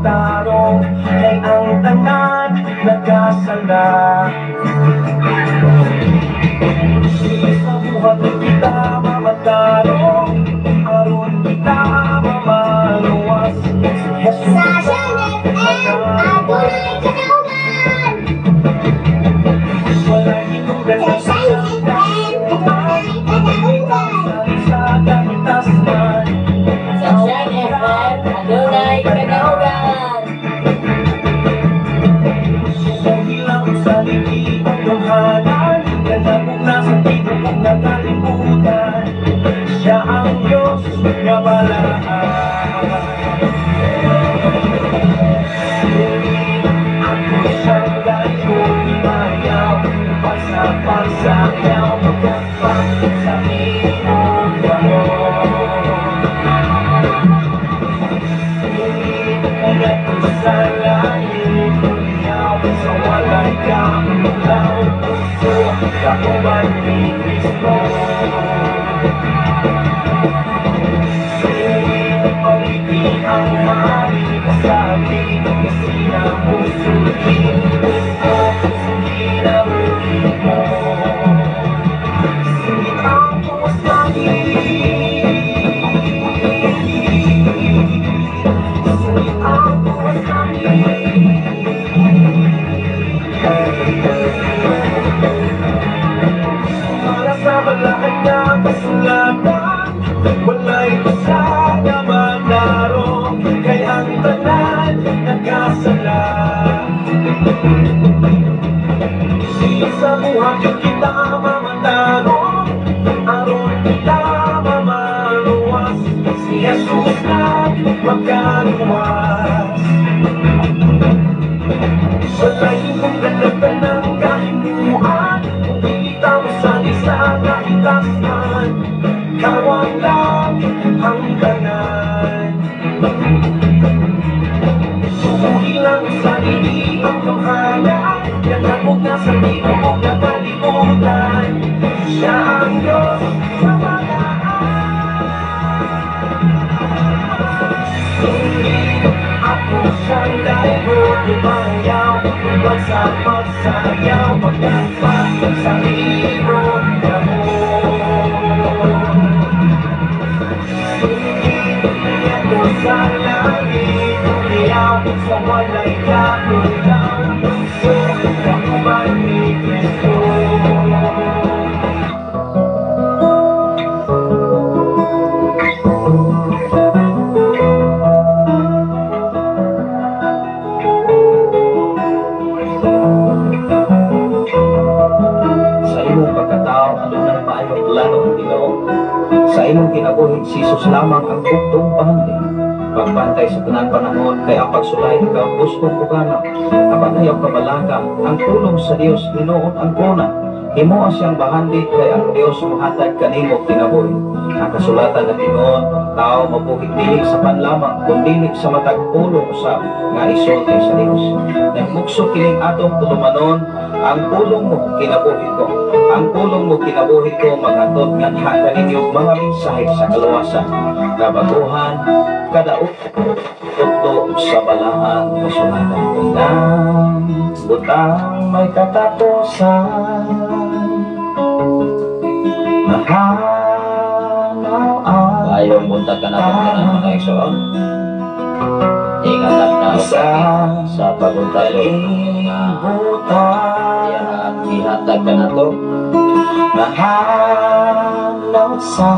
matarong kay ang tanan nagkasala. Sa buhat kita mamatarong, aron kita mamaluwas. Jesus wala hinugan sa siya ang Diyos nga balaan. Ako siyang gayo, imayaw, pagsapasayaw, magkapang sa iyong bangon. Ingat ko sa langit, iyaw, sa walay kamulaw, puso, kakuban ni Kristo. Ang hari kasabi, sinamusulit mo, sinamulit mo. Sulit ang buwas langit, sulit ang buwas langit. Para sa balahan ng kasulatan, wala'y basa na manarong kay ang tanan nagkasala. Sa buhat kita mamatarong, aron kita mamaluwas. Si Jesus na magkaluwas. Wala'y kung ganagdan ng kahimuan, kung pilita mo sa isang kahitasan, kawang lang ang tanan. Subuhin lang sa sarili ang tunghayan, nagkakog na sa iyong nakalimutan. Siya ang Diyos sa magaan. Sulit ako siyang dayo, lumayaw, magsayaw, magdapat sa iyong sa langit, umiyaw sa walay kakulaw, puso, kakuban ni Kristo. Sa imong pagkatao, ano nang maayong plano ang Ginoo? Sa imong kinabuhi, si Jesus lamang ang buktong pahanding. Pagbantay sa tanan panahon, kay ang pagsulay ikaw gustong pugana. Kapag ayaw kabalaga, ang tulong sa Dios hinuon ang kuna. Himo siyang bahandi, kay ang Dios muhatag kanimo kinabuhi. Ang kasulatan ng Ginoo, tao mabuhi dili sa panlamang, kundi sa matag pulong usab nga isulti sa Dios. Nagmukso kining atong tulumanon, ang pulong mo kinabuhi ko. Ang pulong mo kinabuhi ko, maghatod nga diha kaninyo mga mensahe sa kaluwasan, kabaguhan, kadaot tutlo sa balahan kasulatan ko ng butang may katapusan. Mahanaw ayaw buntag ka natin ka ng mga igsoon. Ingat na sa paguntag ko yan ihatag ka na to. Mahanaw sa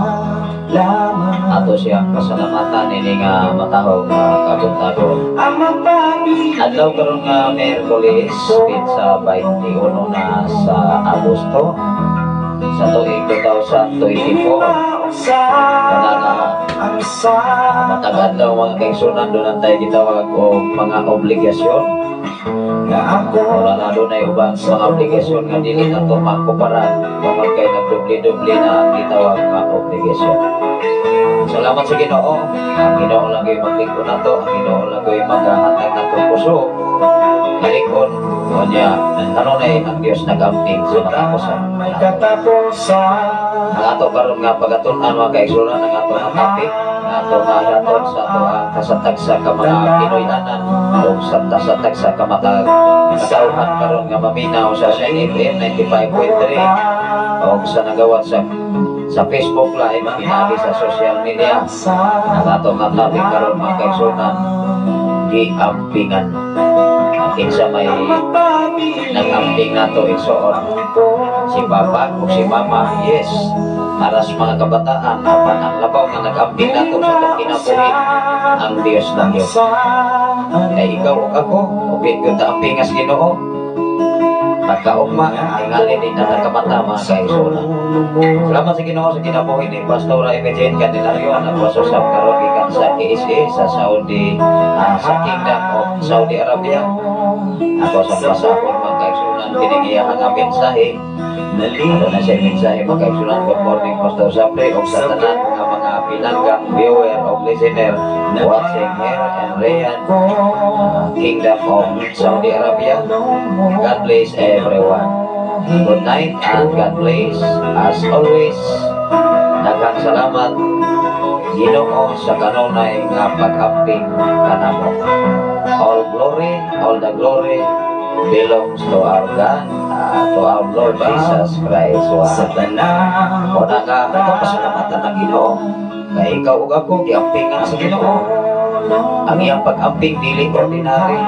lamang ato siyang kasalamatan ini nga matahong kabuntagon. Adlaw karon nga Miyerkules sa 21 na sa Agosto sa tuig 2024. Kana na matagad daw mga kaigsunan doon ang tayo gitawag o mga obligasyon. Wala na doon ay ubang mga obligasyon nga dili na ito makuparan kung kay nagdubli-dubli na ang gitawag nga obligasyon. Salamat sa Ginoo. Ang Ginoo lang yung maglingkod na ito. Ang Ginoo lang yung maghahatag na ito puso. kalikon o niya kanunay ang Dios nagamping sa katapusan. Ang ato karon nga pagatunan mga kaigsunan ang ato nga topic nga ato nga hatod sa ato ang kasatag sa ka mga Pinoy-anan o sa sa kamatag katauhan karon nga maminaw sa FM 95.3 o sa nagawat sa Facebook Live pinagi sa social media. Ang ato nga topic karon mga kaigsunan giampingan. Kinsa may nag-amping nato igsoon si Papa o si Mama, yes, aras mga kabataan apan ang labaw nga nag-amping nato sa itong kinabuhi ang Dios ng Diyos. Kaya ikaw o ako upin ko ta-ampingas Ginoo pagkaugma tingali din na nagkamata mga kaigsunan. Salamat sa Ginoo sa kinabuhi ni Pastora Emejen Candelario na nagwasusap karon gikan sa KSA sa Saudi sa Kingdom of Saudi Arabia. Ako sa pasapon mga kaigsunan pinigiyahan ang mensahe. Ano na siya mensahe mga kaigsunan. Good morning Pastor Sapre o sa tanan ng mga pinanggang viewer o listener watching here and Riyadh Kingdom of Saudi Arabia. God bless everyone. Good night and God bless as always. Daghang salamat Ginoo sa kanunay nga pag-amping kanamo. All glory, all the glory belongs to our God, to our Lord Jesus Christ. O na nga, pasalamatan ng Ginoo. Kaya ikaw ug ako, giampingan sa Ginoo. Ang iyang pag-amping dili ordinary,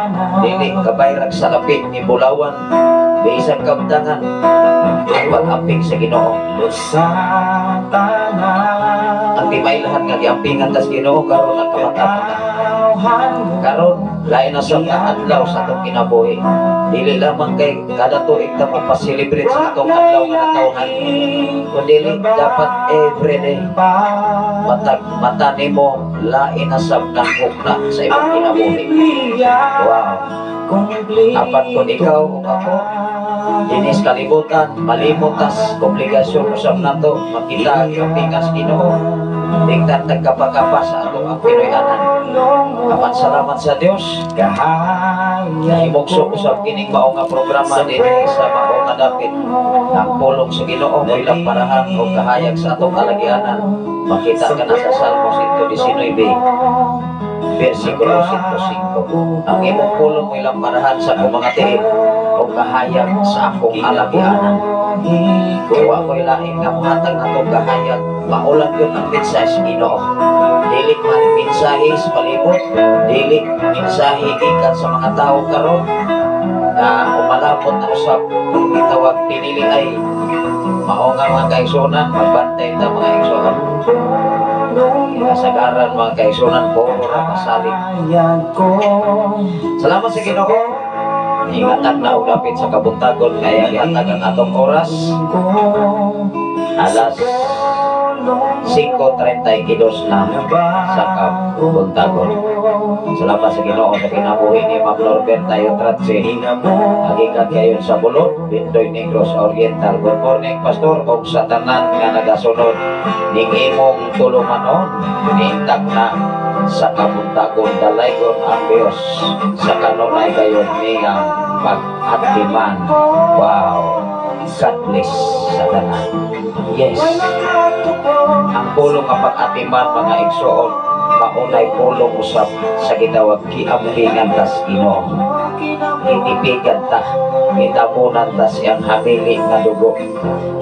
dili kabayrag sa lapit ni bulawan, bisan kabtangan. Ang pag-amping sa Ginoo. Ang timaylahan nga giampingan tas Ginoo karon ang kamatapunan. Karon lain na sa adlaw sa atong kinabuhi. Dili lamang kay kada tuig ta magpa-celebrate sa atong adlaw nga natawhan. Kundi dapat everyday matag mata nimo lain na sab nang hukna sa imong kinabuhi. Wow. Apat ko ikaw ug ako dinis kalibutan malimutas obligasyon usab nato makita ang pingas Ginoo. Tingnan nagkapakapa sa atong ang Pinoy-anan. Apan salamat sa Dios. Imugso usab kining mao nga programa dinhi sa mao nga dapit. Ang pulong sa Ginoo ilang parahan o kahayag sa atong kalagyanan. Makita ka na sa Salmo 119. Versikulo 105. Ang imong pulong mo ilang parahan sa akong mga tiil o kahayag sa akong alagyanan. Kuwa ko ilaing nga muhatag na itong kahayag, maulan yun ang mensahe Ginoo. Dili man mensahe sa palibot, dili mensahe gikan sa mga tao karon na umalapot na usap kung itawag pinili ay mao nga mga kaigsunan, magbantay na mga igsunan. Kasagaran mga kaigsunan po na masalig. Salamat sa Ginoo. Ingatan na ulapit sa kabuntagon kaya ihatag ang atong oras alas 5:32 na sa kabuntagon. Salamat sa Ginoo sa kinabuhi ni Ma'am Norberta Yotratse. Hagikat kayo sa Bulod, Bintoy Negros Oriental. Good morning Pastor o sa tanan nga nagasunod ning imong tulumanon niintag na sa kabuntagon dalaygon ang Dios sa kanunay gayon niyang pag-atiman. Wow, God bless sa tanan. Yes, ang pulong nga pag-atiman mga igsoon maunay pulong usap sa gitawag kiampingan tas Ginoo. Itipigan ta, itabunan ta siyang hamili nga dugo,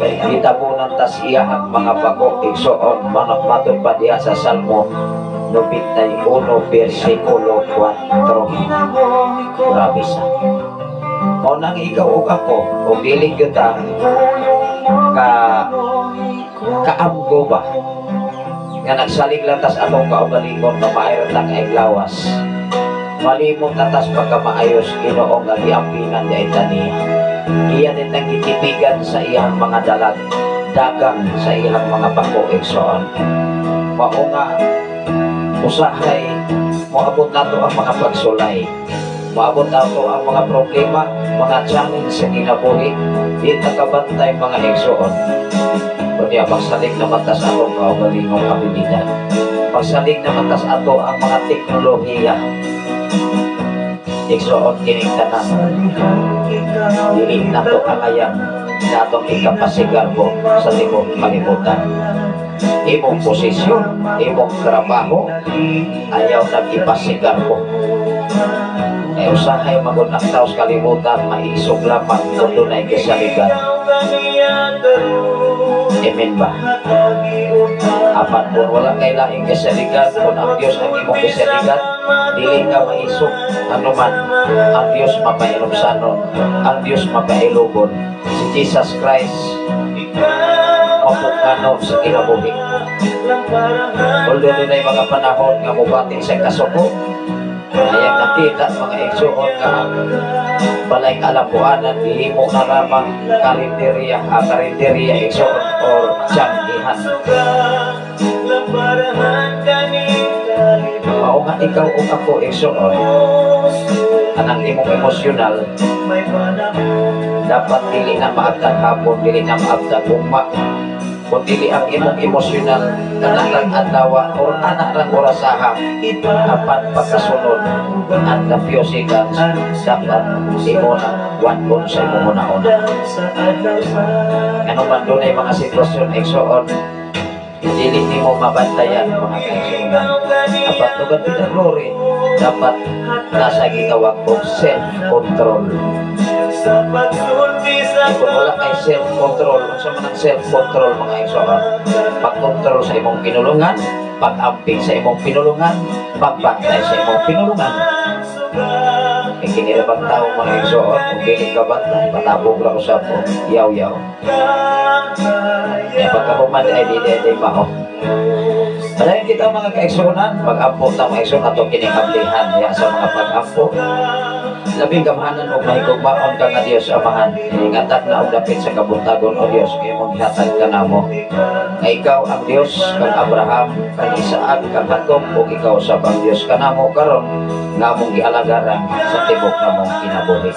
itabunan ta siyang mga bago igsoon matod pa diha sa Salmo 91 versikulo 4. Grabe sa o nang ikaw o ako o dili yun ta kaamgo ba nga nagsalig lantas atong kaugalingon na maayron lang ay lawas malimot natas pagkamaayos Ginoo nga giampingan niya itaniya iya din nang itipigan sa iyang mga dalag dagang sa iyang mga pag-uigsoon mao nga usahay moabot nato ang mga pagsulay maabot nato ang mga problema mga challenge sa kinabuhi di nakabantay mga igsoon kundi pagsalig na matas ato ang kaugalingong abilidad pagsalig na matas ato ang mga teknolohiya igsuon kining tanan dili nato angayan natong ikapasigar ko sa tibok kalibutan. Imong posisyon, imong trabaho, ayaw nag-ipasigar ko. E usahay magunak tao sa kalibutan, maisog lamang kung dunay kasaligan. Amen ba? Apat po, wala kay laing kasaligan, kung ang Diyos ang imong kasaligan, dili ka maisog. Ano man, ang Diyos mapailusanon, ang Diyos mapailugon. Si Jesus Christ, mapugano sa kinabuhi. Although doon ay mga panahon nga mubating sa kasuko, ayang nakita mga igsuon nga ang balay kalapuanan, hihimo na lamang karinderya, igsuon or tiyanggihan. Mao nga ikaw o ako igsuon, anang imong emosyonal, dapat dili na maagtag hapon, dili na maagtag ugma, kung dili ang imong emosyonal kanang adlaw or anak rang orasaha apan pagkasunod ang the few seconds dapat imo na one sa imong una-una. Ano man doon ay mga sitwasyon igsuon, dili nimo mabantayan mga kaigsuonan. Apat tugad kita glory, dapat nasa gitawag og self-control. Kung wala kay self-control, unsa man ang self-control mga igsuon? Pag-control sa imong pinulungan, pag-amping sa imong pinulungan, pagbantay sa imong pinulungan. Kaya kinirabang tao mga igsuon, kung dili ka bantay, patabog lang sa po, yaw-yaw. Kaya pagkahuman ay di mao. Padayon kita mga kaigsuonan, pag-ampo ta mga igsuon ato kining amplihan ya sa mga pag-ampo. Labing kamahanan o mahigugmaon ka nga Diyos Amahan, ingatag na o dapit sa kabuntagon o Diyos, kaya mong ihatag ka na mo. Na ikaw ang Diyos, kang Abraham, kang Isaac, kang Jacob, o ikaw sa bang Diyos ka na mo karon nga mong gihalagaran sa tibok na mong kinabuhi.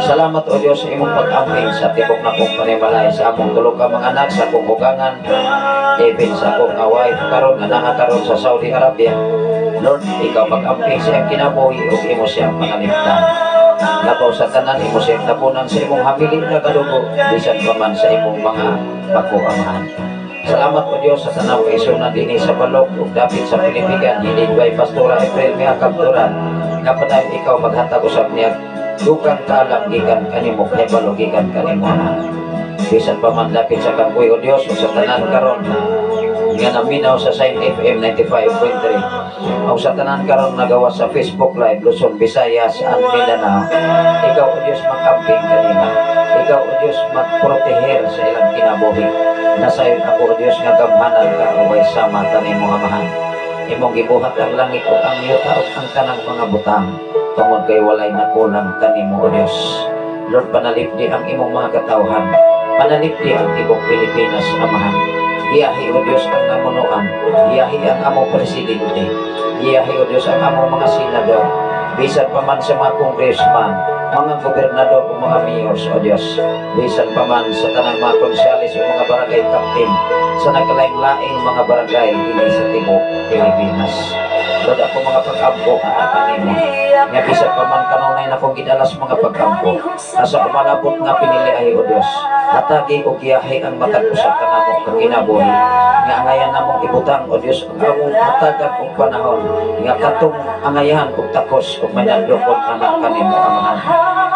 Salamat o Diyos sa imong pag-amping sa tibok na mong panimalay sa among tulog ka mga anak sa akong bugangan, even sa akong wife karon nga nangakaroon sa Saudi Arabia. Lord, ikaw pag-amping siyang kinabuhi o imo siyang panaliptan. Labaw sa tanan, imo siyang tapunan sa imong habilin na kadugo, bisan pa man sa imong mga pagkuamahan. Salamat o Diyos sa tanang kaisunan din sa balok o dapit sa Pilipigan, hilid by Pastora April Mia Kapturan, nga patayon ikaw maghatag usap niya, dukang kalam gikan kanimo, kay balok gikan kanimo Ama. Bisan pa man lapit sa kangkoy o Diyos o sa tanan karon nga naminaw sa Sign FM 95.3 o sa tanan karon nagawa sa Facebook Live Luzon, Visayas and Mindanao. Ikaw o Diyos mag-amping kanina, ikaw o Diyos magproteher sa ilang kinabuhi. Nasayon ako o Diyos nga gamhanan ka o way sama kanimo Amahan. Imong gibuhat ang langit o ang yuta o ang kanang mga butang, tungod kay walay nakulang kanimo o Diyos. Lord, panalipdi ang imong mga katawhan, panalipdi ang tibok Pilipinas Amahan. Iyahi o Diyos ang namunuan, iyahi ang among presidente, iyahi o Diyos ang among mga senador, bisan pa man sa mga congressman, mga gobernador o mga mayors o Diyos, bisan pa man sa tanang mga konsyales o mga barangay captain, sa nagkalaing-laing mga barangay hindi sa tibok Pilipinas. Lord, ako mga pag-ampo ang kanimo, nga bisan pa man kanunay na kong gidalas mga pag-ampo, nasa umalabot nga pinili ay o Diyos, hatagi o giyahay ang matag usa kanamo kang kinabuhi, nga angayan namong ibutang o Diyos ang among hatagan og panahon, nga katong angayahan og takos og manadlokon anak kanimo Amahan.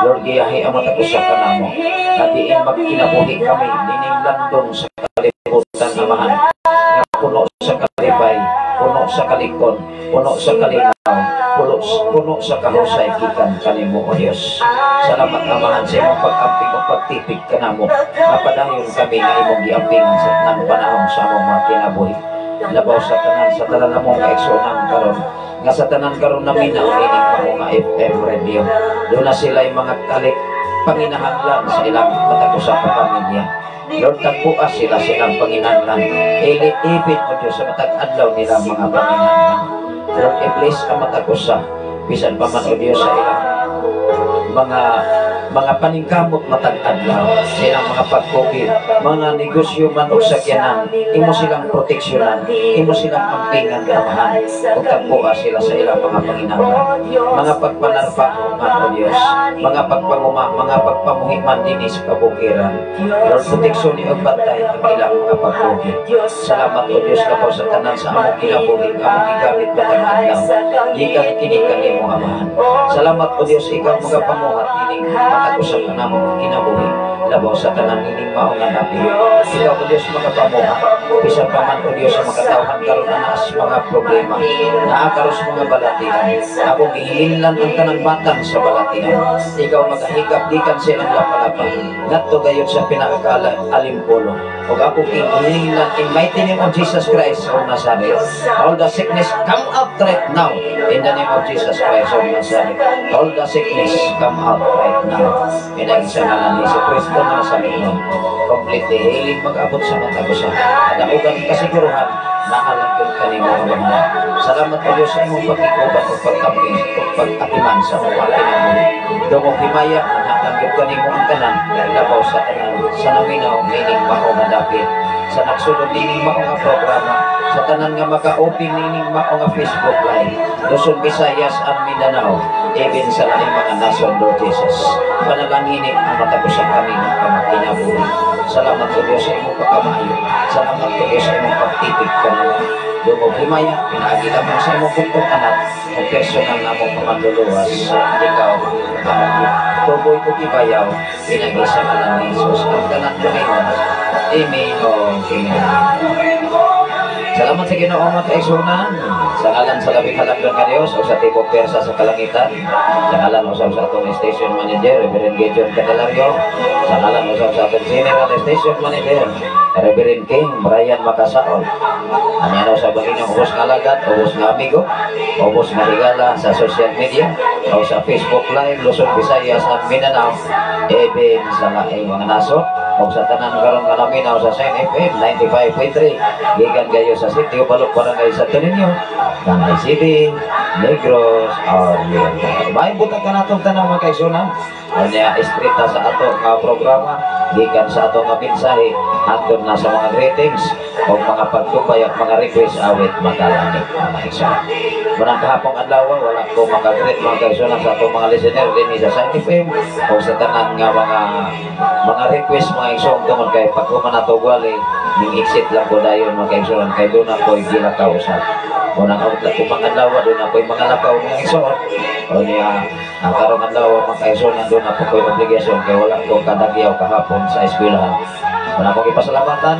Lord, giyahay ang matag usa kanamo, nga diin magkinabuhi kami dining landong sa kalibutan Amahan, nga puno sa kalipay, puno sa kalikon, puno sa kalinaw, puno sa kahusay gikan kanimo o Diyos. Salamat Amahan sa imong pag-amping o pagtipig kanamo, nga padayon kami nga imong giampingan sa tanang panahon sa among mga kinabuhi. Labaw sa tanan namong kaigsuonan karon, nga sa tanan karon namin ang ining mga FM radio. Doon na sila yung mga kalik panginahanglan sa ilang matag-usap na pamilya. Lord, tagpuas sila silang panginahanglan. Ilipin o Diyos sa matag-adlaw nila mga panginahanglan. Lord, i-bless ang matag-usap, bisan pa man o Diyos sa ilang mga mga paningkamot matag adlaw, silang mga pagkukid, mga negosyo man o sakyanan, imo silang proteksyonan, imo silang ampingan kamahan, o tagbuha sila sa ilang mga panginahanglan, mga pagpanarpaho man o Diyos, mga pagpanguma, mga pagpamuhiman din sa kabukiran, Lord, proteksyon ni og bantay ang ilang mga pagkukid. Salamat o Diyos na po sa tanan sa among kinabuhi, among igamit matag adlaw, gikan kini kanimo amahan. Salamat o Diyos, ikaw mga pamuhat nining matag-usap na namong kinabuhi, labaw sa tanan nining maong nabi. Ikaw o Diyos mga pamuhat, bisan pa man o Diyos sa makatawhan karon anas mga problema, naakaros mga balatian, akong gihilinlan ang tanang batang sa balatian. Ikaw magahigap gikan sa ilang lapalapa, ngadto gayon sa pinakaalimpulo. Ug akong gihilinlan in mighty name of Jesus Christ of Nazareth. All the sickness come out right now in the name of Jesus Christ of Nazareth. All the sickness come out right now. Pinag-isanalan ni si Kristo na sa Panginoon. Completely healing mag-abot sa matagusan. Nadaugan kasiguruhan na alagyon kanimo Amahan. Salamat po Diyos sa imong pagkikuban o pagkamping o pag-atiman sa mga kinabuhi. Dumong himaya, natanggap kanimo ang tanan, labaw sa tanan, sa naminaw, nining mao nga dapit, sa nagsunod nining mao nga programa, sa tanan nga maka-open nining mao nga Facebook Live, Luzon, Visayas, at Mindanao, even sa laing mga nason, Lord Jesus. Panalanginin ang matagusan kami ng kinabuhi. Salamat po Diyos sa imong pagkamayo. Salamat po Diyos sa imong pagtipig kanila. Dumog himaya, pinagita mo sa imong kuntong anak, ang personal na mong pamanduluwas. Ikaw, tuboy ko kibayaw, pinag-isa ka lang ni Jesus. Ang tanan ko ngayon. Amen o Amen. Salamat sa Ginoo mga kaigsunan. Sa ngalan sa labing halagdan nga Dios o sa tibok persa sa kalangitan. Sa ngalan usab sa atong station manager Reverend Gideon Candelario. Sa ngalan usab sa atong general station manager Reverend King Brian Makasaon. Ano sa bagina ubos nga lagat, ubos nga amigo, ubos nga higala sa social media o sa Facebook Live Luzon, Visayas at Mindanao. Even sa laing mga naso o sa tanan karon nga laminaw sa Sen FM 95.3 gikan gayo sa City o Balok Barangay Santo Niño, Tanay City, Negros, Oriental. May butang ka natong tanang mga kaigsunan. Kanya estrita sa ato nga programa gikan sa ato nga mensahe hangtod na sa mga greetings o mga pagtubay at mga request awit makalangit mga kaigsunan. Manang kahapong adlaw wala ko makagreet mga kaigsunan sa ato mga listener din sa Sen FM o sa tanan nga mga request mga kaigsunan tungod kay pagkuman nato gwali ning exit lang ko dayon mga kaigsunan kay doon ako gilakaw usab. Unang outlet ko mga adlaw doon ako mga lakaw mga kaigsunan o niya ang karong adlaw mga kaigsunan doon ako ko'y obligasyon kay wala ko kadagyaw kahapon sa eskwelahan. Wala akong ipasalamatan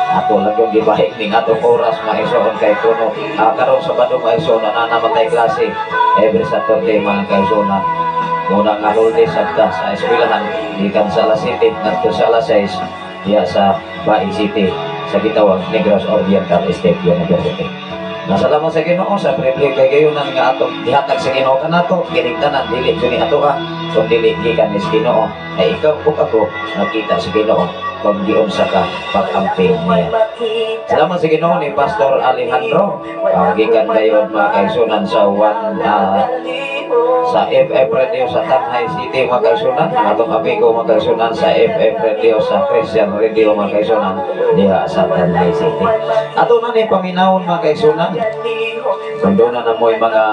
ako lang yung gibahik ning atong oras mga kaigsunan kay kuno karong Sabado mga kaigsunan na namatay klase every Saturday mga kaigsunan. Muna nga holiday sabta sa eskwelahan gikan sa alas 7 ngadto sa alas 6 diya sa Bai City sa gitawag Negros Oriental State University. Nasalamat sa Ginoo sa privilege kay gayonan nga atong dihatag sa Ginoo kanato kining tanan dili jud ato kung dili gikan ni Ginoo ay ikaw ug ako nakita sa Ginoo kung giun sa ka pag-amping niya. Salamat sa Ginoo ni Pastor Alejandro gikan gayon mga kaigsunan sa sa FF Radio sa Tanay City mga kaigsunan, atong amigo mga kaigsunan sa FF Radio sa Christian Radio mga kaigsunan diha sa Tanay City. Ato na ni paminawon mga kaigsunan. Kundo na mo'y mga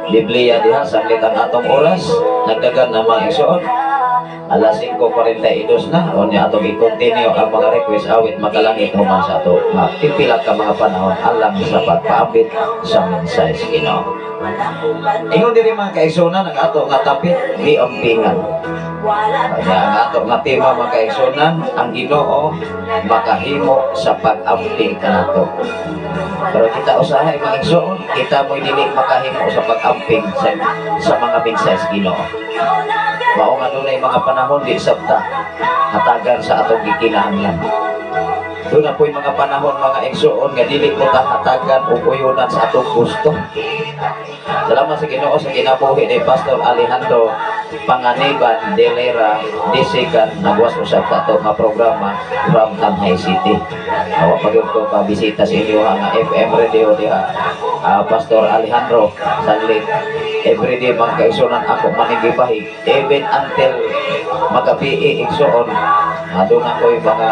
Biblia diha sa litan atong oras, nagdagan na mga kaigsunan. Alas 5:42 na o niya atong i-continue ang mga request awit makalangit human sa ato pipila ka mga panahon alang sa pagpaabit sa mensahe sa Ginoo. Ingon diri mga kaigsunan ang ato nga tapit giampingan. Kaya ang ato nga tema mga kaigsunan ang Ginoo makahimo sa pag-amping kanato. Pero kita usahay mga kaigsunan, kita mo'y dili makahimo sa pag-amping sa mga mensahe sa Ginoo. Mao nga dunay mga panahon di sabta hatagan sa atong gikinahanglan. Doon na po'y mga panahon mga igsoon nga dili ko hatagan o puyonan sa atong gusto. Salamat sa Ginoo sa kinabuhi ni Pastor Alejandro Panganiban Delera Disikan nagwas usab sa ato nga programa from Tanay City. Awa pagyon ko pabisita sa inyo nga FM Radio diha Pastor Alejandro Sanlit everyday mga kaigsunan ako manigibahig even until magabi igsoon doon ako'y mga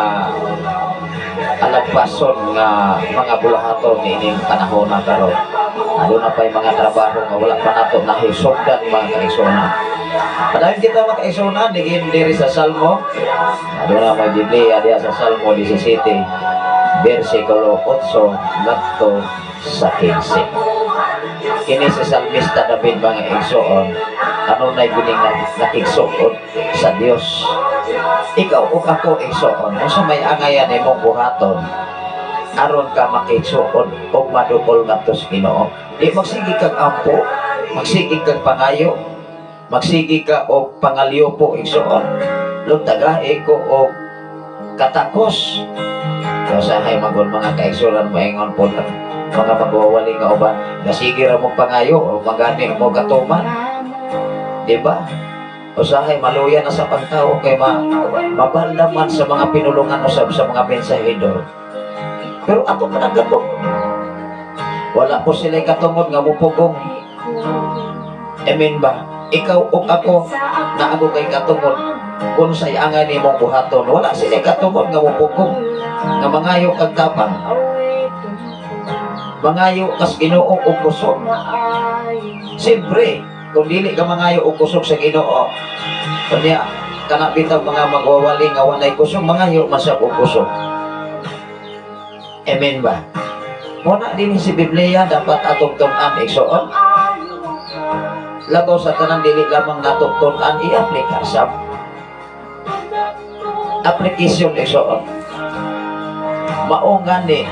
alagpason nga mga bulahaton ining panahon na karon. Doon na pa'y mga trabaho nga wala pa nato nahisugdan mga kaigsunan. Padayon kita mga kaigsunan, digin diri sa Salmo. Doon na may Biblia diya sa Salmo 17, versikulo 8 ngadto sa 15. Kini si Salmista David mga igsoon, ano na'y guning nakigsuon sa Dios. Ikaw o ako igsoon, o sa may angayan imong buhaton, aron ka makigsuon o madukol nga tos Ginoo. Di magsigi kag ampo, magsigi kag pangayo, magsigi ka o pangalyo po igsoon. Luntagahe ko o katakos. Kasahay magon mga kaigsuran maingon po mga magwawali nga uban, nasigi ra mo pangayo o magani mo katuman. Diba? Usahay maluya na sa pagtao kay mabaldaman sa mga pinulungan usab sa mga mensahedor. Pero ato panaggatong wala po sila katungod nga mupugong. Amen ba? Ikaw o ako na ako kay katungod kung sa'y angay ni mong buhaton, wala sila katungod nga mupugong nga mangayo kag tapang, mangayo kas Ginoo o kusog. Siyempre kung dili ka mangayo o kusog sa Ginoo, kunya kana bitaw mga magwawali nga walay kusog, mangayo man sa kusog. Amen ba? Muna din si Biblia dapat atong tunan igsoon. Labaw sa tanang dili lamang natong tunan i-aplika sa application igsoon. Mao ngani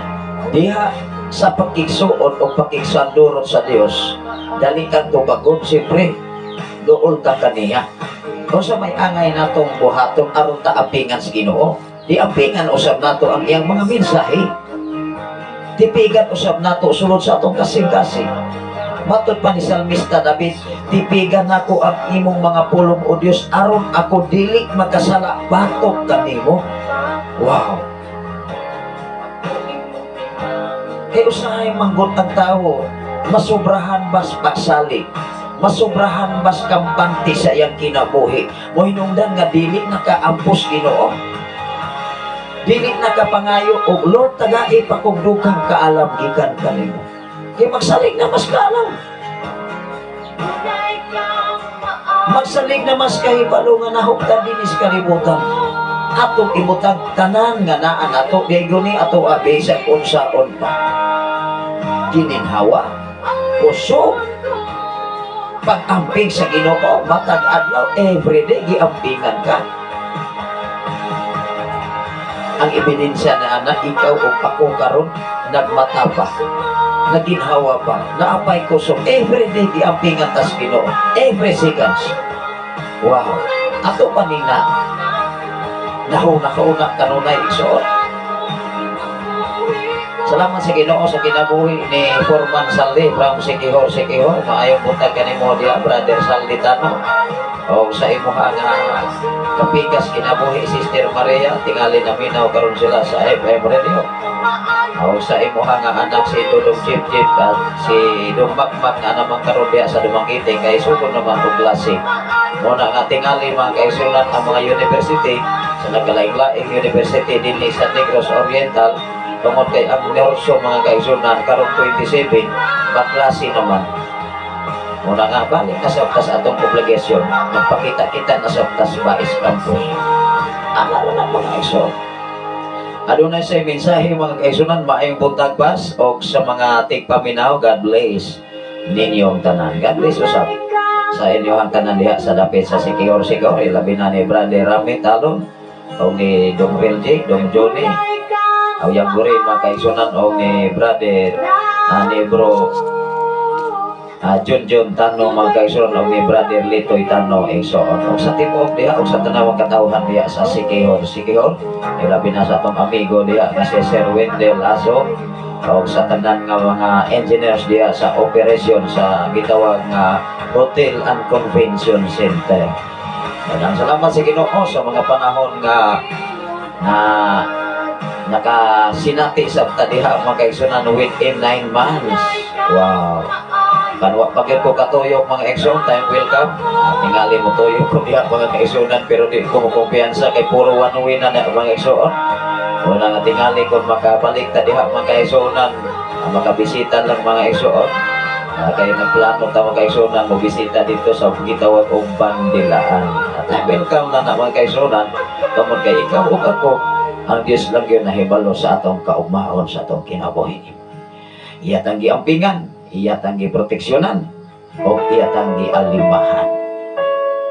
diha sa pagkigsuon o pagkigsandurot sa Dios, dali kang tubagon siyempre dool ka kaniya. Kung sa may angay natong buhaton aron ta apingan sa Ginoo, di apingan usab nato ang iyang mga mensahe. Tipigan usab nato sulod sa atong kasing-kasing. Matod pa ni Salmista David, tipigan nako ang imong mga pulong o Dios aron ako dili magkasala batok kanimo. Wow. Kaya usahay manggot ang tao, masubrahan bas pagsalig, masubrahan bas kampante sa iyang kinabuhi. Mo hinungdan nga dili nakaampos Ginoo. Dili nakapangayo og Lord tagai pa kog dugang kaalam gikan kanimo. Kay magsalig na mas kaalam. Magsalig na mas kahibalo nga nahuktan dinis kalibutan. Atong ibutang tanan nga naa nato gayuni ato abisan unsaon pa. Gininhawa, kusog, pag-amping sa Ginoo, matag adlaw everyday giampingan ka. Ang ebidensya na anak, ikaw o ako karon nagmataba, naginhawa pa, naapay kusog, everyday giampingan tas Ginoo, every seconds. Wow, ato panina nahuna kanunay igsoon. Salamat sa Ginoo sa kinabuhi ni Foreman Saldi from Sikihor, maayong buntag kanimo diya Brother Saldi Tano. O sa imuha nga kapikas kinabuhi Sister Maria, tingali naminaw karon sila sa FM Radio. O sa imuha nga anak si Dudong Chip at si Dumakmak nga namang karon diya sa Dumakite kay sugod naman og klase. Muna nga tingali mga kaisulat ang mga university sa nagkalaing-laing university din sa Negros Oriental tungod kay ang nerso mga kaisulat karon 27 baklase naman. Muna nga balik na sa uptas atong obligasyon, magpakita-kita na sa uptas Bais Campus. Alala na mga kaisulat. Adunay sa mensahe mga kaisunan, maayong buntag bas o sa mga tigpaminaw, God bless ninyong tanan. God bless usap sa inyong tanan diha sa dapit sa Sikihor, ilabi na ni Brother Rami Talon o ni Dong Relji, Dong Johnny o yang guri mga kaisunan o ni Brother ni Bro John Tano mga kaisunan o ni Brother Litoy Tano igsoon o sa tipog diha o sa tanawang katawhan diha sa Sikihor, ilabi na sa atong amigo diha na si Sir Wendell Aso o sa tanan nga mga engineers diha sa operasyon sa gitawag nga Hotel and Convention Center. Maraming salamat sa Ginoo sa mga panahon nga nakasinati sa tadiha mga kaisunan within 9 months. Wow. Kanwa pagit ko katuyok mga Exxon, time will come. Tingali mo tuyok ko diha mga kaigsunan, pero di ko kumpiyansa kay puro one-way na mga Exxon. Una nga tingali ko makabalik ta diha mga kaigsunan, makabisita lang mga Exxon. Kaya nagplano ta mga kaigsunan mo bisita dito sa gitawag og Bandilaan. At welcome na mga kaigsunan, tungod kay ikaw ug ako, ang Dios lang yun nahibalo sa atong kaugmaon sa atong kinabuhi. Iya tanggi ampingan, iya tanggi proteksyonan, o iya tanggi alimahan.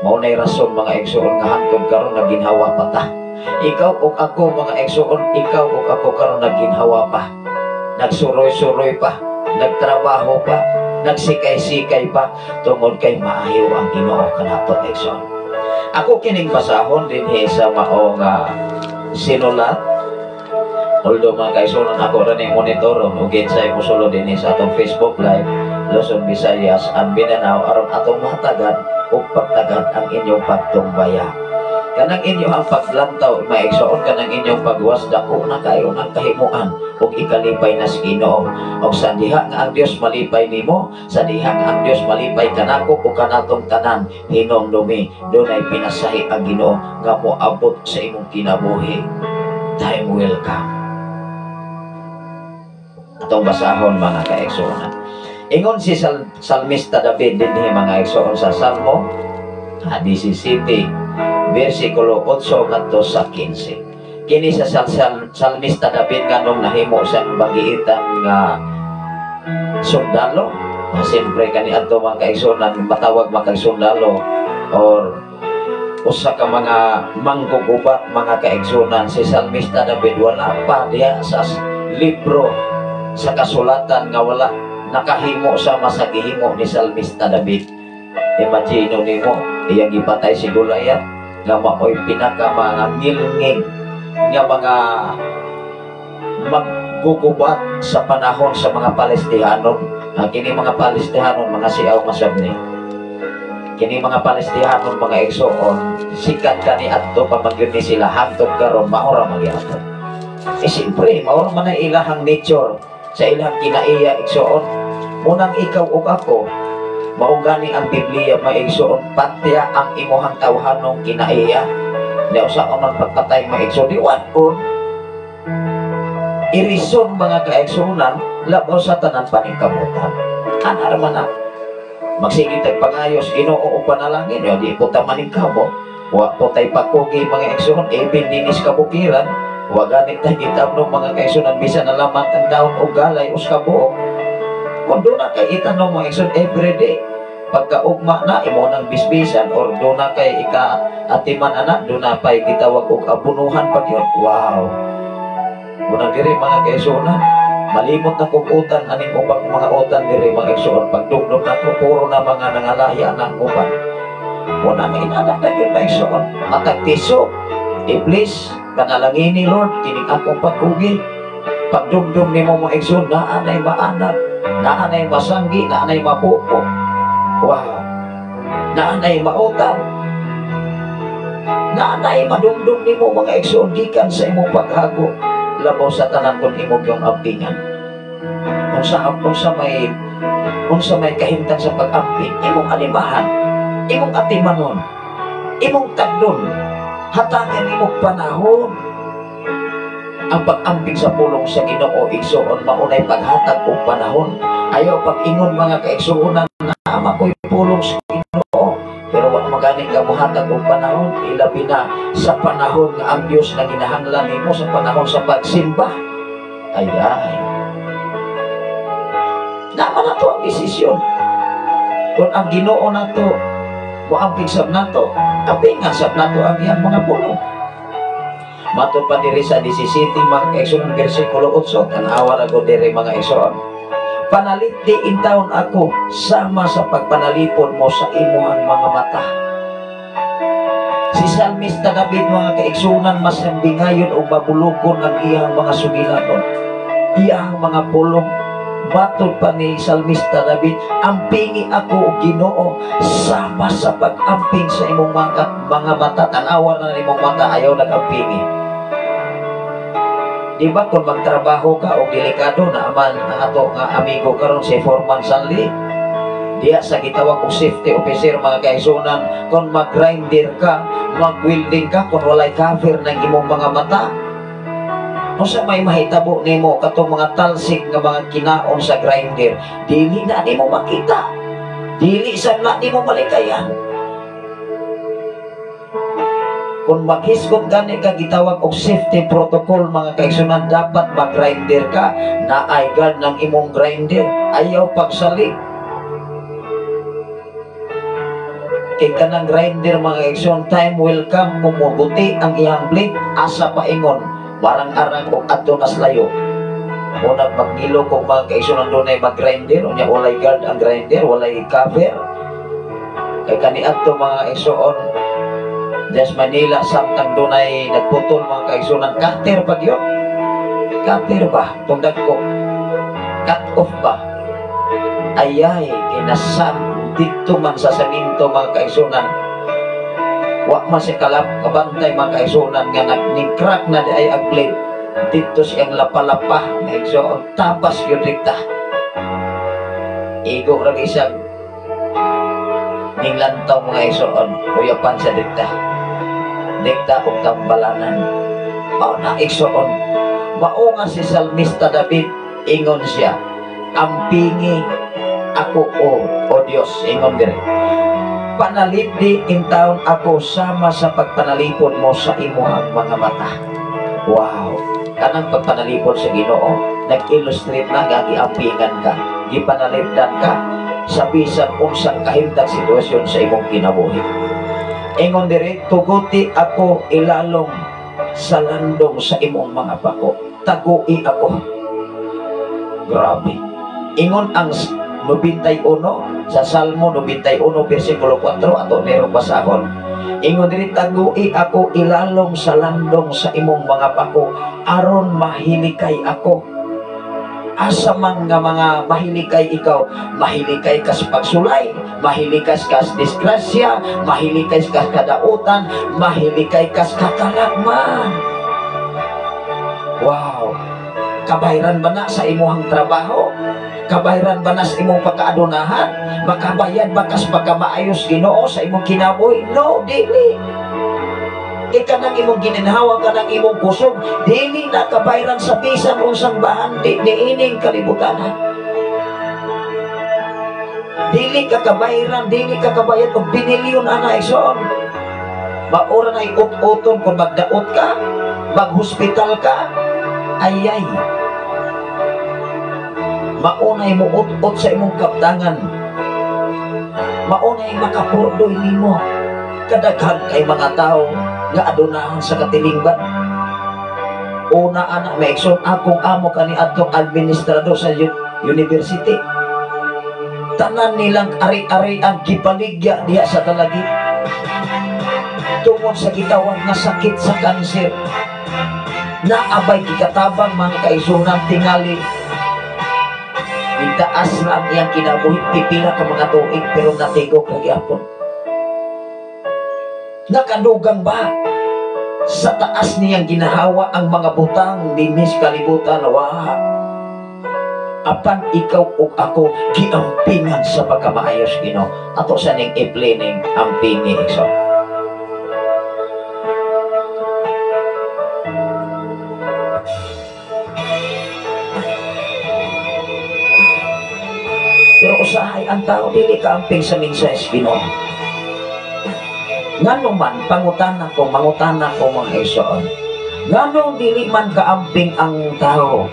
Maunay rason mga Exxon nga hangtod karon naginhawa pa ta. Ikaw ug ako mga Exxon, ikaw ug ako karon naginhawa pa. Nagsuroy-suroy pa, nagtrabaho pa, nagsikay-sikay pa tungod kay maayo ang Ginoo kanato Exxon. Ako kining basahon dinhi sa mao nga sinulat. Although mga kaigsunan ako rin yung monitoron o ginsay mo solo din sa atong Facebook Live, Luzon, Visayas, ang Mindanao aron atong mahatagan o pagtagan ang inyong pagtumbaya. Kanang inyong ang paglantaw, maigsoon kanang inyong pagwasda ko na kayo ng kahimuan o ikalipay na sa Ginoo. O sa diha nga ang Diyos malipay nimo, sa diha nga ang Diyos malipay kanako o kanatong tanan, hinong dumi, doon ay pinasahi ang Ginoo nga moabot sa imong kinabuhi. Time will come. Atong basahon mga kaigsunan. Ingon si Salmista David dinhi mga kaigsunan sa Salmo 17 versikulo 8 ngadto sa 15. Kini sa Salmista David nganong nahimo sa bagiitan nga sundalo. Siyempre kani adto mga kaigsunan matawag mga sundalo or usa ka mga manggugubat mga kaigsunan. Si Salmista David wala pa diha sa libro sa kasulatan nga wala nakahimo sa masagihimo ni Salmista David. Imagine nimo iyang ipatay si Goliath nga maoy pinaka mga ngilngig nga mga maggugubat sa panahon sa mga Palestihanon. Kini mga Palestihanon mga siaw masabni. Kini mga Palestihanon mga Exxon sikat kani adto pamagyud ni sila hangtod karon maora magyapon. Siyempre maora man ang ilahang nature sa ilang kinaiya Exxon. Munang ikaw ug ako maugani ang Biblia maigsoon patya ang imuhang tawhanong kinaiya. Nya usa ka man pagpatay maigsoon diwan irison mga kaigsunan labaw sa tanan paningkamutan. Anar man na magsigit tag pangayos Ginoo o panalangin yo di po ta maningkamo wa po tay pakugi mga igsoon even dinis kabukiran wa ganit ta gitabno mga kaigsunan bisan na lamang ang daon o galay us kabuok. Kung doon na kay itanong mga Exxon everyday, pagkaugma na, imo ng bisbisan, or doon na kay ika-atiman anak, doon na pa'y gitawag og abunuhan pa yun. Wow! Unang diri mga kaigsunan, malimot na kong utan, aning ubang mga utan diri mga Exxon, pagdugdog na ko, puro na mga nangalaya ng uban. Una may inanak na yun mga Exxon, matagtiso, Iblis, kanalangin ni Lord, kining akong pag-ugi, pagdugdog ni mo mga Exxon, naanay maanak, naanay masanggi, naanay mapupo. Wow! Naanay mautan. Naanay madumdum ni mo mga Exxon gikan sa imong paghago. Labaw sa tanan kung imong yung ampingan. Kung sa may kahimtang sa pag-amping, imong alimahan, imong atimanon, imong tagdon, hatangan imong panahon. Ang pag-amping sa pulong sa Ginoo igsoon maunay paghatag og panahon. Ayaw pag-ingon mga kaigsuonan na ama ko'y pulong sa Ginoo, pero wala maganing ka muhatag og panahon, ilabi na sa panahon nga ang Dios na ginahanglan nimo sa panahon sa pagsimba. Ay. Naman na to ang desisyon. Kung ang Ginoo na to muamping sab nato, apingan sab nato ang iyang mga pulong. Mato pa diri sa 17 mga Exxon versikulo 8 tanawa ra ko diri mga Exxon. Panalit di intawon ako sama sa pagpanalipon mo sa imuhang mga mata. Si Salmista David mga kaigsunan mas nambingayon o babulukon ang iyang mga sugilanon, iyang mga pulong. Matod pa ni Salmista David, ampingi ako o Ginoo sama sa pag-amping sa imong mga mata. Tanawa na imong mata ayaw nag-ampingi. Diba kung magtrabaho ka o delikado na aman ang ato nga amigo karon si Foreman Sanli, diya sa gitawag og safety officer mga kaigsunan, kung mag-grinder ka, mag-welding ka, kung walay cover ng imong mga mata, kung sa may mahitabo nimo katong mga talsik nga mga kinaon sa grinder, dili na nimo makita, dili sa na nimo malikayan. Kung maghisgot gani ka gitawag og safety protocol mga kaigsunan, dapat mag-grinder ka, na ay guard ng imong grinder, ayaw pagsalik. Kay kanang grinder mga kaigsunan, time will come, kumubuti ang iyang blade, asa paingon, marang-arang kung ato nas layo. Unang magilo kung mga kaigsunan doon ay mag-grinder, unya walay guard ang grinder, walay cover. Kay kani ato mga kaigsunan, Des Manila, samtang doon ay nagputol mga kaigsunan, cutter pag yun. Cutter ba? Tungdag ko. Cut off ba? Ayay, kinasam dito man sa saminto mga kaigsunan. Wa man si kalap, kabantay mga kaigsunan nga nag-crack na di ay agblade. Dito siyang lapalapa, kaigsunan, tapas yun rikta. Igo rin isang ninglantaw mga kaigsunan, uyapan sa rikta. Dikta kong tambalanan, mao na igsoon, mao nga si Salmista David, ingon siya, ampingi ako o Diyos, ingon dire, panalipdi in taon ako sama sa pagpanalipod mo sa imuhang mga mata. Wow, kanang pagpanalipod sa Ginoo, nag-illustrate na nga giampingan ka, gipanalipdan ka sa bisan unsang kahimtang sitwasyon sa imong kinabuhi. Ingon dire, tuguti ako ilalong sa landong sa imong mga pako, tagui ako. Grabe. Ingon ang 91 sa Salmo 91 versikulo 4 ato nero basahon. Ingon dire, tagui ako ilalong sa landong sa imong mga pako, aron mahilikay ako. Asa man nga mga mahilikay ikaw, mahilikay ka sa pagsulay, mahilikay ka sa disgrasya, mahilikay ka sa kadautan, mahilikay ka sa kakalagman. Wow! Kabayran ba na sa imuhang trabaho? Kabayran ba na sa imong pagkaadunahan? Makabayad ba ka sa pagkamaayos Ginoo sa imong kinabuhi? No, dili. Ika nang imong gininhawa ka ng imong kusog, dili na kabayran sa bisan unsang bahan, di ining kalibutan. Dili ka kabayran, dili ka kabayad og binilyon ana ison. Maura na iut-uton kung magdaot ka, maghospital ka, ayay. Maunay mo ut-ut sa imong kaptangan. Maunay makapurdoy nimo. Kadaghan kay mga tao nga adunahan sa katilingban. Una anak maigsoon, akong amo kani adtong administrador sa university. Tanan nilang ari-ari ang gipaligya diha sa talagi. Tungod sa gitawag nga sakit sa kanser. Naabay kikatabang mga kaisunan tingali. Itaas na ang iyang kinabuhi, pipila ka mga tuig pero natigok na gyapon. Nakadugang ba sa taas niyang ginahawa ang mga butang dinis kalibutan? Wa apan ikaw ug ako giampingan sa pagkamaayos Ginoo. Ato sa ning i-planning ampingi iso. Pero usahay ang tao dili ka amping sa mensahe Ginoo. Ngano man pangutana ko mga igsoon, ngano dili man kaamping ang tao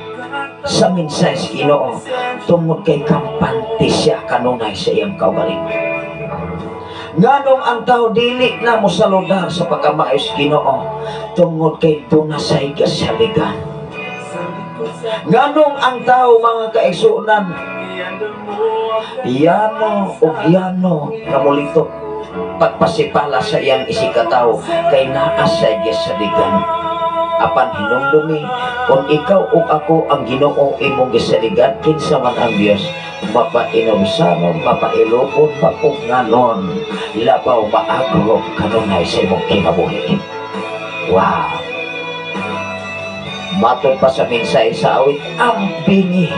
sa mensahe Ginoo tungod kay kampante siya kanunay sa iyang kaugalingon. Nganong ang tao dili na mo saludar sa pagkamaayos Ginoo tungod kay dunasay kasaligan. Nganong ang tao mga kaigsuonan yano o yano na mulitok pagpasipala sa iyang isikataw kay naasay gisaligan. Apan hinumdumi kung ikaw o ako ang Ginoo imong gisaligan, kinsa man ang Dios mapainomsanon, mapailupon, mapugnanon, labaw maagro kanunay sa imong kinabuhi. Wow! Matod pa sa mensahe sa awit, ang bingi.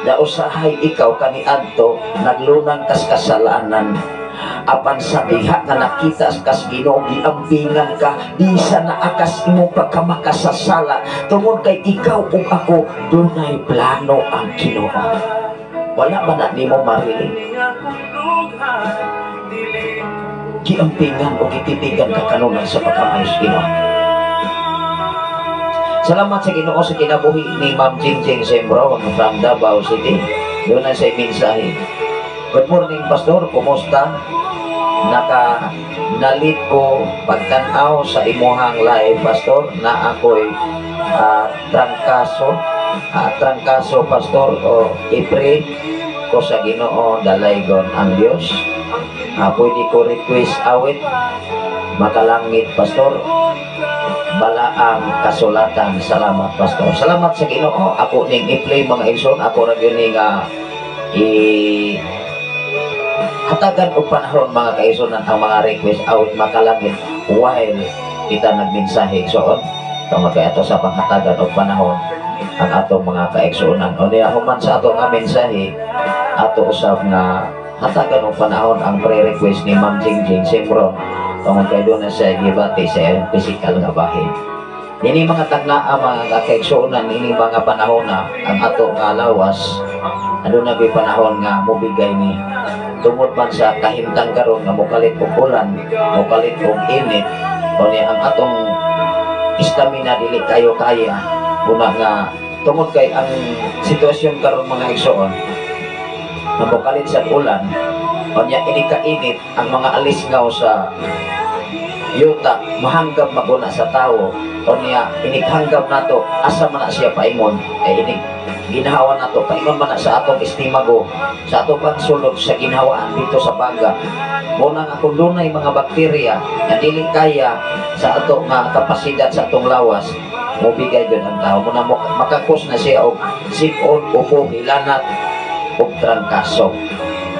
Na usahay ikaw kaniadto naglunang kas kasalanan. Apan sa diha nga nakita kas Ginoo giampingan ka di sa naakas imong pagkamakasasala tungod kay ikaw ug ako dunay plano ang Ginoo. Wala man na nimo mariling giampingan o gititigan ka kanunay sa pagkamayos Ginoo. Salamat sa Ginoo sa kinabuhi ni Ma'am Jingjing Sembro from Davao City. Doon na sa mensahe. Good morning, Pastor. Kumusta? Nalit ko pagtanaw sa imuhang live, Pastor, na ako'y trangkaso, Pastor, o ipre ko sa Ginoo dalaygon ang Diyos. Pwede ko request awit makalangit, Pastor. Balaang kasulatan. Salamat, Pastor. Salamat sa Ginoo. Ako ning i-play mga igsoon. Ako ra gyud ning hatagan og panahon mga kaigsunan ang mga request awit makalangit while kita nagmensahe igsoon. Tungod kay ato sa panghatagan og panahon ang atong mga kaigsunan. O niya human sa ato nga mensahe ato usab nga hatagan og panahon ang pre-request ni Ma'am Jingjing Sembro. Tungod kay doon na sa gibati sa physical nga bahin. Ini mga tagnaa mga kaigsunan, ini mga panahon na ang ato nga lawas ano na bi panahon nga mobigay ni tungod man sa kahimtang karon nga mokalit og ulan, mokalit og init, o niya ang atong stamina dili kayo kaya una nga tungod kay ang sitwasyon karon mga igsoon nga mokalit sa ulan, o niya ini kainit ang mga alisngaw sa yuta mahanggap maguna sa tao, o niya inihanggap nato asa man na siya paingon ay ini ginahawa nato paingon man na sa atong istimago sa atong pagsulod sa ginhawaan dito sa baga muna nga kung dunay mga bakterya nga dili kaya sa ato nga kapasidad sa atong lawas mobigay gyud ang tao muna makakos na siya og sipon, upo, hilanat ug trangkaso.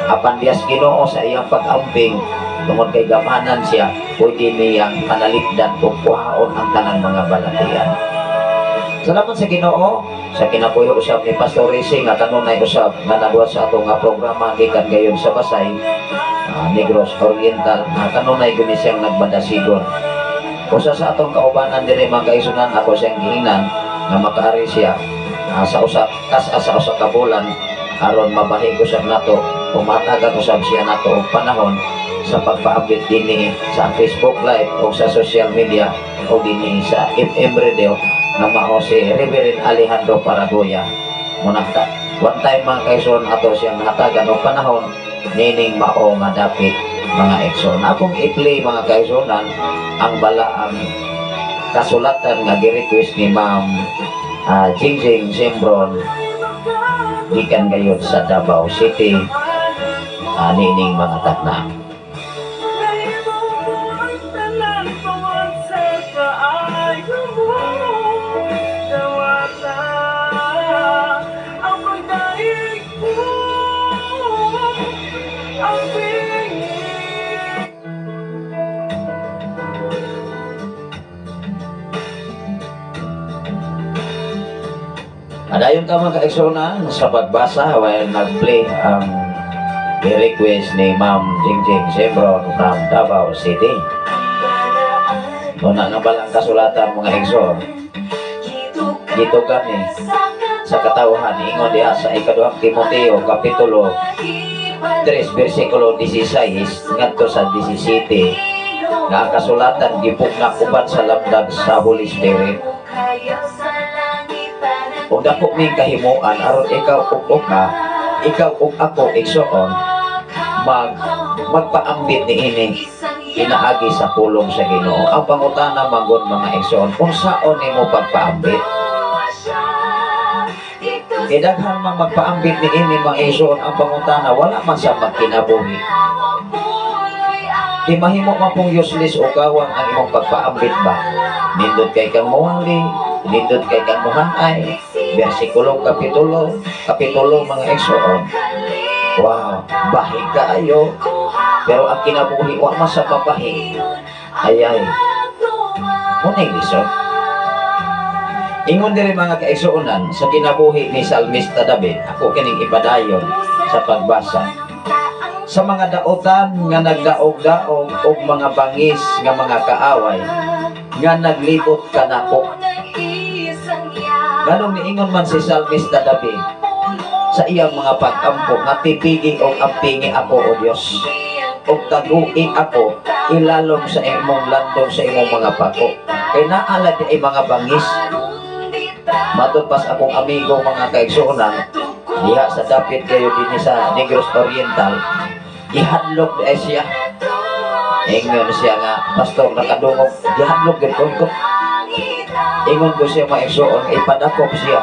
Apan diyas Ginoo sa iyang pag-amping tungod kay gamanan siya pwede niyang panalipdan ug kuhaon ang tanang mga balatian. Salamat sa Ginoo sa kinabuhi usab ni Pastor Racing nga kanunay usab nga nabuhat sa atong nga programa gikan gayon sa Basay, Negros Oriental nga kanunay gyud siyang nagbadasigon. Usa sa atong kaubanan diri mga kaigsunan ako siyang giingnan nga makaari siya sa usa ka bulan aron mabahin ko sa nato pumatagan usab siya nato og panahon sa pagpa-update dinhi sa Facebook Live o sa social media o dinhi sa FM Radio na mao si Reverend Alejandro Paragoya. Munakta one time mga kaigsoon ato siyang hatagan og panahon nining mao nga dapit mga igsoon. Akong i-play mga kaigsuonan ang balaang kasulatan nga gi-request ni Ma'am Jingjing Sembron gikan gayon sa Davao City nining mga tagna. Adayon ka mga kaigsuonan sa pagbasa while nag-play ang request ni Ma'am Jingjing Sembron from Davao City. Muna nga balang kasulatan mga igsoon. Dito kami sa katawhan ingon diha sa ikaduhang Timoteo kapitulo 3 bersikulo 16 ngadto sa 17 nga ang kasulatan gipugna uban sa lamdag sa Holy Spirit. Ug dako ming kahimuan aron ikaw ug ako igsoon magpaambit niini inaagi sa pulong sa Ginoo. Ang pangutana manggon mga igsoon kung saon nimo pagpaambit. Daghan man magpaambit niini mga igsoon ang pangutana wala man sa magkinabuhi. Di mahimo man pong useless o gawang ang imong pagpaambit ba. Nindot kay kang muwali, nindot kay kang muhanay. Bersikulo kapitulo mga igsoon. Wow, bahi kaayo. Pero ang kinabuhi wa man sa pabahi. Ayay. Munay lison. Ingon diri mga kaigsuonan sa kinabuhi ni Salmista David, ako kining ipadayon sa pagbasa. Sa mga daotan nga nagdaog-daog og mga bangis nga mga kaaway nga naglibot kanako. Ganong niingon man si Salmista David sa iyang mga pag-ampo nga tipigi og ampingi ako o Dios. Og taguing ako ilalom sa imong landong sa imong mga pako. Kay naala di ay mga bangis. Matod pas akong amigo mga kaigsuonan diha sa dapit kayo din sa Negros Oriental, ihadlok di ay siya. Ingon siya nga, pastor nakadungog, ihadlok gid ko. Ingon ko siya maigsuon, ipadakop siya.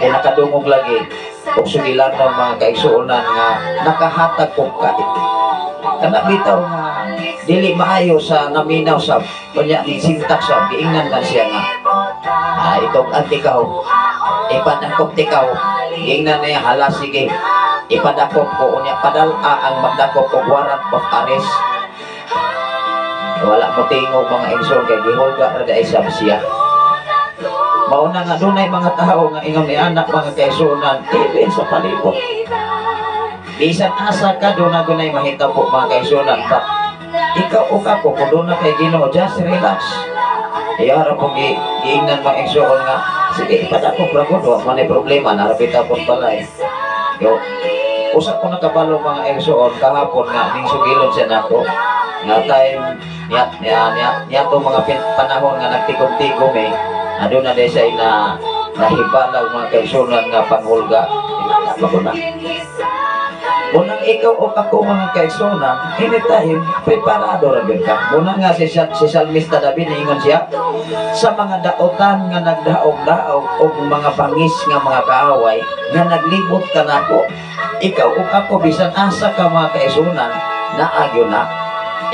Ay nakadungog lagi. Ug sugilan ng mga kaigsuonan nga nakahatag ko ka. Kana bitaw nga dili maayo sa naminaw sa kunya ni sintak sa giingnan man siya nga itong antikaw ipadakop tikaw giingnan niya hala sige ipadakop ko unya padala ang magdakop og warrant of arrest. Wala mo tingog mga igsoon kay gihulga ra dai sa siya. Mauna nga dunay mga tao nga ingon ni anak mga kaigsuonan even sa palibot. Bisan asa ka doon na dunay mahitabo mga kaigsuonan pa. Ikaw o ako kung doon na kay Ginoo, just relax. Iyara pong giingnan mga igsoon nga sige ipadakop ra ko do man ay problema narapita po pala yo usa ko nakabalo mga igsoon kahapon nga ning sugilon siya nako nga time niya to mga panahon nga nagtigom-tigom aduna na siya na nahibalag mga kaigsuonan nga panghulga inana ko na. Unang ikaw o ako mga kaigsuonan, anytime preparado ra gyud ka. Muna nga si Salmista David ingon siya sa mga daotan nga nagdaog-daog og mga bangis nga mga kaaway nga naglibot kanako. Ikaw o ako bisan asa ka mga kaigsuonan naagyo na.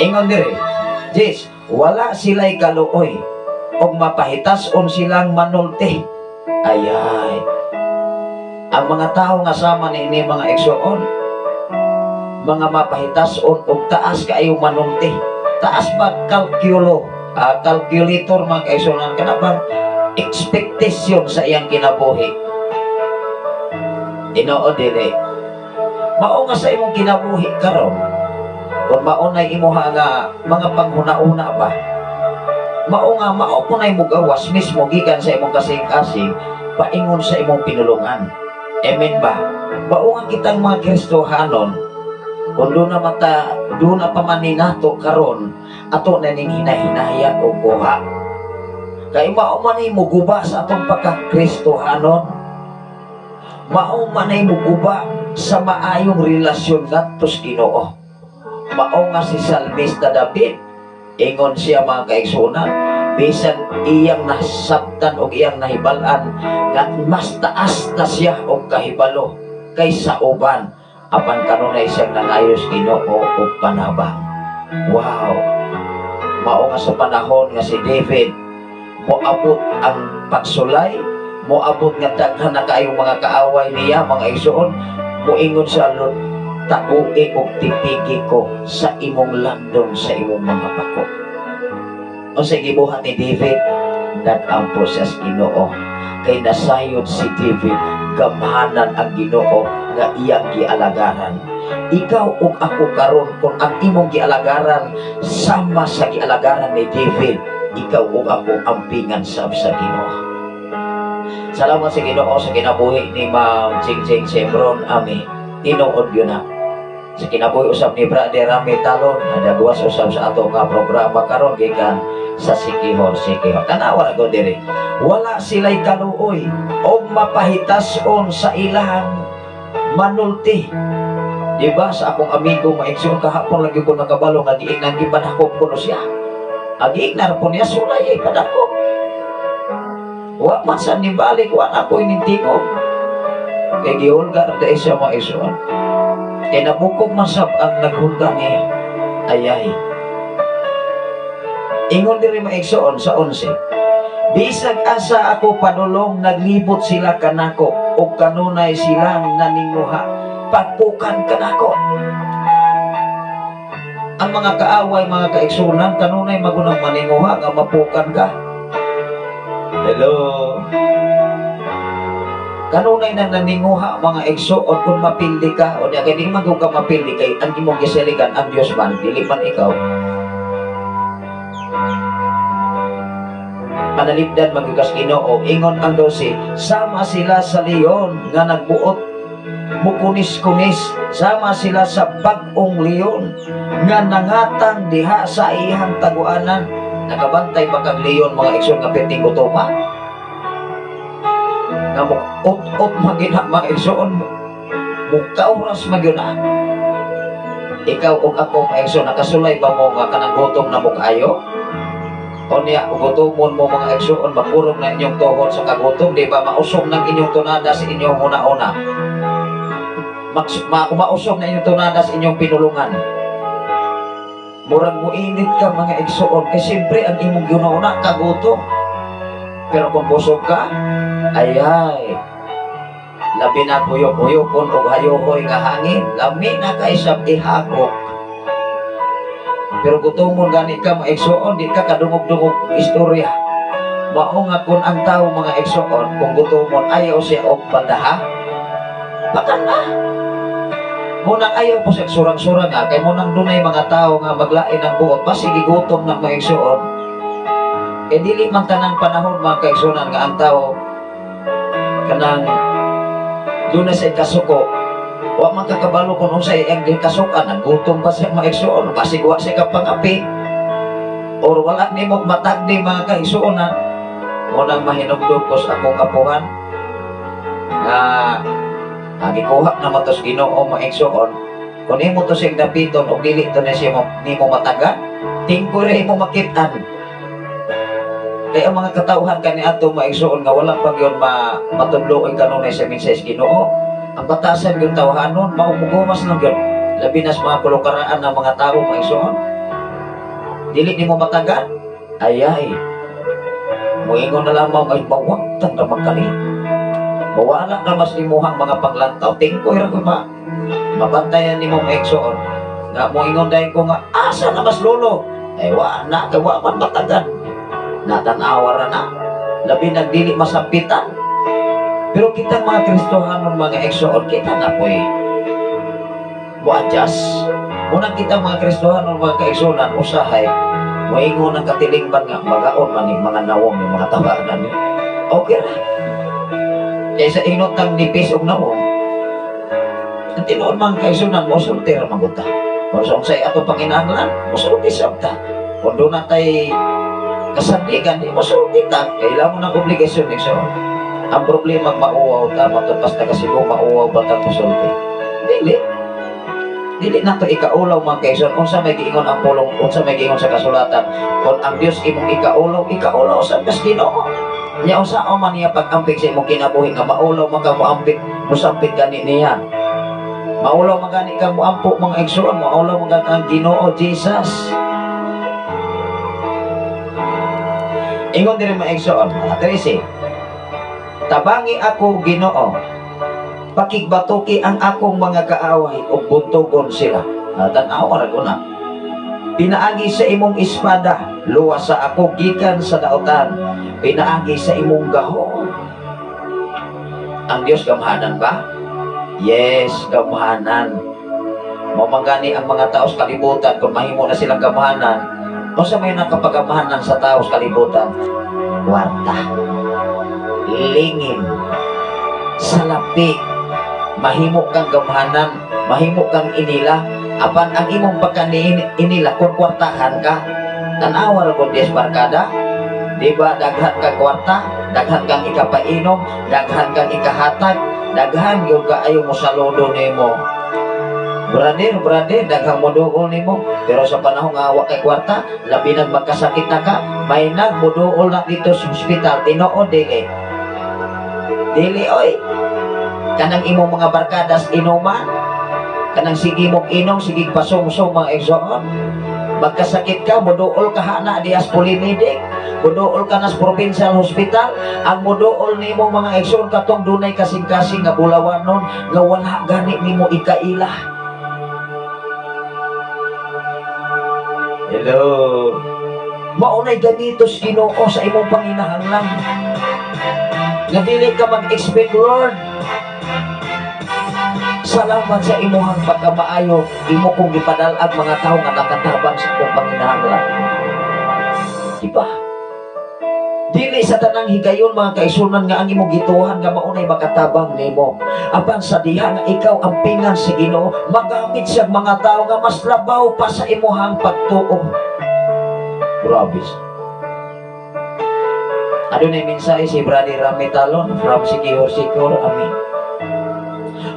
Ingon diri, Jis, wala sila'y kaluoy og mapahitas-on silang manulti. Ayay. Ang mga tao nga sama ni mga igsoon mga mapahitas-on og taas kaayo manulti. Taas ba kalkulo, calculator mga kaigsuonan kana bang expectation sa iyang kinabuhi. Tinuod dili. Mao nga sa imong kinabuhi karon. Kung maunay imuha nga mga panghuna-una ba? Mao nga mao kunay mo gawas mismo gikan sa imong kasing-kasing paingon sa imong pinulungan. Amen ba? Mao nga kitang mga Kristohanon kung doon na pamaninato karon ato na ning hinahinaya o kuha. Kay mao man mo guba sa atong pagka-Kristohanon. Mao man mo guba sa maayong relasyon ngadto sa Ginoo. Mao nga si Salmista David ingon siya mga kaigsuonan bisan iyang nasabtan o iyang nahibalan nga mas taas na siya og kahibalo kaysa uban apan kanunay siyang nangayos Ginoo og panabang. Wow. Mao nga sa panahon nga si David moabot ang pagsulay, moabot nga daghan na kaayong mga kaaway niya mga igsoon, moingon sa Lord, taguin og tipigi ko sa imong landong sa imong mga pako. O sa gibuhat ni David, nag-ampo siya sa Ginoo kay nasayod si David gamhanan ang Ginoo nga iyang gialagaran. Ikaw ug ako karon kung ang imong gialagaran sama sa gialagaran ni David, ikaw ug ako ampingan sa Ginoo. Salamat sa Ginoo sa kinabuhi ni Ma'am Ching Sembron ami. Tinuod yun na. Sa kinabuhi usab ni Brother Rami Talon, nagawas usab sa ato nga programa karon gikan sa Sikihor. Tanawa ra ko diri. Wala sila'y kaluoy o mapahitas-on sa ilang manulti. Diba sa akong amigo maigsoon kahapon lagi ko nakabalo nga giingnan gipadakop ko no siya. Agiingnar po niya sulay ay padakop. Wa man sa nibalik wa na ko inintingog. Kay gihulga ra siya maigsoon. Kay nabukog masab ang naghulga niya. Ayay. Ingon diri maigsoon sa 11. Bisag asa ako padulong naglibot sila kanako o kanunay silang naninguha pagpukan kanako. Ang mga kaaway mga kaigsunan kanunay magunang maninguha nga mapukan ka. Hello. Kanunay na naninguha mga igsuon kung mapildi ka o niya kaya di man kung ka mapildi kay ang imong gisalikan ang Diyos man dili man ikaw. Panalipdan magigas Ginoo ingon ang 12 sama sila sa leon nga nagbuot mukunis-kunis sama sila sa bag-ong leon nga nangatang diha sa iyang taguanan. Nakabantay ba kang leon mga igsoon nga perting gutom nga mukot-ot magina mga igsoon mukauras magyuna. Ikaw o ako mga igsoon nakasulay ba mo nga kanang gutom na mukayo? O niya gutomon mo mga igsoon mapurong na inyong tuhod sa kagutom di ba mausog ng inyong tunada sa inyong una-una mausog na inyong tunada sa inyong pinulungan. Murag mo init ka mga igsoon kasi siyempre ang imong ginauna kagutom. Pero kung busog ka, ayay, labi na kuyok-kuyokon o hayohoy nga hangin, lami na ka isang ihagok. Pero gutomon gani ka mga igsoon, di ka kadungog-dungog istorya. Mao nga kung ang tao mga igsoon, kung gutomon ayaw siya og padaha, bakan na. Munang ayaw po siya surang-surang nga, kay munang dunay mga tao nga maglain ng buot, pasigi gutom ng mga igsoon. E dili man tanang panahon mga kaigsunan nga ang tao kanang doon na siya kasuko wa man kakabalo kung unsay ang kasukan nagutom pa siya mga igsuon pasigwa siya kapangapi or wala ni mo matagdi mga kaigsuonan mo nang mahinugdog ko sa akong apuhan nga gikuha na matos Ginoo mga igsuon kung imo to siyang dapiton o dili to na siya ni mo mataga tingkore mo makitan. Kaya ang mga katauhan kani ato maigsuon nga wala pag yun matudloon kanunay sa mensahe Ginoo. Ang batasan yung tawhanon maumugumas lang yun. Labi na sa mga kulukaraan ng mga tao maigsuon. Dili ni mo matagan. Ayay. Muingon na lamang ay mawagtang na magkali. Mawala na mas limuhang mga paglantaw. Tingkoy ra ko ba? Mabantayan ni mo maigsuon. Nga muingon dahil ko nga asa na mas lolo. Ay wa na kawa man matagan. Natanawa na labi nagdili masampitan pero kita mga Kristohanon mga igsoon kita na po buadjas unang kita mga Kristohanon mga kaigsunan usahay moingon ng katilingban nga magaon man yung mga nawong yung mga tabanan okay ra kaysa inutang nipis og nawong ang tinuod mga kaigsunan mo sulti ra maguta mo say ato panginahanglan mo sulti sabta kung doon natay kasandigan di mo sulti ta kailangan mo ng obligasyon so ang problema mauwaw ta matupas ta kasi mo mauwaw ba ta sulti dili na to ikaulaw mga kaigsoon unsa may giingon ang pulong unsa may giingon sa kasulatan kung ang Dios imong ikaulaw sa Ginoo nya unsa man niya pag-ampik sa imong kinabuhi nga maulaw man ka moampik musampit gani niya maulaw man gani ka moampo mga igsoon maulaw man gani ang Ginoo Jesus. Ingon diri mga igsoon, 13. Tabangi ako Ginoo, pakigbatuki ang akong mga kaaway ug buntogon sila. Tan-aw ra ko na. Pinaagi sa imong espada, luwas sa ako gikan sa daotan. Pinaagi sa imong gahom. Ang Dios gamhanan ba? Yes, gamhanan. Mamangani ang mga tao sa kalibutan kung mahimo na silang gamhanan. O sa may nakapagamahanan sa tao sa kalibutan kwarta lingin salapi mahimo kang gamhanan mahimo kang inila apan ang imong pagkani inila kung kwartahan ka tanawa ra kung barkada di ba daghan kang kwarta daghan kang ikapainom daghan kang ikahatag daghan gyud kaayo mo saludo nimo Brother, daghang moduol nimo pero sa panahon nga wa kay kwarta labi nang magkasakit na ka may nagmoduol na dito sa ospital tinuod dili oy kanang imong mga barkadas inuman kanang sige mong inom sige pasumsum mga igsoon magkasakit ka moduol ka na dias Polimedic moduol ka na sa provincial hospital ang moduol nimo mga igsoon katong dunay kasing-kasing nga bulawanon nga wala gani nimo ikaila. Hello. Maunay ganitos Ginoo sa imong panginahanglan. Nga dili ka mag-expect, Lord. Salamat sa imuhang pagkamaayo, imo kong ipadalag mga tao nga nakatabang sa akong panginahanglan. Diba? Dili sa tanang higayon mga kaisunan nga ang imong gituhan nga maunay makatabang nimo. Apan sa diha nga ikaw ang pingan si Ginoo, magamit siya mga tao nga mas labaw pa sa imuhang pagtuo. Grabe. Ano na yung mensahe si Brother Rami Talon from Sikihor, amin.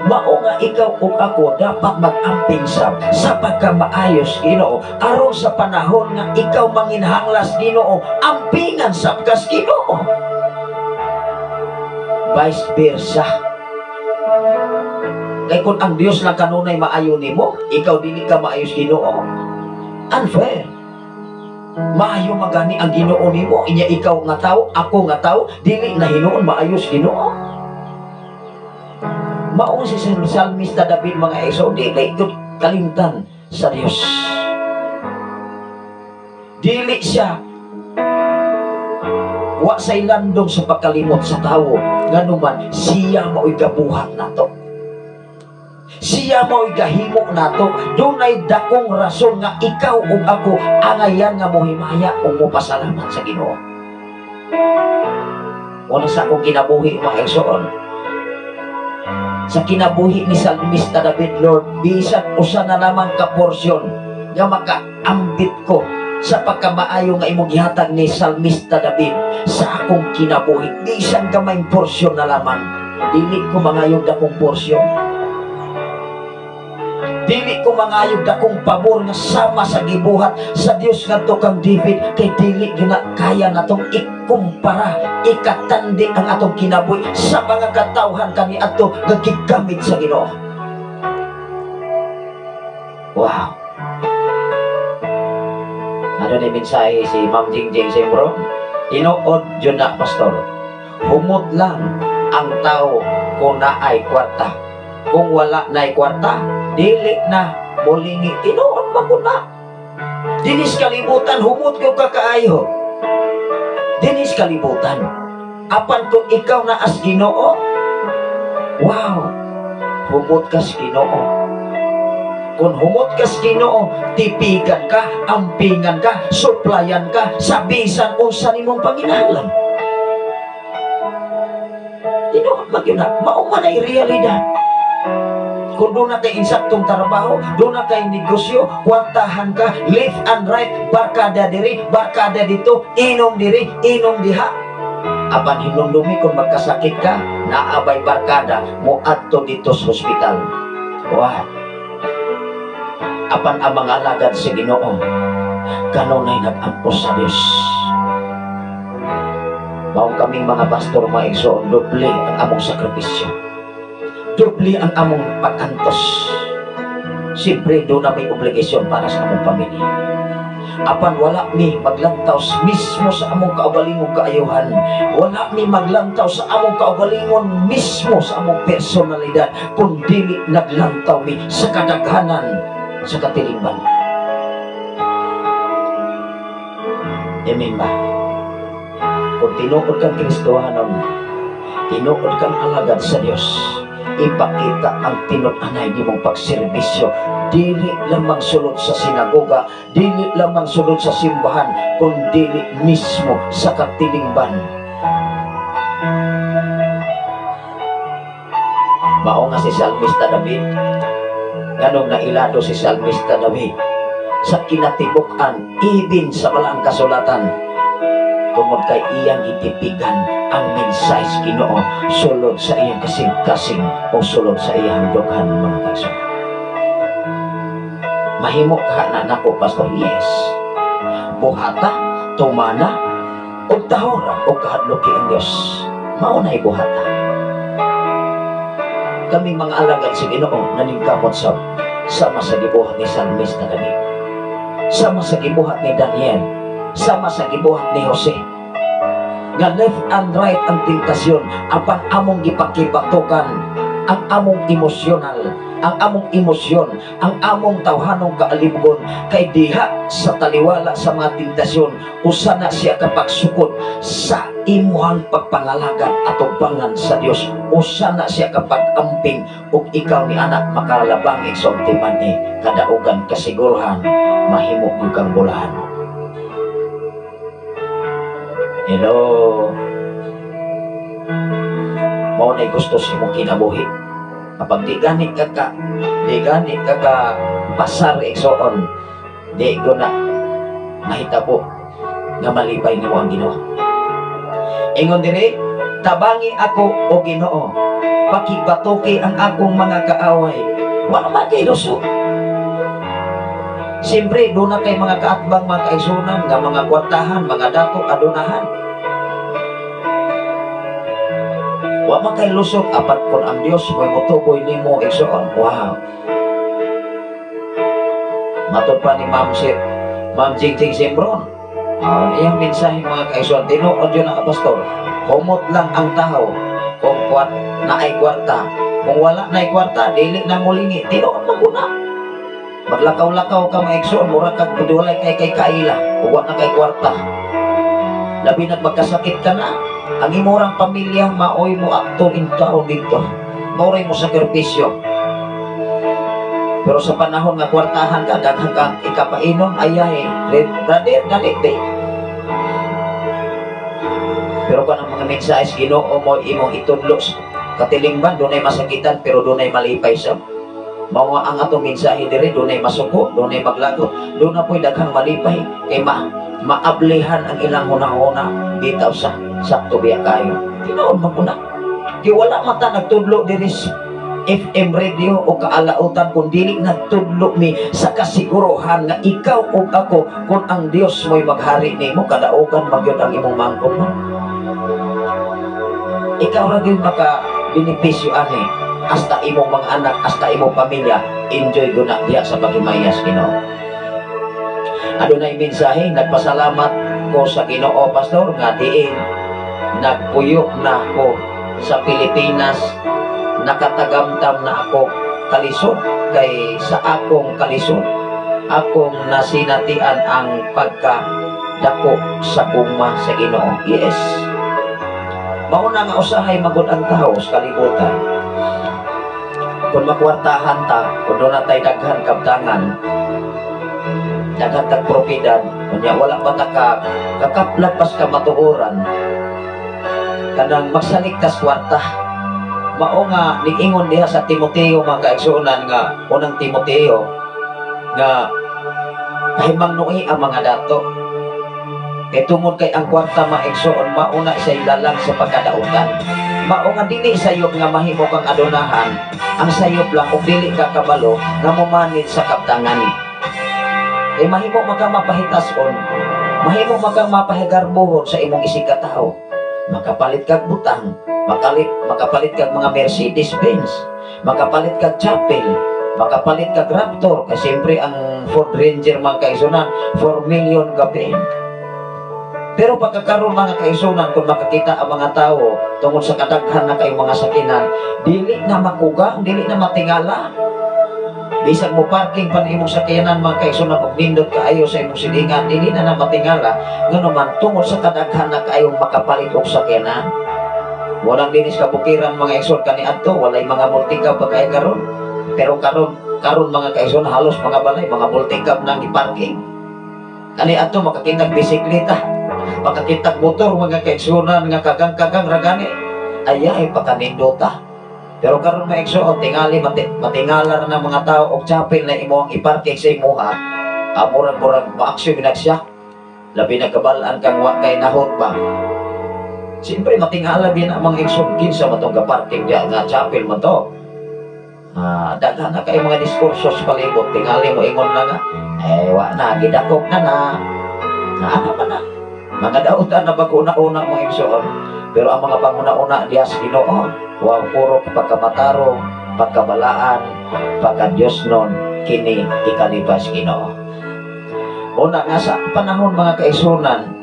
Mao nga ikaw ug ako dapat mag-amping sa pagkamaayos Ginoo aron sa panahon nga ikaw manginhanglas Ginoo, ampingan sa kas Ginoo. Vice versa. Kay kung ang Dios lang kanunay maayo nimo, ikaw dili ka maayos Ginoo, unfair. Maayo magani ang Ginoo nimo, inya ikaw nga tao, ako nga tao, dili na hinuon maayos Ginoo. Maong si Salmista David mga iso, dili kalimtan sa Dios. Dili siya wa say landong sa pagkalimot sa tao, nganuman siya mao'y gabuhat nato. Siya mao'y gahimo nato. Dunay dakong rason nga ikaw ug ako angayan nga mohimaya ug mopasalamat sa Ginoo. Wala sa akong kinabuhi mga igsoon. Sa kinabuhi ni Salmista David, Lord, bisan usa na lamang ka porsyon nga makaambit ko sa pagkamaayo nga imong gihatag ni Salmista David sa akong kinabuhi. Bisan gamay porsyon na lamang, dili ko mangayog akong porsyon. Dili ko mangayog akong pabor nga sama sa gibuhat sa Dios ngadto kang David, kay dili gina kaya natong ikumpara, ikatandi ang atong kinabuhi sa mga katawhan kani ato nga gigamit sa Ginoo. Wow. Ano ni mensahe si Ma'am Jingjing Sembro? Tinuod yun na, Pastor. Humot lang ang tao kung naay kwarta. Kung wala naay kwarta, dili na mulingi. Tinuod maguna. Dinis kalibutan, humot ko kakaayo. Dinis kalibutan. Apan kung ikaw na as Ginoo, wow, humot kas Ginoo. Kung humot kas Ginoo, tipigan ka, ampingan ka, suplayan ka, sabisan unsa nimong panginahanglan. Tinuod magyuna, mao man ay realidad. Kung doon na kayo insaktong trabaho, doon na kayo negosyo, kwartahan ka, left and right, barkada diri, barkada dito, inom diri, inom diha. Apan hinumdumi kung magkasakit ka, naabay barkada, mo adto dito sa hospital. Wow. Apan ang mga alagad sa Ginoo, kanunay nag-ampos sa Diyos. Maong kaming mga pastor, mga igsoon, doble ang among sakripisyo. Doble ang among pag-antos. Siyempre, doon na may obligasyon para sa among pamilya. Apan wala mi maglantaw mismo sa among kaugalingong kaayuhan. Wala mi maglantaw sa among kaugalingon mismo sa among personalidad, kundi naglantaw mi sa kadaghanan sa katilingban. Amen ba? Kung tinuod kang Kristohanon, tinuod kang alagad sa Diyos, ipakita ang tinut-anay ni mong pagserbisyo. Dili lamang sulod sa sinagoga, dili lamang sulod sa simbahan, kundi mismo sa katilingban. Mao nga si Salmista David, ganong nailado si Salmista David sa kinatibuk-an, ibin sa malang kasulatan, tungod kay iyang itipigan ang mensahe sa Ginoo sulod sa iyang kasing-kasing o sulod sa iyang dughan, mga kaigsoon. Mahimo ka na nako, Pastor? Yes. Buhata, tumana, o tahora, o kahadloki ang Diyos. Maunay buhata. Kami mga alagad sa Ginoo naningkamot sa sama sa gibuhat ni Salmista David, sama sa gibuhat ni Daniel, sama sa gibuhat ni Jose, nga left and right ang tentasyon, apan among gipakibatukan ang among emosyonal, ang among emosyon, ang among tawhanong kaalibgon kay diha sa taliwala sa mga tentasyon usa na siya kapagsukod sa imuhang pagpangalagan at ubangan sa Dios. Usa na siya kapag-amping ug ikaw ni anak makalabang sa ultiman ni kadaugan kasiguruhan mahimo gyud kang bulahan. Hello. Mao na gusto si mong kinabuhi. Kapag di gani ka pasar eksoon, di ko na mahitabo nga malipay ni mo ang Ginoo. Ingon diri, tabangi ako o Ginoo, pakibatuki ang akong mga kaaway. Wala man kay luso. Siyempre, doon na kay mga kaatbang, mga kaisunan, nga mga kwartahan, mga dato, adunahan. Wa man kay lusot, apat kon ang Dios may mutuboy nimo igsoon. Wow. Matod pa ni Ma'am Jingjing Simbron. Iyang mensahe mga kaisunan, tinuod yun ang pastor. Humot lang ang tao kung na ay kwarta. Kung wala na ay kwarta, dili na mulingi. Tinuod mo na. Maglakaw-lakaw ka maigsoon, mura kag budulay kay kaila. Huwag na kay kwarta. Labi na magkasakit ka na. Ang imurang pamilya, maoy mo aktor in taon dito. Mauray mo sakripisyo. Pero sa panahon nga kwartahan ka, daghang kang ikapainom, ayay, brother, dalite. Pero ka ng mga mensahe, Ginoo mo imong itudlo. Katilingban, doon ay masakitan, pero doon ay malipay siya. Mga ang atong mensahe diri, doon ay masuko, doon ay maglago, doon na po'y daghang malipay, kay maablihan ang ilang una-una, bitaw sa sakto biya kayo. Tinoon mo na. Di wala mata nagtudlo diri FM radio o kaalautan kung dili nagtudlo mi sa kasiguruhan nga ikaw o ako kung ang Dios mo'y maghari nimo kadaugan magyud ang imong mangkot mo. Ikaw ra gyud maka benepisyo ani hasta imong mga anak, hasta imong pamilya enjoy guna diya sa paghimayas Ginoo. Adunay mensahe, nagpasalamat ko sa Ginoo pastor nga diin nagpuyo na ako sa Pilipinas, nakatagamtam na ako kalisod kay sa akong kalisod akong nasinatian ang pagkadako sa gugma sa Ginoo. Yes, mauna nga usahay magud ang tao sa kalibutan. Kung makwartahan ta, kung doon na tayo daghan kabtangan, daghan tag propiedad, kunya wala pa ta kakaplat ka matuoran, kanang magsaligtas kwarta. Mao nga niingon diha sa Timoteo mga kaigsuonan nga unang Timoteo nga himangnuhi ang mga dato. Kay tungod kay ang kwarta maigsuon mauna sa ilalang sa pagkadautan. Mao nga dili sayop nga mahimo kang adunahan, ang sayop lang ug dili ka kabalo nga mumanid sa kaptangan. Kay mahimo man kang mapahitason, mahimo man kang mapahigarbuhon sa imong isikataho. Makapalit kag butang, makapalit kag mga Mercedes-Benz, makapalit kag chapel, makapalit kag Raptor, kasi siyempre ang Ford Ranger mga kaisunan 4 million gabi. Pero pagkakaroon mga kaisunan, kung makakita ang mga tao tungkol sa kadaghan na kayong mga sakinan, dili na makugang, dili na matingala. Bisag mo parking pa na imong sakyanan mga kaisunan, kung nindot kaayo sa imong silingan, dili na matingala. Ngano man tungkol sa kadaghan na kayong makapalit og sakyanan. Walang dinis kabukiran mga kaisunan kaniadto, walay mga multikab pa kay karon. Pero karon mga kaisunan halos mga balay, mga multikab nang iparking. Kaniadto makakitag bisikleta, makakitag motor mga kaisunan nga kagang-kagang ragani. Ayay pakanindota. Pero karon maigsuon tingali matingala na mga tao og chapel na imo ang iparking sa imuha, murag maaksyon ginagsiya. Labi na kabalaan kang wa kay nahot ba. Siyempre matingala din ang mga igsugin sa matong parking diya nga chapel mo to. Daghan na kay mga diskurso sa palibot, tingali mo ingon na nga, wa na gidakop na. Ano ba na? Mga dautan na baguna-una mga igsuon. Pero ang mga panguna-una diya sa Ginoo, wow, puro pagkamatarong, pagkabalaan, pagka-Diyos nun, kini ikalibas Ginoo. Una nga sa panahon mga kaisunan,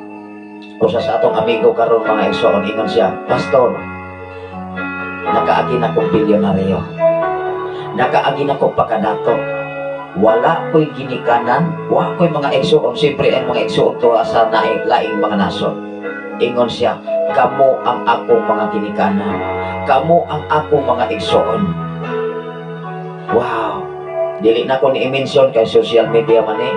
usa sa atong amigo karon mga igsuon, ingon siya, Pastor, nakaagi na kong bilyonaryo. nakaagi na ko pagkadato. Wala ko'y ginikanan, wala ko'y mga igsuon. Siyempre ang mga igsuon to sa laing mga nason. Ingon siya, kamo ang akong mga ginikanan, kamo ang akong mga igsuon. Wow, dili na ko ni-mention kay social media man eh.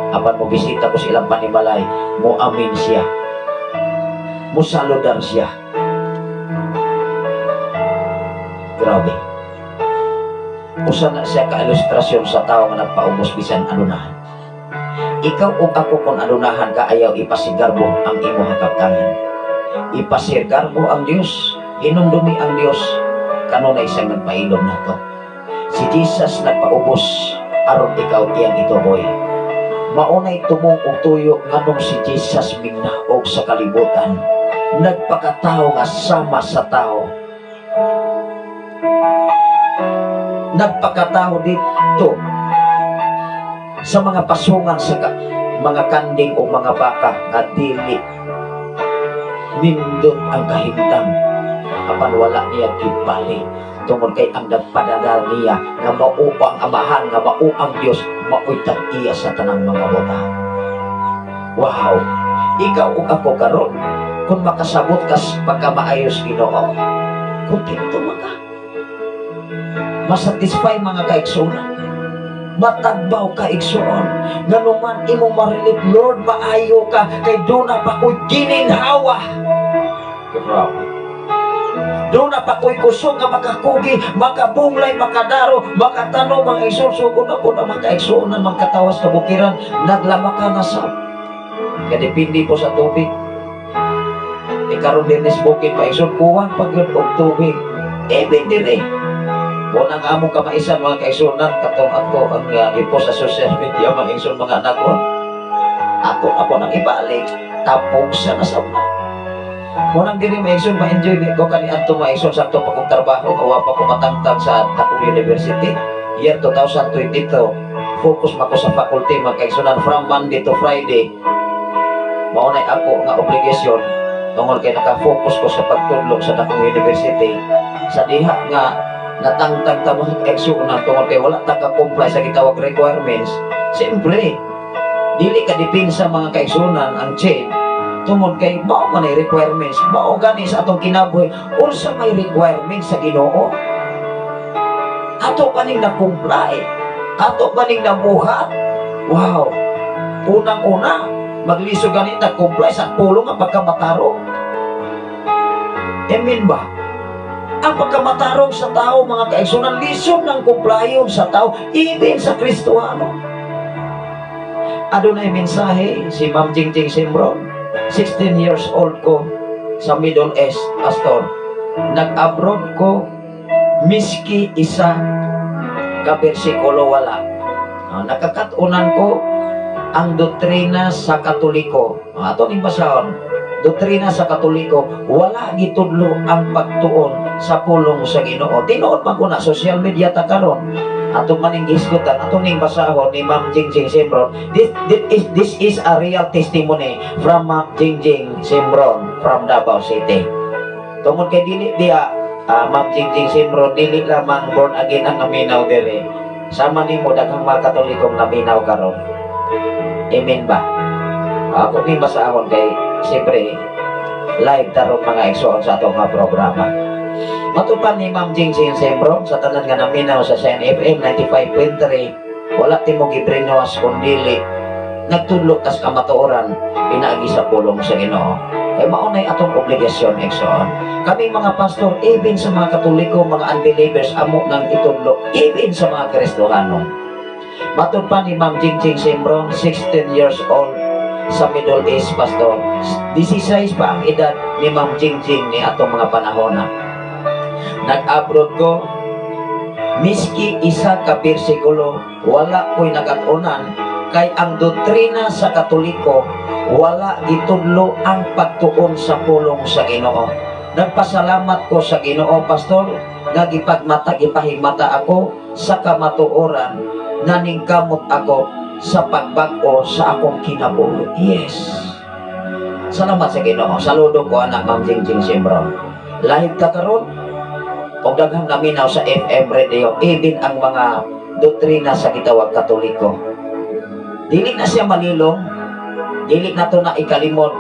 Apan mo bisita ko silang panimalay, mo amin siya, mo saludar siya. Grabe. Usa na siya ka-ilustrasyon sa tao nga nagpaubos bisan alunahan. Ikaw o ako kung alunahan ka, ayaw ipasigar mo ang imong kaptangan. Ipasigar mo ang Diyos, hinumdumi ang Diyos, kanunay siyang nagpailom na to. Si Jesus nagpaubos, aron ikaw iyang ituboy. Maunay tumong og tuyo nganong si Jesus mingnaog sa kalibutan, nagpakatao nga sama sa tao. Nagpakatao dito sa mga pasungan sa mga kanding o mga baka nga dili nindot ang kahimtang, apan wala niya kipali tungod kay ang nagpadala niya nga mao ang amahan, nga mao ang Dios, mao'y tag-iya sa tanang mga buta. Wow, ikaw o ako karon kung makasabot ka pagkamaayos Ginoo, kontento ka, masatisfy mga kaigsunan, matagbaw ka igsuon, nganuman imong marilit, Lord, maayo ka kay doon na pa ko'y gininhawa. Grabe. Doon na pa ko'y kusog nga makakugi, makabunglay, makadaro, makatano, mga isursugon ako na mga kaigsuonan, mga katawas na bukiran, naglama ka na sa kadepindi po sa tubig. Ikaroon din is bukid pa isur, kuwan pag yun og tubig. Eben din eh. Muna nga among kamaisan mga kaigsuonan, katong ako ang ipo sa social media, mga igsuon mga anak ko. Ako nang ibalik, tapog siya na sa una. Munang diri maigsoon, ma-enjoy ko kaniadto maigsoon sa ato pagkong trabaho, awa pa ko matangtang sa Takong University. Year 2022, focus mako sa faculty mga kaigsuonan from Monday to Friday. Maunay ako nga obligasyon tungod kay naka-focus ko sa pagtudlo sa Takong University. Sa diha nga natangtang ta mga kaigsuonan tungod kay wala ta ka-comply sa gitawag requirements. Siyempre, dili ka dipinsa mga kaigsuonan ang chain. Tungod kay mao man ay requirements, mao gani sa atong kinabuhi, unsa may requirements sa Ginoo, ato kaning na-comply, ato kaning nabuhat. Wow, unang-una maglisod gani na-comply sa pulong ang pagkamatarong. Amen ba? Ang pagkamatarong sa tao mga kaigsuonan, lisod ng compliance sa tao, even sa Kristohano. Adunay mensahe si Ma'am Jingjing Simbron. 16 years old ko sa Middle East, pastor. Nag-abroad ko, miski isa ka bersikulo wala. Nakakatunan ko ang doktrina sa Katoliko. Ato ning basahon, doktrina sa Katoliko, wala gitudlo ang pagtuon sa pulong sa Ginoo. Tinuod man ko na social media ta karon. Atong maning gisgutan, atong ning basahon ni Ma'am Jingjing Simbron. This is a real testimony from Ma'am Jingjing Simbron from Davao City. Tungod kay dili dia Ma'am Jingjing Simbron, dili lamang born again ang naminaw diri. Sama nimo daghang mga Katolikong naminaw karon. Amen ba? Ako ning basahon kay siyempre live taron mga igsoon sa atong mga programa. Matupan ni Ma'am Jingjing Simbron sa tanan nga naminaw sa CNFM 95.3, wala timo gibrinos kundili nagtudlo tas kamatuoran pinaagi sa pulong sa Ginoo. Kay maunay atong obligasyon igsoon. Kami mga pastor, even sa mga Katoliko, mga unbelievers, amo nang itudlo, even sa mga Kristohano. Matupan ni Ma'am Jingjing Simbron, 16 years old sa Middle East, pastor. 16 pa ang edad ni Ma'am Jingjing ni atong mga panahon na. Nag-abroad ko, miski isa ka bersikulo, wala ko'y nagatunan, kay ang doktrina sa Katoliko, wala gitudlo ang pagtuon sa pulong sa Ginoo. Nagpasalamat ko sa Ginoo, pastor, nga gipahimata ako sa kamatuoran, naningkamot ako sa pagbag-o sa akong kinabuhi. Yes. Salamat sa Ginoo. Saludo ko anak Ma'am Jingjing Simbron. Live ka karon. o daghang naminaw sa FM radio, even ang mga doktrina sa gitawag Katoliko. Dili na siya malilong, dili na to na ikalimot,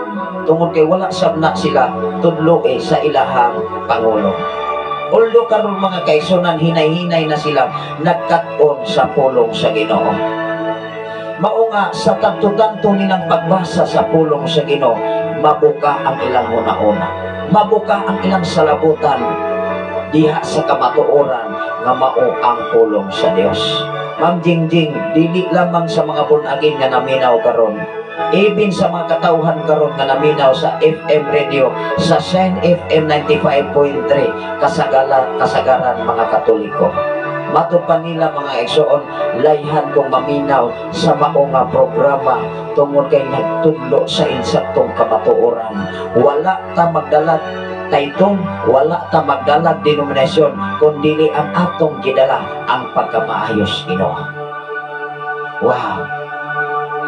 tungod kay wala sabna sila tudlo sa ilahang Pangulo. Although karon mga kaigsunan, hinay-hinay na sila nagkat-on sa pulong sa Ginoo. Mao nga sa tanto-tanto nilang pagbasa sa pulong sa Ginoo, mabuka ang ilang una-una, mabuka ang ilang salabutan diha sa kamatuoran nga mao ang pulong sa Dios. Ma'am Jingjing, dili lamang sa mga bunagin nga naminaw karon, even sa mga katawhan karon nga naminaw sa FM radio, sa Shine FM 95.3, kasagaran mga Katoliko. Matod pa nila mga igsoon, layhan kong maminaw sa mao nga programa tungod kay nagtudlo sa insaktong kamatuoran. Wala ta magdalat taytong, wala ta magdalag denominasyon, kundi ang atong gidala ang pagkamaayos Ginoo. Wow!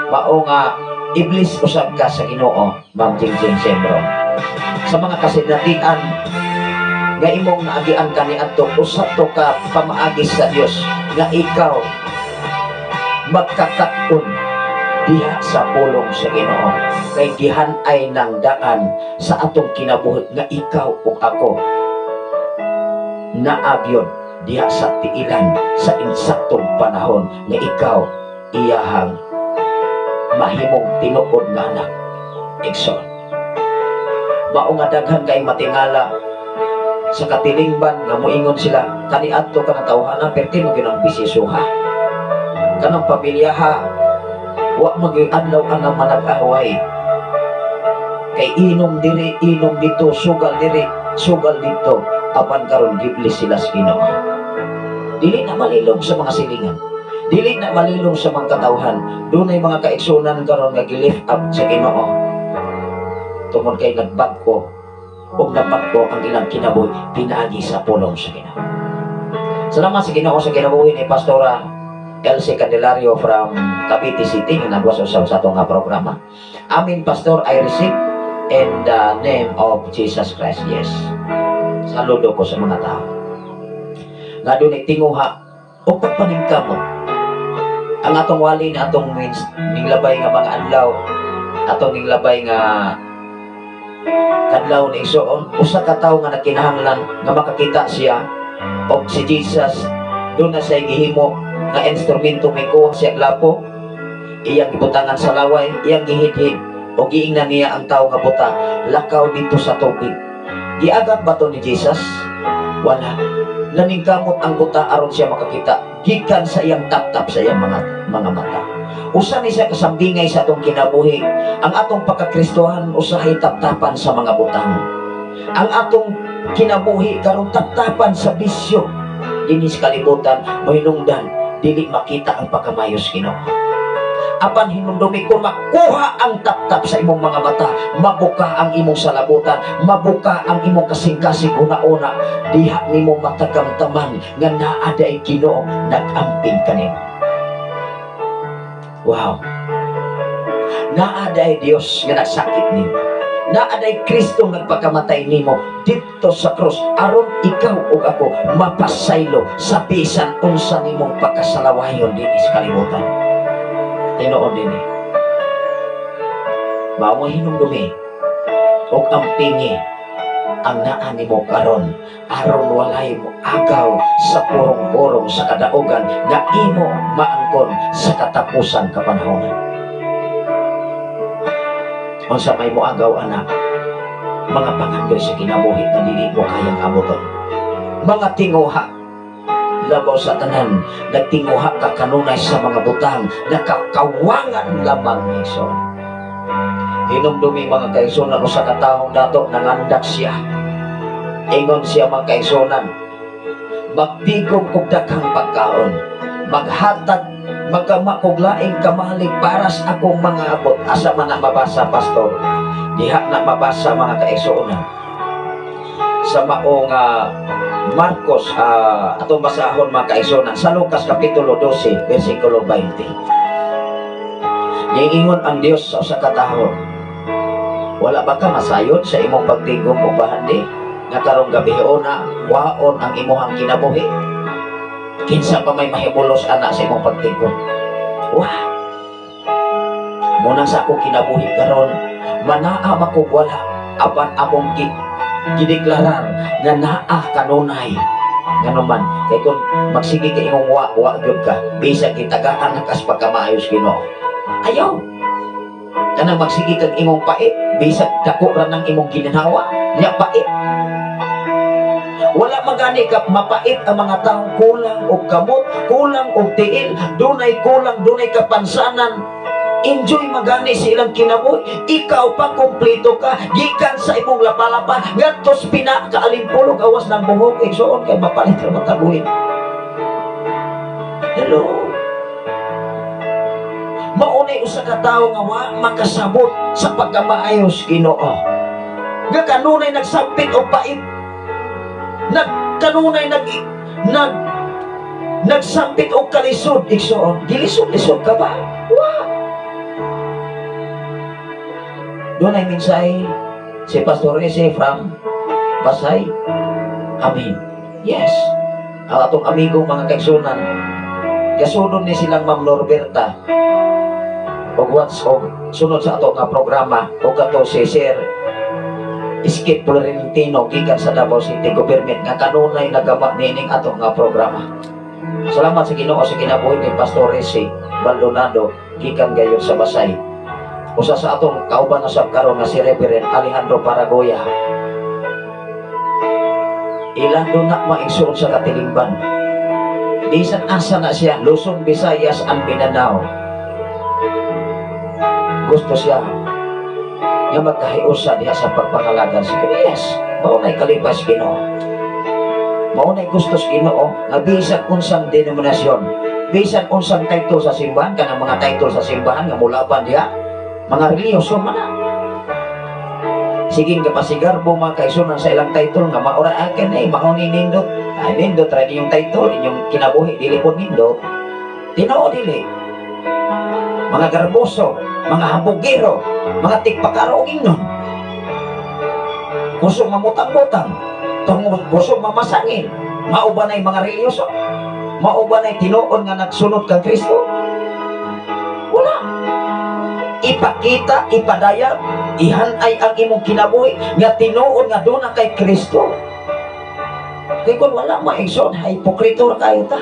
Mao nga iblis usab ka sa Ginoo, Ma'am Jingjing Sembro. Sa mga kasinatian nga imong naagian kaniadto, usab to ka pamaagi sa Dios nga ikaw magkakaton diha sa pulong sa Ginoo, kay gihan-ay ng daan sa atong kinabuhi nga ikaw ug ako naagyon diha sa tiilan sa insaktong panahon nga ikaw iyahang mahimong tinuod nga anak. Igsoon, mao nga daghan kay matingala sa katilingban nga moingon sila kaniadto ka na tawhana perti mo ginang bisisuha kanang pamilyaha, wa mag-adlaw ka na manag-away, kay inom diri, inom dito, sugal diri, sugal dito, apan karon giblis sila sa Ginoo. Dili na malilong sa mga silingan, dili na malilong sa mga katawhan. Dunay mga kaigsunan karon nga gi-lift up sa Ginoo tungod kay nagbagko o nabagko ang ilang kinabuhi pinaagi sa pulong sa Ginoo. Salamat sa Ginoo sa kinabuhi ni Pastora Elsie Candelario from Cavite City nga nagwasosab sa atong programa. Amin, Pastor, I receive in the name of Jesus Christ. Yes. Saludo ko sa mga tao nga dunay tinguha o pagpaningkamot ang atong wali na atong ninglabay nga mga adlaw, atong ninglabay nga kadlaw ni Igsoon. Usa ka tawo nga nagkinahanglan nga makakita siya og si Jesus doon na siya gihimo nga instrumento mikuha siya glapo, iyang ibutangan sa laway, iyang gihidhid o giingnan niya ang tao nga buta lakaw dito sa tubig. Giagap ba to ni Jesus? Wala. Naningkamot ang buta aron siya makakita gikan sa iyang taptap sa iyang mga mata. Usa ni siya kasambingay sa atong kinabuhi. Ang atong pagkakristohan usahay taptapan sa mga butang. Ang atong kinabuhi karon taptapan sa bisyo. Dinis kalibutan mo hinungdan dili makita ang pagkamayos Ginoo. Apan hinumdumi kung makuha ang taptap sa imong mga mata, mabuka ang imong salabutan, mabuka ang imong kasing-kasing una-una, diha nimo matagamtaman nga naa day Ginoo nag-amping kanimo. Wow! Naa day Dios nga nagsakit nimo. Naa day Kristo nagpakamatay nimo dito sa krus aron ikaw ug ako mapasaylo sa bisan unsa nimong pagkasalawayon dinhi sa kalibutan. Tinuod dinhi. Mao mo hinumdumi ug ampingi ang naa nimo karon aron walay mo agaw sa purong-purong sa kadaugan nga imo maangkon sa katapusan kapanahonan. Unsa may mo agaw anak, mga panganggoy sa kinabuhi na dili mo kayang abuton, mga tinguha labaw sa tanan, nagtinguha ka kanunay sa mga butang nakakawangan lamang Igsoon. Hinumdumi mga kaigsunan o sa katahong dato nangandak siya, ingon siya mga kaigsunan, magtigom kog daghang pagkaon, maghatag magkama kog laing kamalig para sa akong mga abot. Asa man na mabasa, Pastor? Diha na mabasa mga kaigsuonan sa maong Marcos, atong basahon mga kaigsuonan sa Lucas kapitulo 12 versikulo 20. Niingon ang Dios sa usa ka tawo, wala ba ka masayod sa imong pagtigom o bahandi? nga karong gabi na waon ang imuhang kinabuhi. Kinsa pa may mahimulos ana sa imong pagtingkod. Wah. Muna sa ako kinabuhi karon, manaa ko wala apan among gideklarar nga naa kanunay. Nganuman, kay kung magsige ka imong wa gyud ka, bisag gitagaan ang kas pagkamaayos Ginoo. Ayaw. Kanang magsige kang imong pait, bisag dako ra nang imong ginhawa, nya pait. Wala magani ka mapait ang mga taong kulang og kamot, kulang og tiil, dunay kulang, dunay kapansanan. Enjoy magani sa ilang kinabuhi. Ikaw pa kompleto ka, gikan sa imong lapalapa, ngadtos pina ka alimpulog awas ng buhok, igsuon kay mapalit ra mataguhin. Hello. Maunay usa ka tawo nga wa makasabot sa pagkamaayos Ginoo. Nga kanunay nagsampit og pait. Kanunay nagsampit og kalisod, igsuon. Dilisod-lisod ka ba? Wa. Doon ay minsay si Pastor Ese from Pasay. Amen. Yes. Ang atong amigo mga kaigsunan, kasunod ni silang Ma'am Norberta. O sunod sa ato nga programa, o kato si Sir Iskip Florentino, gikan sa Davao City Government, nga kanunay nagama nining ato nga programa. Salamat sa Ginoo sa kinabuhi ni Pastor Ese Baldonado, gikan gayon sa Basay. Usa sa atong kauban na sab karon nga si Reverend Alejandro Paragoya. Ilan do na maigsuon sa katilingban. Bisan asa na siya, Luzon, Visayas, and Mindanao. Gusto siya nga magkahiusa diha sa pagpangalagan sa Ginoo. Yes, maunay kalipas Ginoo. Maunay gustos Ginoo nga bisan unsang denominasyon, bisan unsang title sa simbahan, kanang mga title sa simbahan nga mulaban diha mga reliyoso man na. Siging kapasigarbo mga kaisunan sa ilang title nga maura akin ay mauni nindot. Ay nindot ra yung title, inyong kinabuhi dili po nindot. Tinoo dili. Mga garboso, mga habugero, mga tikpakaroging nun. Kusog mamutang-mutang, kusog mamasangin. Maubanay mga reliyoso. Maubanay tinuon nga nagsunod kang Kristo. Wala. Ipakita, ipadayag, ihanay ang imong kinabuhi nga tinuod nga doon na kay Kristo. Kaya kung wala maigsoon, hipokrito na kayo ta.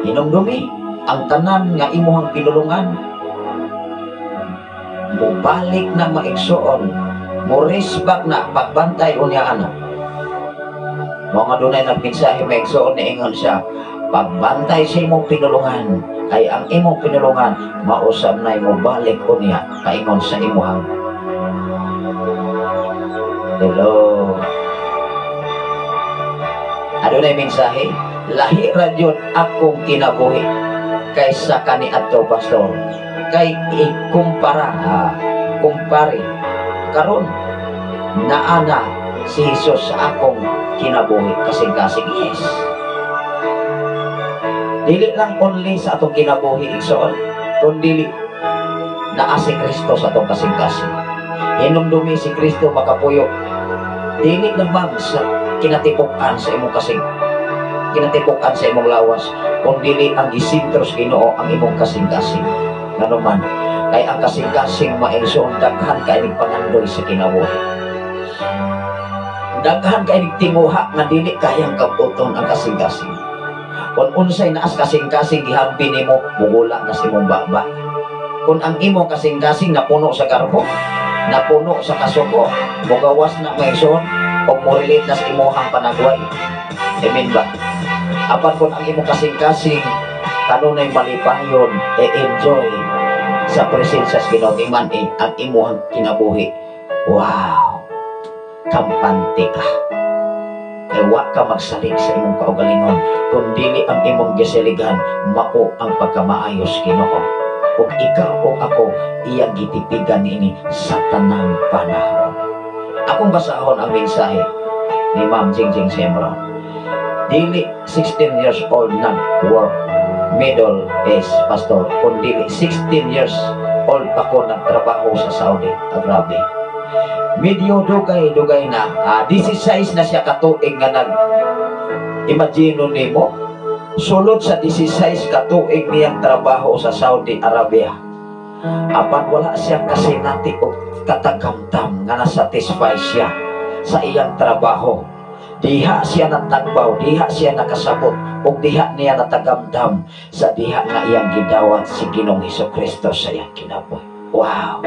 Hinumdumi ang tanan nga imuhang pinulungan. Mubalik na maigsoon, murisbak na pagbantay unya anak. Mga dunay nagmensahe maigsoon ni ingon siya, pagbantay sa imong pinulungan, kay ang imong pinulungan mausab na imo balik unya paingon sa imuhang. Hello. Adunay mensahe, lahi ra jud akong kinabuhi kaysa kani adto pastor. Kay ikumpara, kumpare karon naana si Jesus sa akong kinabuhi kasing-kasing. Yes. Dili lang only sa atong kinabuhi igsoon, kundi naa si Kristo sa atong kasing-kasing. Hinumdumi si Kristo makapuyo. Dili lamang sa kinatipukan sa imong kasing, kinatipukan sa imong lawas, kundi ang gisintros Ginoo ang imong kasing-kasing. Nganuman, kay ang kasing-kasing maigsoon daghan kay ning pangandoy sa kinabuhi. Daghan kay ning tinguha nga dili kayang kabuton ang kasing-kasing. Kung unsay naas kasing-kasing gihampi nimo, mugula na si mong baba. Kung ang imong kasing-kasing napuno sa karbo, napuno sa kasuko, mugawas na maigsoon o murilit na sa imuhang panagway. Amen ba? Apan kung ang imong kasing-kasing kanunay malipayon, enjoy sa presensya sa Ginoo, iman ang imuhang kinabuhi. Wow! Kampante ka. Kaya wa ka magsalig sa imong kaugalingon, kundi ang imong gisiligan, mao ang pagkamaayos Ginoo. Ug ikaw o ako, iyang gitipigan ini sa tanang panahon. Akong basahon ang mensahe ni Ma'am Jingjing Sembro. Dili 16 years old nag-work middle age pastor, kundi 16 years old pa ko nagtrabaho sa Saudi. Grabe. Medyo dugay-dugay na. 16 na siya katuig nga imagine nimo. Sulod sa 16 katuig niyang trabaho sa Saudi Arabia. Apan wala siya kasinati o katagamtam nga nasatisfy siya sa iyang trabaho. Diha siya natagbaw, diha siya nakasabot, o diha niya natagamdam sa diha nga iyang gidawat si Ginoong Hesukristo sa iyang kinabuhi. Wow!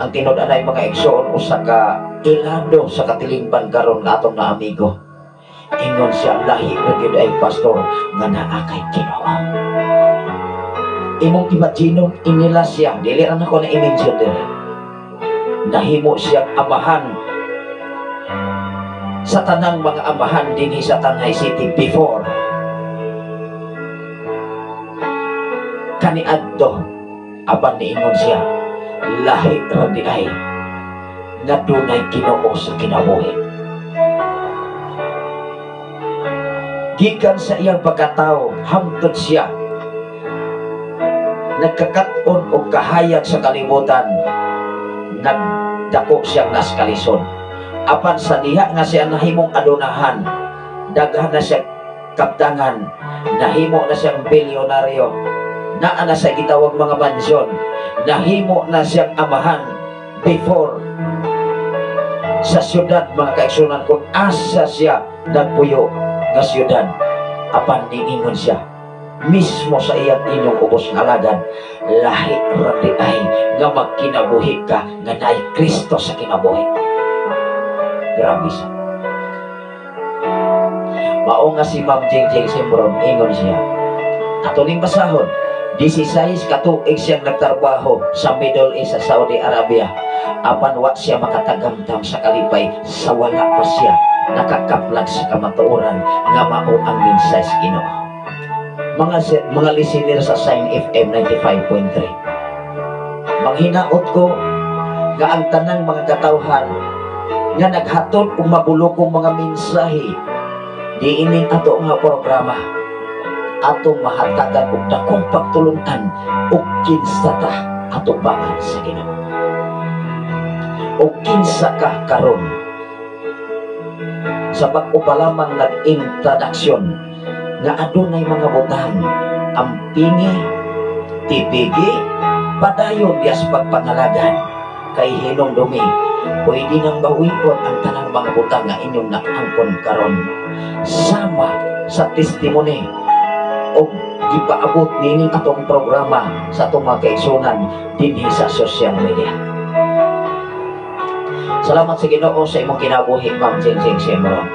Ang tinud-anay mga igsoon usa ka ilado sa katilingban karon nga atong na amigo. Ingon siya lahi na gyud ay pastor nga naa kay Ginoo. Imong imagine inila siya, dili ra nako na i-mention diri. Nahimo siya amahan sa tanang mga amahan dinhi sa Tanay City before. Kaniadto apan niingon siya lahi ra di ay nga dunay Ginoo sa kinabuhi. Gikan sa iyang pagkatao hangtod siya nagkakat-on o kahayag sa kalibutan, nagdako siyang naskalison. Apan sa diha nga siya nahimong adunahan, daghan na siya kaptangan, nahimo na siyang bilyonaryo, naa na siya gitawag mga mansyon, nahimo na siyang amahan before sa syudad mga kaigsunan kung asa siya nagpuyo nga syudad. Apan niingon siya mismo sa iyang inyong ubos nga alagad, lahi rati ay nga magkinabuhi ka nga naay Kristo sa kinabuhi. Grabe siya. Mao nga si Ma'am Jengjeng Simbron, ingon siya ato ning basahon 16 katuig siyang nagtrabaho sa Middle East sa Saudi Arabia. Apan wa siya makatagamtam sa kalipay sa wala pa siya nakakaplag sa kamatuoran nga mao ang mensahe sa Ginoo. Mga listener sa Sign FM 95.3, manghinaot ko nga ang tanang mga katawhan nga naghatod og mabulokong mga mensahe diining ato nga programa atong mahatagan og dakong pagtulungan og kinsa ta ato bangan sa Ginoo. O kinsa ka karon sa pag-upalamang nag-introduksyon nga adunay mga butang ampingi, tibigi, padayon dias pagpangalagan kay hinumdumi. Pwede nang bawion ang tanang mga butang nga inyong nakangkon karon sama sa testimony o gipaabot nining atong programa sa atong mga kaigsunan dinhi sa social media. Salamat sa Ginoo sa imong kinabuhi, Ma'am Jengjeng Simbron.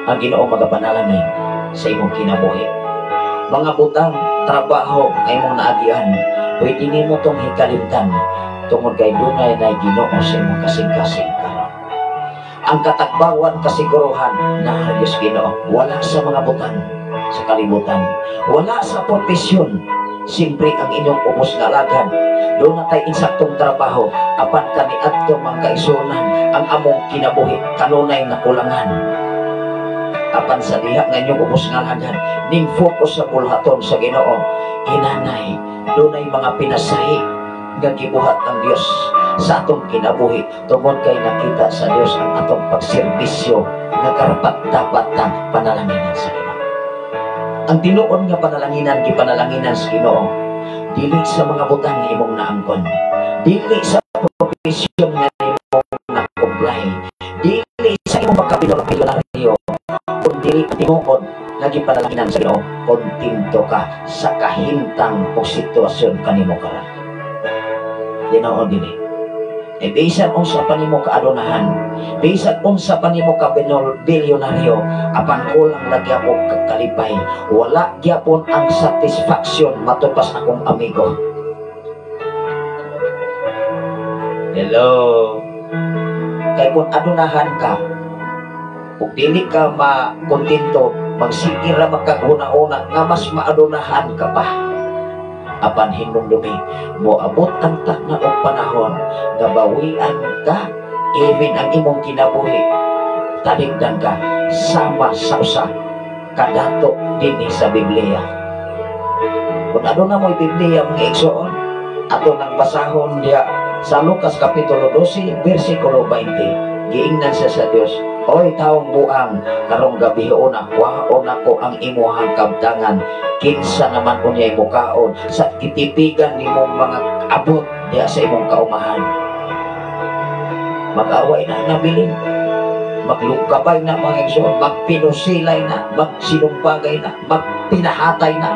Ang Ginoo magapanalangin sa imong kinabuhi. Mga butang trabaho nga imong naagian, pwede nimo tong hikalimtan tungod kay dunay na Ginoo sa imong kasing-kasing karon. Ang katagbawan kasiguruhan na Diyos Ginoo wala sa mga butang sa kalibutan, wala sa profesyon. Siyempre ang inyong ubos nga alagad doon na tayo insaktong trabaho apan kaniadto mga kaigsunan ang among kinabuhi kanunay nakulangan. Apan sa diha nga inyong ubos nga alagad ning focus sa bulhaton sa Ginoo, inanay dunay mga pinasahi nga gibuhat ang Dios sa atong kinabuhi tungod kay nakita sa Dios ang atong pagserbisyo nga karapat-dapat ta panalanginan sa Ginoo. Ang tinuon nga panalanginan gipanalanginan sa Ginoo dili sa mga butang nga imong naangkon, dili sa profesyon nga imong nakumplay, dili sa imong pagkabilyonaryo, kundi tinuod nga gipanalanginan sa Ginoo kontento ka sa kahintang o sitwasyon kanimo karon. Ginoo dili bisan unsa pa nimo kaadunahan, bisan unsa pa nimo ka bilyonaryo, apan kulang lagi ako kakalipay, wala gyapon ang satisfaction matupas akong amigo. Hello. Kay kung adunahan ka ug dili ka makontento, magsige ra magkaguna-una nga mas maadunahan ka pa. Apan hinumdumi moabot ang takna og panahon nga bawian ka, even ang imong kinabuhi taligdan ka sama sa usa kadato dinhi sa Biblia. Kung ano na mo'y Biblia mga igsoon, ato nang basahon diya Sa Lucas Kapitulo 12, versikulo 20, giingnan siya sa Dios, "Oy taong buang, karong gabi una, waon ako ang imuhang kabtangan. Kinsa naman unyay mukaon sa kitipigan nimong mga abot diya sa imong kaumahan." Mag-away na nabilin, maglugkabay na mga igsoon, magpinusilay na, magsinumbagay na, magpinahatay na,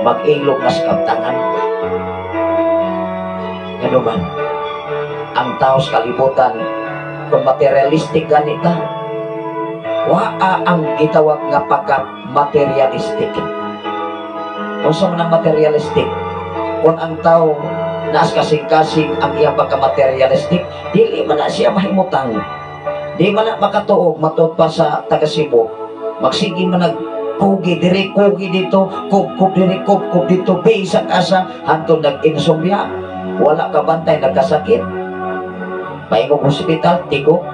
mag-ilog na sa kabtangan. Ano man, ang tao sa kalibutan, kung materialistic ganita, waa ang gitawag nga pagka-materialistic. Kung sa mga materialistic, kung ang tao naas kasing-kasing ang iyang pagka-materialistic, dili man na siya mahimutang, di man na makatuog, matod pa sa taga-Cebu, magsige man nag-kugi, diri kugi dito, kub diri, kub dito, bisag asa, hantod nag-insomnia, wala ka bantay, nagkasakit, paingong hospital, tigo,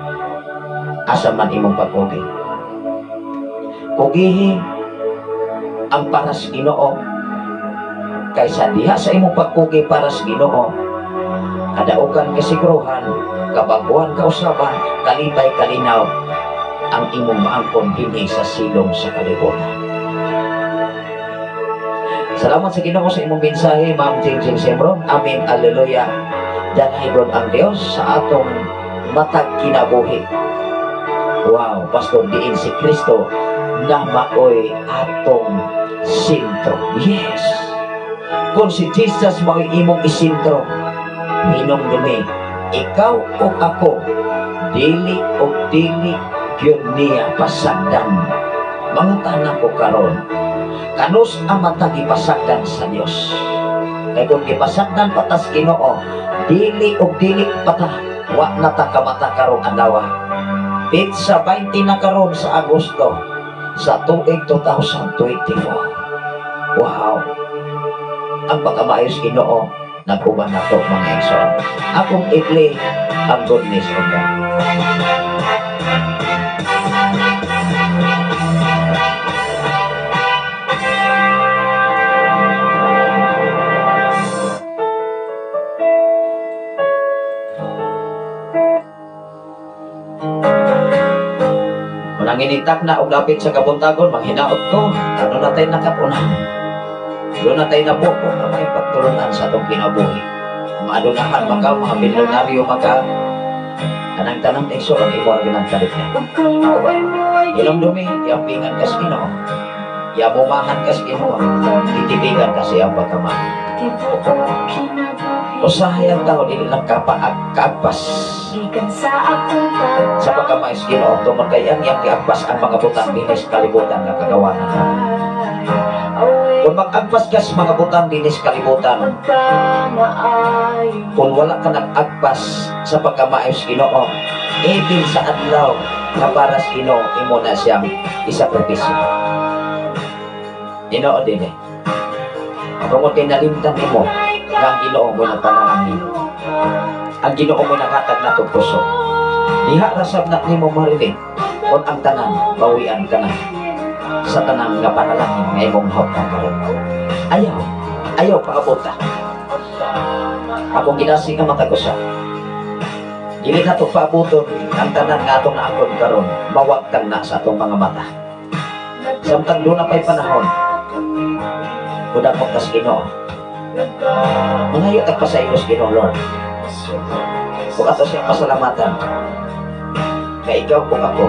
asa man imong pagkugi. Kugihi ang para sa Ginoo, kaysa diha sa imong pagkugi para sa Ginoo, kadaugan kasiguruhan, kabaguhan kausaban, kalipay kalinaw, ang imong maangkon dinhi sa silong sa kalibutan. Salamat sa Ginoo sa imong mensahe, Ma'am Jingjing Sembron. Amin, alleluia. Danaygon ang Dios sa atong matag kinabuhi. Wow, Pastor, diin si Kristo na maoy atong sintro. Yes. Kung si Jesus maoy imong isintro, hinong dumi, ikaw o ako, dili o dili gyud niya pasagdan. Mangutana ko karon, kanus ang matag ipasagdan sa Dios. Kaya kung ipasagdan patas Ginoo, dili o dili pata, wa na ta kamata karong adlaw. Sa 20 na karon sa Agosto sa tuig 2024. Wow! Ang pagkamayos Ginoo, nag-uban na to mga igsoon. Akong ikli ang goodness of God. Nanginitak na og dapit sa kabuntagon, manghinaot ko, ano na tayo nakapunan. Doon na tayo nabuko na may pagtulunan sa itong kinabuhi. Maadunahan maka, mga milyonaryo maka, kanang tanang tekso ang imo ang ginagkalit niya. Ilang dumi, yampingan kas Ginoo, yamumahan kas Ginoo, titibigan kasi ang pagkamahal. Usahay ang tao, dili lang kaagpas. Sa pagkamayos Ginoo, tumakayang yang kiagpas ang mga butang dinis kalibutan na kagawanan. Kung mag-agpas ka sa mga butang dinis kalibutan, kung wala ka nag-agpas sa pagkamayos Ginoo, even sa adlaw na para sa Ginoo, imo na siyang isakripisyo. Ginoo din eh. Kung tinalimtan mo, ang Ginoo mo na panalangin. Ang Ginoo mo nakatag na itong puso. Diha rasab na ni mo marinig, kung ang tanan, bawian ka na sa tanang nga panalangin nga imong hawtan karon. Ayaw paabot ta. Akong ginasi nga matagusa. Dili na ito paaboton ang tanan nga itong naangkon karon, mawagtang na sa itong mga mata. Samtang doon na pa'y panahon, kudakot kas Ginoo. Mangayo tagpa sa Diyos Ginoo, Lord. Kung ato siyang pasalamatan, kaya ikaw kung ako,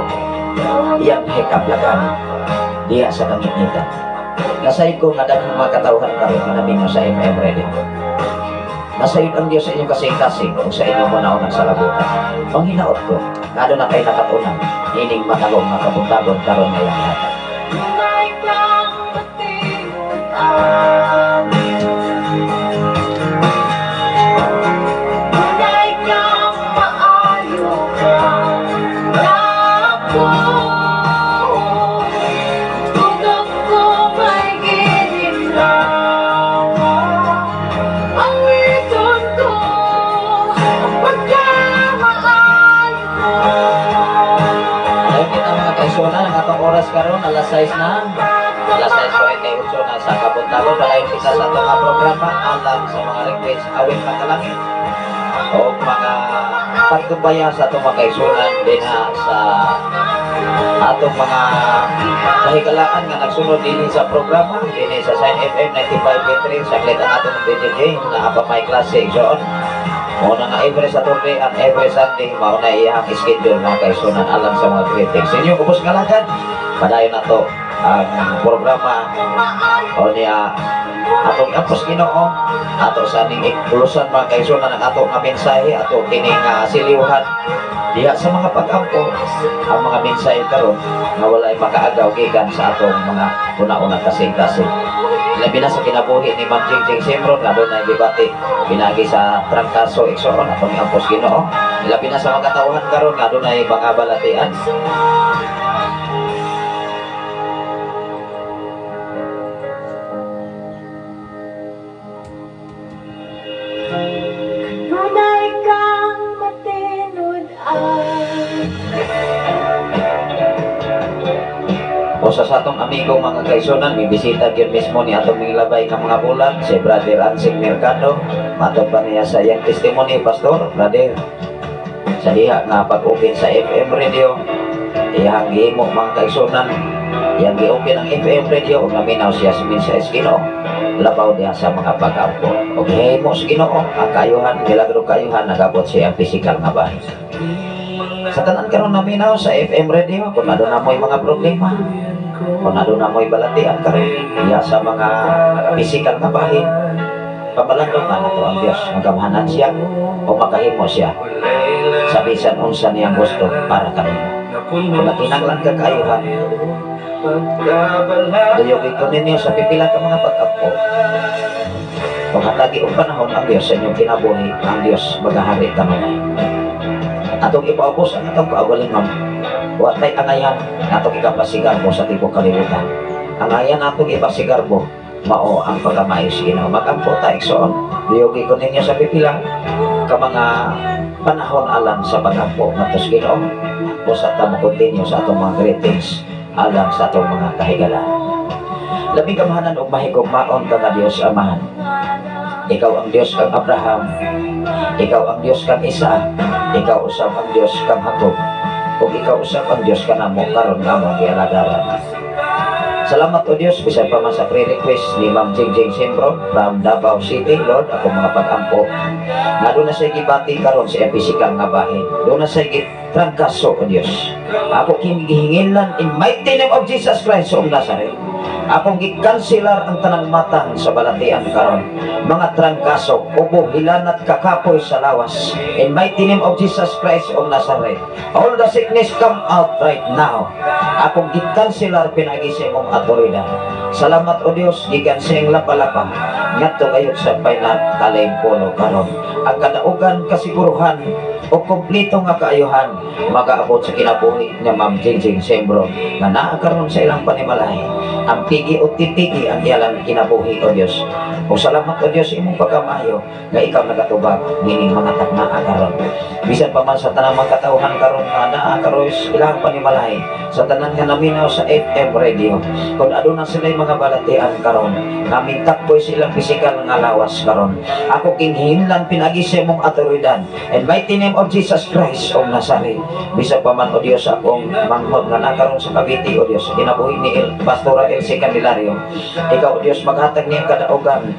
iyang hekablagan, diya sa kangingitan. Nasayod ko nga daghang mga katawhan karon nga nabinyo sa FM Radio. Nasayod ang Diyos sa inyong kasing-kasing kung sa inyong manaon ang salabutan. Manghinaot ko, nga doon na kayo nakatunan, ining matalong na kabuntagon karon ngayong lahat. Oras karon alas 6 na. Alas 6:48 na sa kabuntagon. Balayon kita sa itong programa alam sa mga request awit patalangin. o mga pagtubaya sa itong mga kaisunan din sa atong mga kahikalaan nga nagsunod din sa programa din sa Sign FM 95.3 sa klitan atong DJ na apa may klase igsoon. Muna nga every Saturday and every Sunday mauna iyang schedule mga kaisunan alang sa mga critics. Sa inyo kubos nga lagad, padayon na to ang programa o niya atong apos Ginoo ato sa ning ikulusan mga kaisunan ang ato nga mensahe ato kining siliuhan diha sa mga pag-ampo ang mga mensahe karon nga walay makaagaw gikan sa atong mga una-una kasing-kasing. Labi na sa kinabuhi ni Ma'am Jingjing Simron nga doon na debate pinagi sa trangkaso igsoon atong apos Ginoo. Labi na sa mga tawhan karon nga doon na mga balatian. Tunay kang matinud-an. O sa atong amigo mga kaisunan, may bisita yun mismo ni atong labay ng mga bulan, si Brother Ansing Mercado. Matod pa niya sa iyang testimony, Pastor, Brother. Sa diha nga pag-open sa FM radio, iyang gihimo mga kaisunan, iyang gi-open ang FM radio, kung naminaw siya sa mensahe Ginoo, labaw diha sa mga pag-ampo. O gihimo sa Ginoo, ang kayuhan, milagro kayuhan, nagabot siya ang physical nga bahay. Sa tanan karon naminaw sa FM radio, kung nadon na mo'y mga problema, kung nadon na mo'y balatian karon iya sa mga physical nga bahin, pabalandong na nato ang Diyos, magamhanan siya o makahimo siya sa bisan unsa niyang gusto para kanimo. Kung nakinanglan ka kaayuhan, duyogin ko ninyo sa pipila ka mga pag-apo. Kung hatagi o panahon ang Diyos sa inyong kinabuhi, ang Diyos maghahari tamanay. Atong ipaubos ang atong kaugalingon. Watay angayan atong ikapasigarbo sa tibok kalibutan. Angayan atong ipasigarbo mao ang pagkamayos Ginoo. Magampo ta igsoon. Diyogi ko ninyo sa pipila ka mga panahon alang sa pagampo natos Ginoo. Usa ta mo continue sa atong mga greetings alang sa atong mga kahigalan. Labi kamahanan og mahigugmaon ka nga Dios Amahan. Ikaw ang Diyos kang Abraham, ikaw ang Diyos kang Isa, ikaw usab ang Diyos kang Jacob, ug ikaw usab ang Diyos ka namo karon nga mo gialagaran. Salamat o Diyos, bisan pa man sa pre-request ni Ma'am Jingjing Simron from Davao City, Lord, ako mga pag-ampo. Nga doon na sa gibati karon sa physical nga bahin, doon na sa trangkaso o Diyos. Ako kinihingilan in mighty name of Jesus Christ of Nazareth. Akong gikanselar ang tanang matang sa balatian karon, mga trangkaso, ubo, hilan at kakapoy sa lawas. In mighty name of Jesus Christ of Nazareth, all the sickness come out right now. Akong gikanselar pinagi sa imong autoridad. Salamat o Diyos, gikan sa iyong lapalapa, ngadto kayo sa painat kalaympolo karon. Ang kadaugan kasiguruhan o kompleto nga kaayuhan magaabot sa kinabuhi ni Ma'am Jingjing Simron nga naa karon sa ilang panimalay. Ang pigi o titigi ang iyalang kinabuhi o Diyos. O salamat o Diyos imong pagkamayo nga ikaw nagatubag gining mga taknaa karon. Bisan pa man sa tanang mga katawhan karon nga naa karon ilang panimalay sa tanan nga naminaw sa FM radio. Kung aduna sila mga balatian karon, namin takboy silang pisikal nga lawas karon. Ako kinhinlan pinagi sa imong autoridad. In mighty name of Jesus Christ of Nazareth. Bisan pa man o Diyos akong manghod nga nakaroon sa Cavite o Diyos kinabuhi ni Pastora Elsie Candelario. Ikaw o Diyos maghatag niyang kadaugan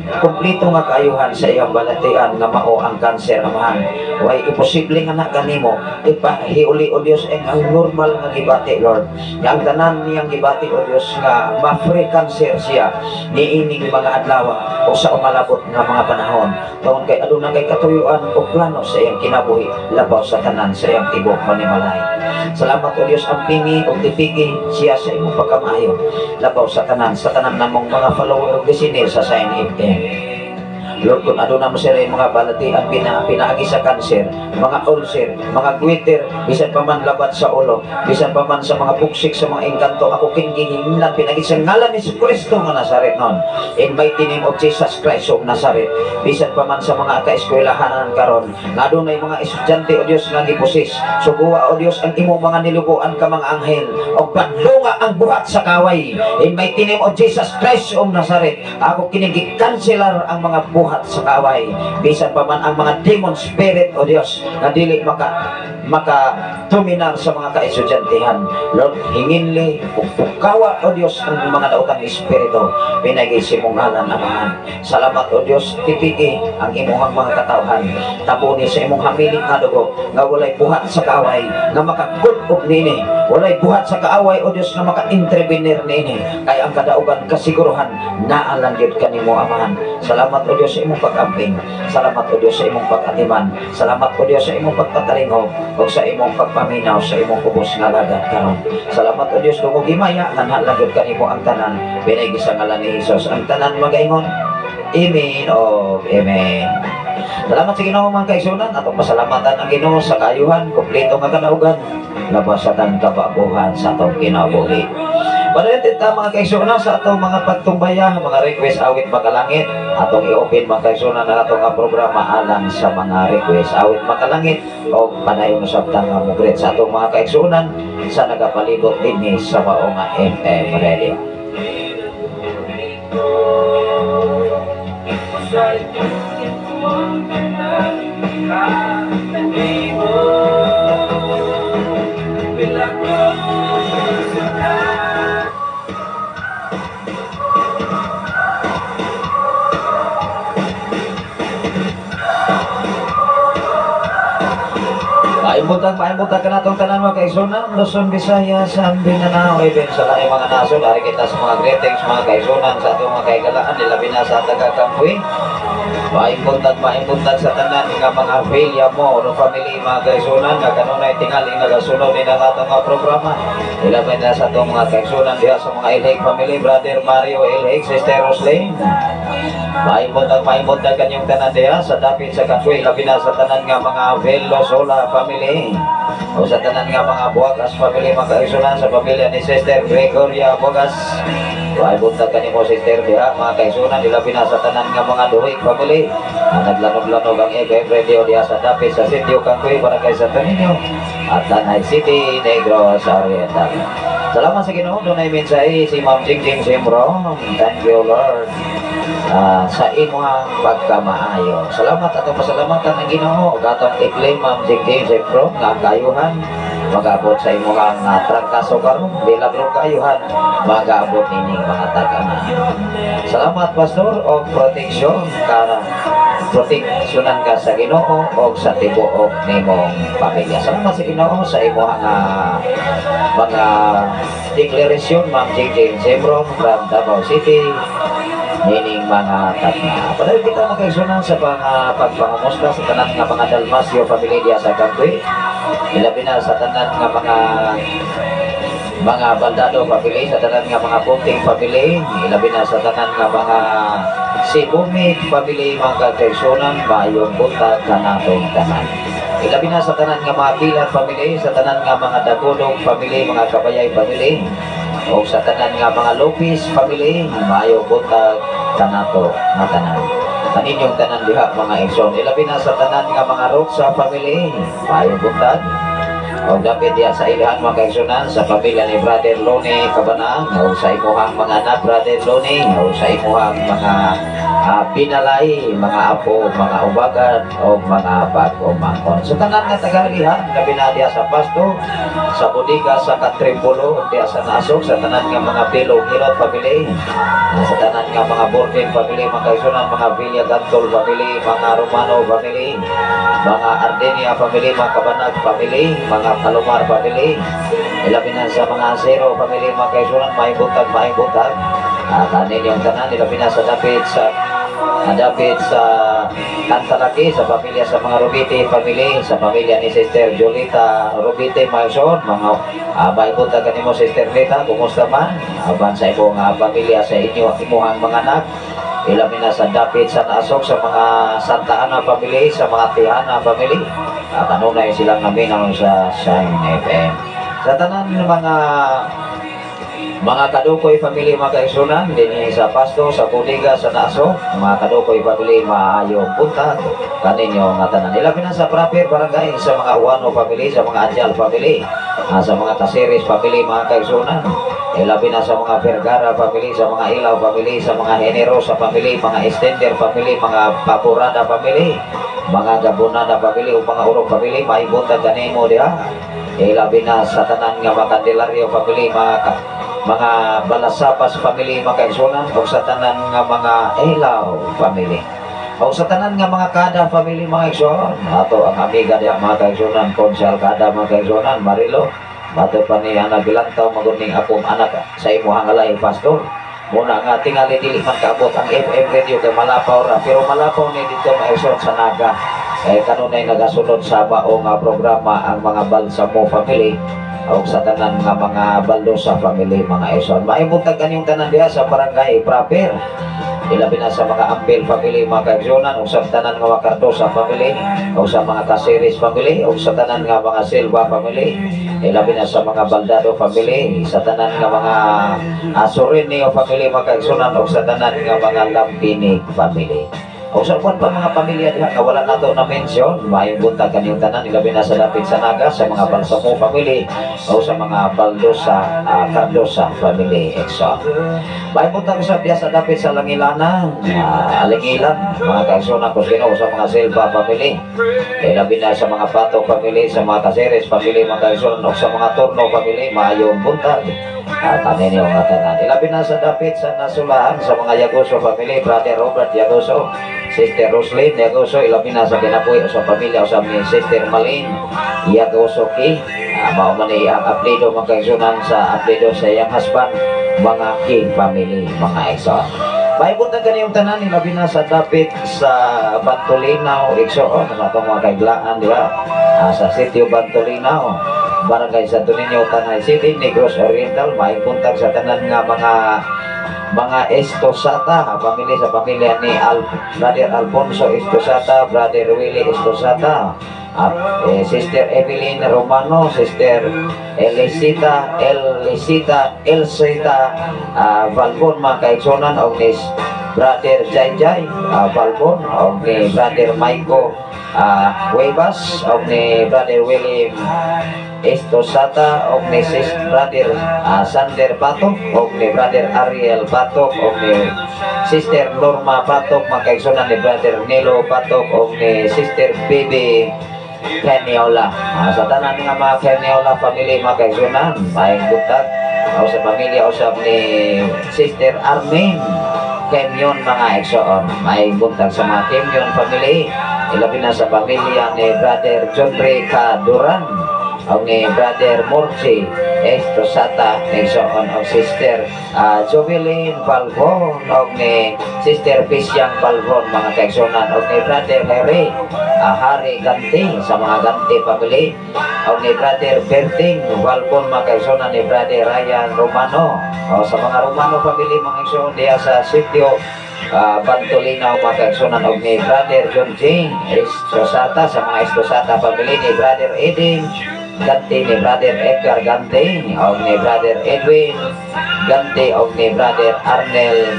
kumplito nga kaayuhan sa iyang balatian nga mao ang kanser Amahan. Way imposible nga na kanimo ipahiuli o Dios ang normal nga gibati Lord. Yang tanan niyang gibati o Dios nga ma-free cancer siya niining mga adlaw o sa umalabot nga mga panahon. Tungod kay aduna kay katuyuan o plano sa iyang kinabuhi labaw sa tanan sa iyang tibok manimalay. Salamat o Dios ang pingi o tipigi siya sa imong pagkamayo labaw sa tanan namong mga follower og listener sa Sign FM. Lord, kung aduna mo sila yung mga balatian pinaagi sa kanser, mga ulcer, mga guiter, bisan pa man labat sa ulo, bisan pa man sa mga buksik, sa mga engkanto, ako kingihinlan pinagi sa ngalan ni Kristo nga Nazaret nun. In mighty name of Jesus Christ of Nazareth, bisan pa man sa mga kaeskwelahanan karon, nga doon ay mga estudyante o Diyos nga gipusis, suguwa o Diyos ang imong mga nilubuan ka mga anghel, o padlunga ang buhat sa kaway. In mighty name of Jesus Christ of Nazareth, ako kinigikanselar ang mga buhat buhat sa kaaway. Bisan pa man ang mga demon spirit o Dios na dili maka tuminar sa mga kaestudyantihan. Lord, hinginli pukawa o Dios ang mga daotang espiritu pinagisi mong ngalan Amahan. Salamat o Dios, tipiki ang imuhang mga katawhan, tabuni sa imong hamiling nga dugo nga walay buhat sa kaaway nga makagud nini, walay buhat sa kaaway o Dios nga maka-intervenir nini, kay ang kadaugan kasiguruhan naalang gyud kanimo Amahan. Salamat o Dios sa imong pag-amping, salamat o Dios sa imong pag-atiman, salamat o Dios sa imong pagpatalingog o sa imong pagpaminaw sa imong kubos nga lagad karon. Salamat o Dios kung gimaya nga naalang gyud kanimo ang tanan, pinagi sa ngalan ni Hesus ang tanan magaingon. Amen o Amen. Salamat sa Ginoo mga kaigsunan, atong pasalamatan ang Ginoo sa kaayuhan, kompleto nga kadaugan, labasatan kababuhan sa atong kinabuhi. Panalit mga kaigsunan sa atong mga pagtumbaya, mga request awit makalangit, atong i-open mga kaigsunan na atong programa alang sa mga request awit makalangit o panayon sa tanga mugret sa atong mga kaigsunan sa nagapalibot din sa maong FM Radio. Paimutan ka natong tanan mga kaigsunan, Luzon, Visayas, Mindanao, even sa laing mga nasod. Ari kita sa mga greetings mga kaigsunan sa atong mga kaigalaan, nilabi na sa taga-Kampuy. Paimutan sa tanan nga mga filya mo no family mga kaigsunan nga kanunay tingali nagasunod din ang atong mga programa. Nilabi na sa atong mga kaigsunan diha sa mga Ilhig family, Brother Mario Ilhig, Sister Roslyn. Paimutan kanyang tanan diha sa dapit sa Kampuy, labi na sa tanan nga mga Velosola family o sa tanan nga mga Buagas family mga kaigsunan, sa pamilya ni Sister Gregoria Buagas. Paimutan kanimo Sister diha mga kaigsunan, nilabi na sa tanan nga mga Duhig family na naglanog-lanog ang FM Radio diha sa dapit sa Sitio Kampuy, Barangay Santo Niño at Tanay City, Negros Oriental. Salamat sa Ginoo. Doon ay mensahe si Ma'am Jingjing Simro. Thank you Lord sa imong pagkamaayo. Salamat at pasalamatan ang Ginoo gatong i-claim Ma'am Jingjing Simro nga kayuhan mag-abot sa imong trangkaso karon, bilabro kayuhan mag-abot nining mga tagana. Salamat Pastor o proteksyon para proteksyonan ka sa Ginoo o sa tibuok nimong pamilya. Salamat sa Ginoo sa imong mga deklarasyon Ma'am Jingjing Simro from Davao City nining mga tagna. Padahal kita magkaigsunan sa pagpangamusta sa tanan nga mga Dalmasio family diya sa Kampuy. Ilabi na sa tanan nga mga Baldado family, sa tanan nga mga Bunting family, ilabi na sa tanan nga mga Sibumik family, mga kaigsunan, mayong buntag kanatong tanan. Ilabi na sa tanan nga mga Pilar family, sa tanan nga mga Dagulong family, mga Kabayay family, o sa tanan nga mga Lopez family, mayong buntag kanato na tanan. Kaninyong tanan diha mga igsoon. Ilabi na sa tanan nga mga Roxa family, mayong buntag. O dapat diya sa ilahan mga kaigsunan sa pamilya ni Brother Lone Cabanang, o sa imuhang mga anak Brother Lone, o sa imuhang mga pinalay, mga apo, mga ubagan, o mga pag-umangkon. So tanan nga tagalihan, labi na diya sa Pasto, sa Budiga, sa Katripulo, diya sa Nasog, sa tanan nga mga Pilong Hilot family, sa tanan nga mga Borden family, mga kaigsunan, mga Villa Gantol family, mga Romano family, mga Ardenia family, mga Cabanag family, mga Kalumar family, ilabi na sa mga Zero family, mga kaigsunan, may buntag. Kanin yung tanan, ilabi na sa dapit sa Kantalaki, sa pamilya sa mga Rubite family, sa pamilya ni Sister Jolita Rubite Maison, mga may buntag kanimo Sister Lita, kumusta man? Aban sa imong pamilya sa imuhang mga anak. Ilabi na sa dapit sa Nasok, sa mga Santa Ana family, sa mga Tihana family. Kanunay silang naminaw sa Shine FM. Sa tanan mga Kadukoy family, mga kaigsunan, din sa Pasto, sa Budiga, sa Nasok, mga Kadukoy family, maayong buntag kaninyo nga tanan. Ilabi na sa Proper Barangay, sa mga Uano family, sa mga Adjal family, sa mga Taseres family, mga kaigsunan. Labi na sa mga Vergara family, sa mga Ilaw family, sa mga Generosa family, mga Extender family, mga Papurada family, mga Gabonada family, o mga Urong family, maibutag ganimo diha. Labi na sa tanan nga mga Candelario family, mga Balasapas family, mga kaigsunan, o sa tanan nga mga Ilaw family. O sa tanan nga mga Kada family, mga kaigsunan, ato ang amiga diha mga kaigsunan, Konsyal Kada mga kaigsunan, Marilo. Bato pa ni Ana Bilantaw maguning akong anak sa imo hangalay pastor. Muna nga tingali dili man kaabot ang FM radio kay malapaw ra, pero malapaw ni dito maisot sa Naga. Kanunay nagasunod sa mao nga programa ang mga Balsamo family o sa tanan nga mga Baldosa family, mga ison. Maibutag kanyang tanan diha sa barangay proper. Ilabi na sa mga Ampel family, mga kaigsunan, o sa tanan nga mga Cardosa family, o sa mga Caceres family, o sa tanan nga mga Silva family. Ilabi na sa mga Baldado family, sa tanan nga mga Sorinio family, mga kaigsunan, o sa tanan nga mga Lambini family. O sa pa mga pamilya diha nga wala nato na mention, mahibuntag kaniyong tanan, ilabi na sa dapit sa Naga, sa mga Balsamo family, o sa mga Baldosa, Cardosa family, exo. Mahibuntag sa biya sa dapit sa Langilanan, Alingilan, mga kaigsunan ko sino, sa mga Silva family, ilabi na sa mga Pato family, sa mga Caceres family, mga kaigsunan, o sa mga Torno family, maayong buntag. Tanin niyo nga tanan. Ilabi na sa dapit sa Nasulahan, sa mga Yagoso family, Brother Robert Yagoso, Sister Roslyn Yagoso, ilabi na sa kinabuhi o sa pamilya o sa Sister Malin Yagoso Ki. Mauman ang apelido mga kaigsunan sa apelido sa iyang husband, mga Ki family, mga exon. Maibot na ganiyong tanan, ilabi na sa dapit sa Bantolinaw, exon, sa itong mga kaiglaan diba, sa sitio Bantolinaw, Barangay Santo Niño, Tanay City, Negros Oriental. Maipuntag sa tanan nga mga Estosata, pamilya sa pamilya ni Brother Alfonso Estosata, Brother Willie Estosata, Sister Evelyn Romano, Sister Elisita Valbon, mga kaigsunan, o ni Brother Jai Valbon, o ni Brother Maiko Huevas, o ni Brother William Estosata, o ni Brother Sander Patok, o ni Brother Ariel Patok, o ni Sister Norma Patok, mga kaigsunan, ni Brother Nilo Patok, o ni Sister Baby Kenyola. Sa tanan nga mga Kenyola family, mga kaigsunan, maayong buntag o sa pamilya o sa ni Sister Armin Kenyon, mga exoon. Maayong buntag sa mga Kenyon family. Ilabi na sa pamilya ni Brother John Ray Caduran, o ni Brother Morsi Estosata, exoon, o Sister Jovelyn Balbon, o ni Sister Pisyang Balbon, mga kaigsunan, o ni Brother Hari Ganti, sa mga Ganti family, o ni Brother Berting Balbon, mga kaigsunan, ni Brother Ryan Romano, o sa mga Romano family, mga kaigsunan diya sa sitio Bantolinaw, mga kaigsunan, o ni Brother John Jane Estosata, sa mga Estosata family, ni Brother Edin Ganti, ni Brother Edgar Ganti, o ni Brother Edwin Ganti, o ni Brother Arnel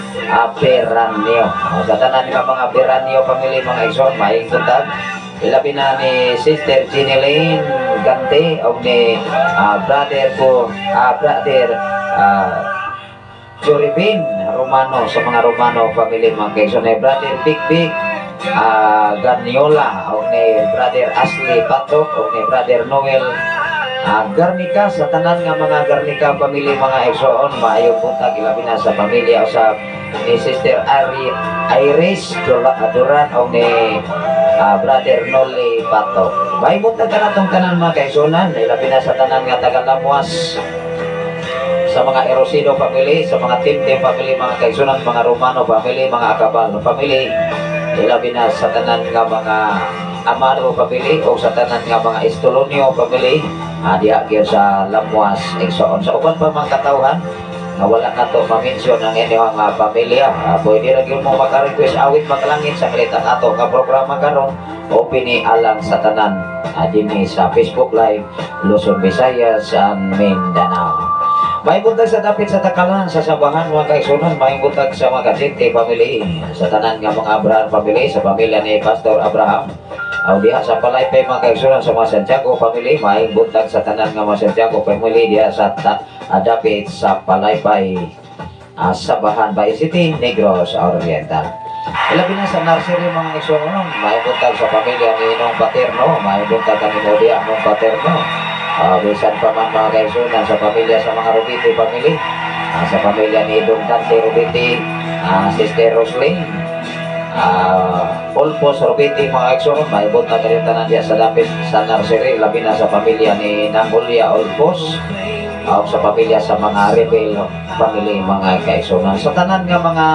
Peranio. Sa tanan nga mga Peranio family, mga exon, maayong buntag. Ilabi na ni Sister Ginelaine Ganti, o ni Brother Joribin Romano, sa mga Romano family, mga exon, ni Brother Big Garniola, o ni Brother Ashley Patok, o ni Brother Noel Garnica, sa tanan nga mga Garnica family, mga exoon, maayong buntag. Ilabi na sa pamilya o sa ni Sister Iris Duran, o ni Brother Noli Patok. Maayong buntag ka na itong tanan, mga kaigsunan. Ilabi na sa tanan nga Tagalamuas, sa mga Erosido family, sa mga Timtim family, mga kaigsunan, mga Romano family, mga Acabal family. Ilabi na sa tanan nga mga Amaro family, o sa tanan nga mga Estolonio family, diha gyud sa Lamuas, exoon. Sa uban pa mga katawhan nga wala na to ma-mention ang inyong pamilya, pwede ra gyud mo maka-request awit makalangit sa kalitan ato nga programa karon, o pinialang sa tanan dinhi sa Facebook Live Luzon, Visayas, and Mindanao. May buntag sa dapit sa Takalan, sa Sabahan, mga kaigsunan. May buntag sa mga Kadinte family, sa tanan nga mga Abraham family, sa pamilya ni Pastor Abraham, Aw diha sa Palaypay mga kaigsunan sa mga Santiago family, may buntag sa tanan nga mga Santiago family diha sa dapit sa Palaypay, Sabahan Bay City, Negros Oriental. Ilabi na sa nursery mga kaigsunan, may buntag sa pamilya ni Nong Paterno, may buntag kami mo diha Nong Paterno. Bisan pa man mga kaigsunan sa pamilya sa mga Rubiti family, sa pamilya ni Don Dante Rubiti, Sister Roslyn, Olpos Rubiti mga kaigsunan, may buntag kami tanan diha sa dapit sa nursery, labi na sa pamilya ni Nangulia Olpos, sa pamilya sa mga Rebel family mga kaigsunan. Sa tanan nga mga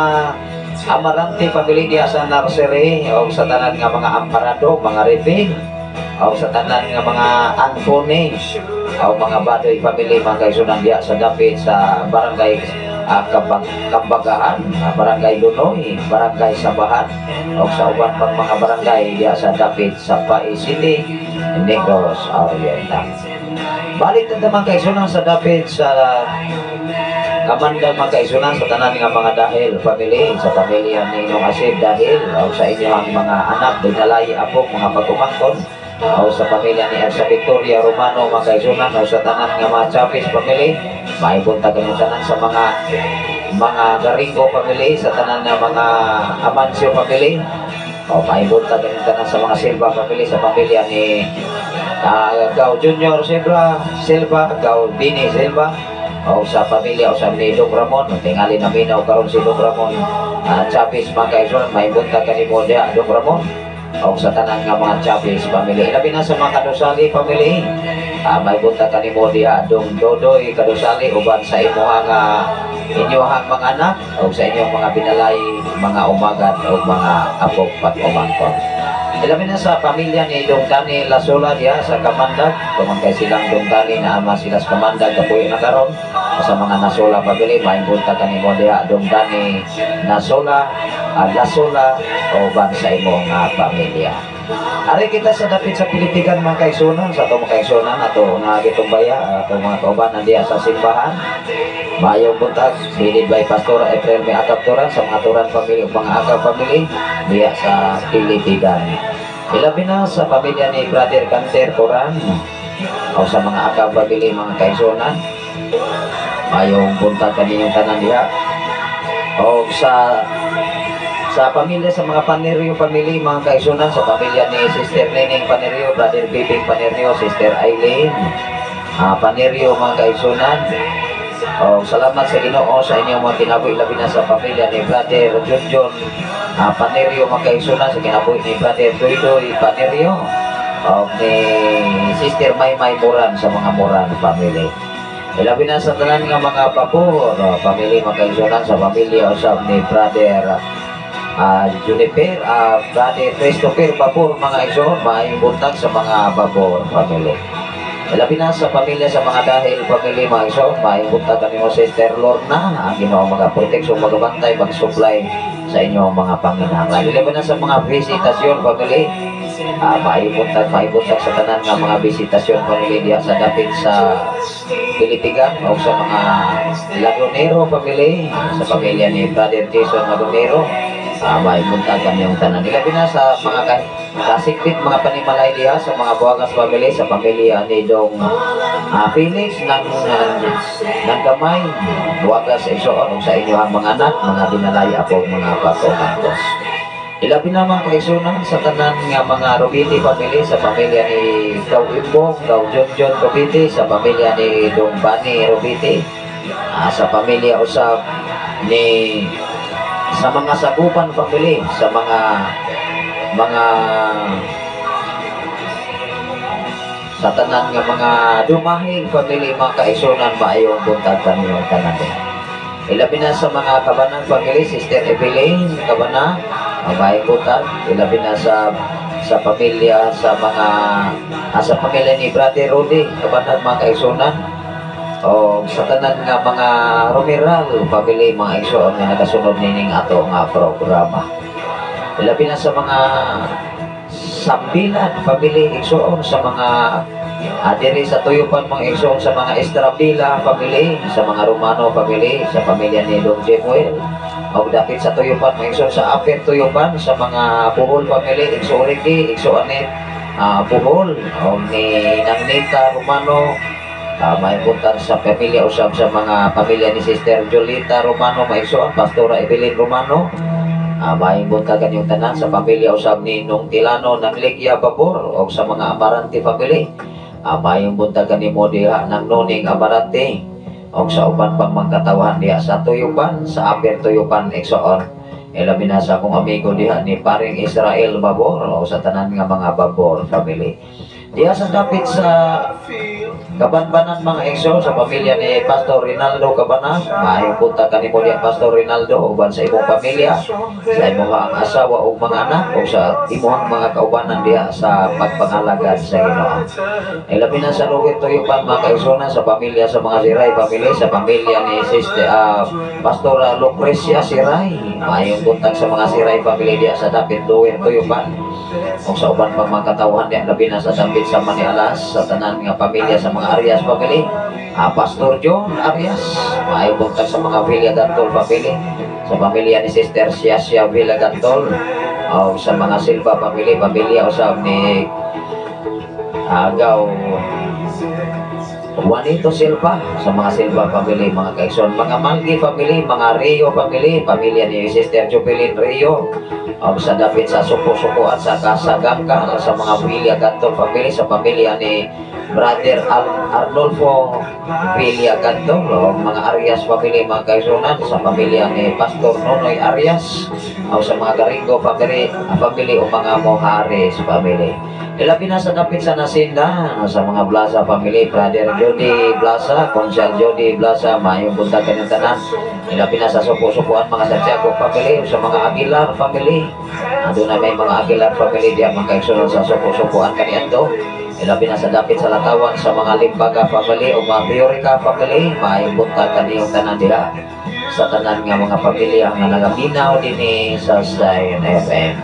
Amarante family diha sa nursery, o sa tanan nga mga Amparado, mga Rebel, o sa tanan nga mga Anthony, o mga Badoy family mga kaigsunan diha sa dapit sa barangay Kambagahan, barangay Lunoy, barangay Sabahan, o sa uban pang mga barangay diha sa dapit sa Pai City, Negros Oriental. Balik na naman kaigsunan sa dapit sa Kamandag mga kaigsunan sa tanan nga mga dahil family, sa pamilya ni Nong Asib dahil, o sa inyong mga anak dinalay apong mga pagkumangkon, o sa pamilya ni Elsa Victoria Romano mga kaigsunan, o sa tanan nga mga Chapis family, may buntag kami tanan sa mga Garingo family, sa tanan nga mga Amancio family, o may buntag kami tanan sa mga Silva family, sa pamilya ni Gao Junior Silva, Gao Bini Silva, o sa pamilya o sa ni Dong Ramon, tingali na minaw karon si Dong Ramon Chapis mga kaigsunan, may buntag kanimo diha Dong Ramon, o sa tanan nga mga Chapis family. Ilabi na sa mga Kadusali family, may buntag kanimo diha Dong Dodoy Kadusali, uban sa inyong mga anak, o sa inyong mga binalay, mga umagat o mga apog pag-umangkon. Ilabi na sa pamilya ni Dong Dani Lasola diha sa Kamandag, kumangkay silang Dong Dani na ama sila sa Kamandag kapuyo na karon. Sa mga Nasola family, may buntag kanimo diha Dong Dani Nasola, Lasola, o ban sa imong pamilya. Ari kita sa dapit sa Pilitigan mga kaigsunan, sa itong mga kaigsunan ato nga gitumbaya, ato mga kauban diha sa simbahan. Mayong buntag, silid by Pastor April May Akapturan sa mga Turan family o mga Akap family diha sa Pilitigan. Ilabi na sa pamilya ni Brother Canter Turan, o sa mga Akap family mga kaigsunan, mayong buntag kaninyong tanan diha. O sa pamilya sa mga Panerio family mga kaigsunan, sa pamilya ni Sister Nening Panerio, Brother Bibing Panerio, Sister Eileen Panerio mga kaigsunan. O salamat sa Ginoo sa inyong mga kinabuhi, labi na sa pamilya ni Brother Junjun Panerio mga kaigsunan, sa kinabuhi ni Brother Doydoy Panerio, o ni Sister Maymay Moran sa mga Moran family. Ilabi na sa tanan nga mga Babor family mga kaigsunan, sa pamilya usab ni Brother Juniper, Brother Christopher Babor mga kaigsunan, may buntag sa mga Babor family. Ilabi na sa pamilya sa mga dahil family mga kaigsunan, may buntag kanimo Sister Lorna, ang Ginoo mga proteksyon, magbantay, mag-supply sa inyong mga panginahanglan. Ilabi na sa mga visitasyon family, may buntag sa tanan nga mga visitasyon family diha sa dapit sa Pilitigan, o sa mga Lagunero family, sa pamilya ni Brother Jason Lagunero, may buntag kami yung tanan. Ilabi na sa mga kasikpit mga panimalay diha sa mga Buagas family, sa pamilya ni Dong Felix ng Gamay Buagas Exoon, sa inyong mga anak, mga binalaya po mga pagkumantos. Ilabi na mga kaigsunan sa tanan nga mga Rubiti family, sa pamilya ni Gao Imbong, Gao John Rubiti, sa pamilya ni Dong Bani Rubiti, sa pamilya usab ni sa mga Sagupan family, sa sa tanan nga mga Dumahig family mga kaigsunan, maayong buntag kaniyong tanan. Ilabi na sa mga Kabanang family, Sister Evelyn Kabanang, may buntag. Ilabi na sa pamilya sa pamilya ni Brother Rudy Kabanang mga kaigsunan, o sa tanan nga mga Romeral family mga kaigsunan nga nagasunod nining ato nga programa. Ilabi na sa mga Sambilan family kaigsunan, sa mga diri sa Tuyupan mga kaigsunan, sa mga Estrabila family, sa mga Romano family, sa pamilya ni Dong Jemuel, o dapit sa Tuyupan maigsoon sa Apir Tuyupan sa mga Puhol family igsoon Ricky igsoon ni Puhol o ni Nita Romano. May punta sa pamilya usab sa mga pamilya ni Sister Jolita Romano maigsoon Pastora Evelyn Romano. May punta kanyang tanan sa pamilya usab ni Nung Tilano ng Ligya Babor o sa mga Amarante family. May punta kanimo diha ng Noning Amarante o sa uban pang magkatawahan diha sa Tuyupan sa Apir Tuyupan igsoon. Ilabi na sa akong amigo diha ni paring Israel Babor o sa tanan nga mga Babor family. Diya sa dapit sa Kabanbanan mga igsoon sa pamilya ni Pastor Rinaldo Cabanan. May punta kanimo diha Pastor Rinaldo uban sa imong pamilya, sa imong ang asawa o mga anak o sa imong mga kaubanan diha sa pagpangalagad sa Ginoo. Ilabi na sa Lugit Tuyupan mga igsoon sa pamilya sa mga Siray family, sa pamilya ni Sister Pastora Lucrecia Siray. May punta sa mga Siray family diha sa dapit Lugit Tuyupan. O sa uban pang mga katawhan diha labi na sa dapit sa Manialas sa tanan nga pamilya sa mga Arias family. Pastor John Arias may buntag sa mga Villa Gantol family, sa pamilya ni Sister Siasia Villa Gantol o sa mga Silva family, pamilya usab ni Agaw Juanito Silva sa mga Silva family mga kaigsoon, mga Malgi family, mga Rio family, pamilya ni Sister Jubilin Rio o sa dapit sa Suko-Suko at sa Kasagangka sa mga Villa Gantol family, sa pamilya ni Brother Arnolfo Villa Gantol o mga Arias family mga kaigsunan, sa pamilya ni Pastor Nonoy Arias o sa mga Garingo family o mga Mohares family. Ilabi na sa dapit sa Nasinda sa mga Blaza family, Brother Jody Blaza, Consial Jody Blaza, mayong buntag kanyang tanan. Ilabi na sa Suko-Sukuan mga Santiago family, sa mga Aguilar family. Doon na may mga Aguilar family diya mga kaigsunan sa Suko-Sukuan kanyang do. Ilabi na sa dapit sa Latawan sa mga Limbaga family o mga Biorica family, mayong buntag kanyang tanan diya sa tanan nga mga pamilya nga nagaminaw din sa Zion FM.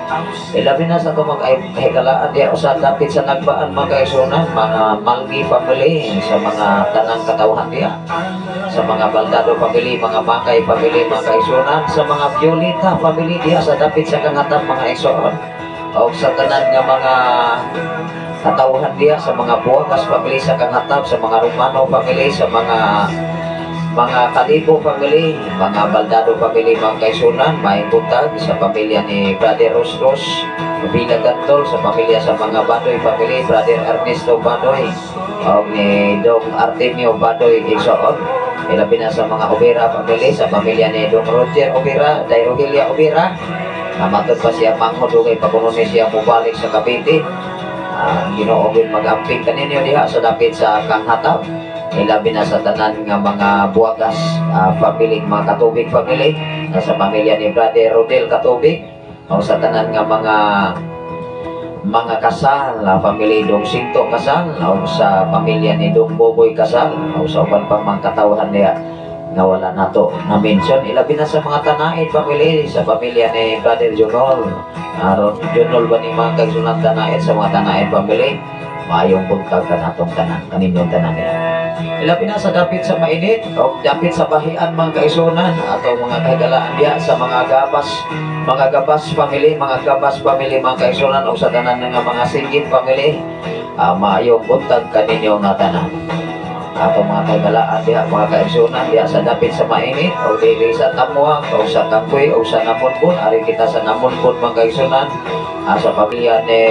Ilabi na sa ito mag-hikalaan diya sa dapit sa Nagbaan mga kaigsunan, mga Malgi family, sa mga tanang katawhan diya, sa mga Baldado family, mga Makay family mga kaigsunan, sa mga Violeta family diya sa dapit sa Kangatan mga kaigsunan, o sa tanan nga mga katawhan diya sa mga Buagas family sa Kangatan, sa mga Romano family, sa mga Kalibo family, mga Baldado family mga kaigsunan, may buntag sa pamilya ni Brother Rosros Villa Gantol, sa pamilya sa mga Badoy family, Brother Ernesto Badoy o ni Dong Artemio Badoy igsoon. Ilabi na sa mga Obera family, sa pamilya ni Dong Roger Obera, Day Rogelia Obera. Namatod pa siya manghudugay pagkununin siya mubalik sa Cavite. Ginoo gyud mag-amping kaninyo diha sa dapit sa Kanghatab. Ilabi na sa tanan nga mga Buagas family, mga Katubig family, sa pamilya ni Brother Rodel Katubig o sa tanan nga mga Kasal family, Dong Sinto Kasal o sa pamilya ni Dong Boboy Kasal o sa uban pang mga katawhan niya nga wala nato na mention. Ilabi na sa mga Tanaid family, sa pamilya ni Brother Junol Junol ba ni mga kaigsunan Tanaid, sa mga Tanaid family, mayong buntag ka natong tanan kaninyong tanan niya. Ilabi na sa dapit sa mainit o dapit sa bahian mga kaigsunan ato mga kahigalaan diya sa mga Gabas family, mga Gabas family mga kaigsunan o sa tanan nga mga Singgit family, mayong buntag kaninyo nga tanan. Ato mga kahigalaan diya mga kaigsunan diya sa dapit sa mainit o dili sa Tamuang o sa Tangkoy o sa Namunbon. Ari kita sa Namunbon mga kaigsunan, sa pamilya ni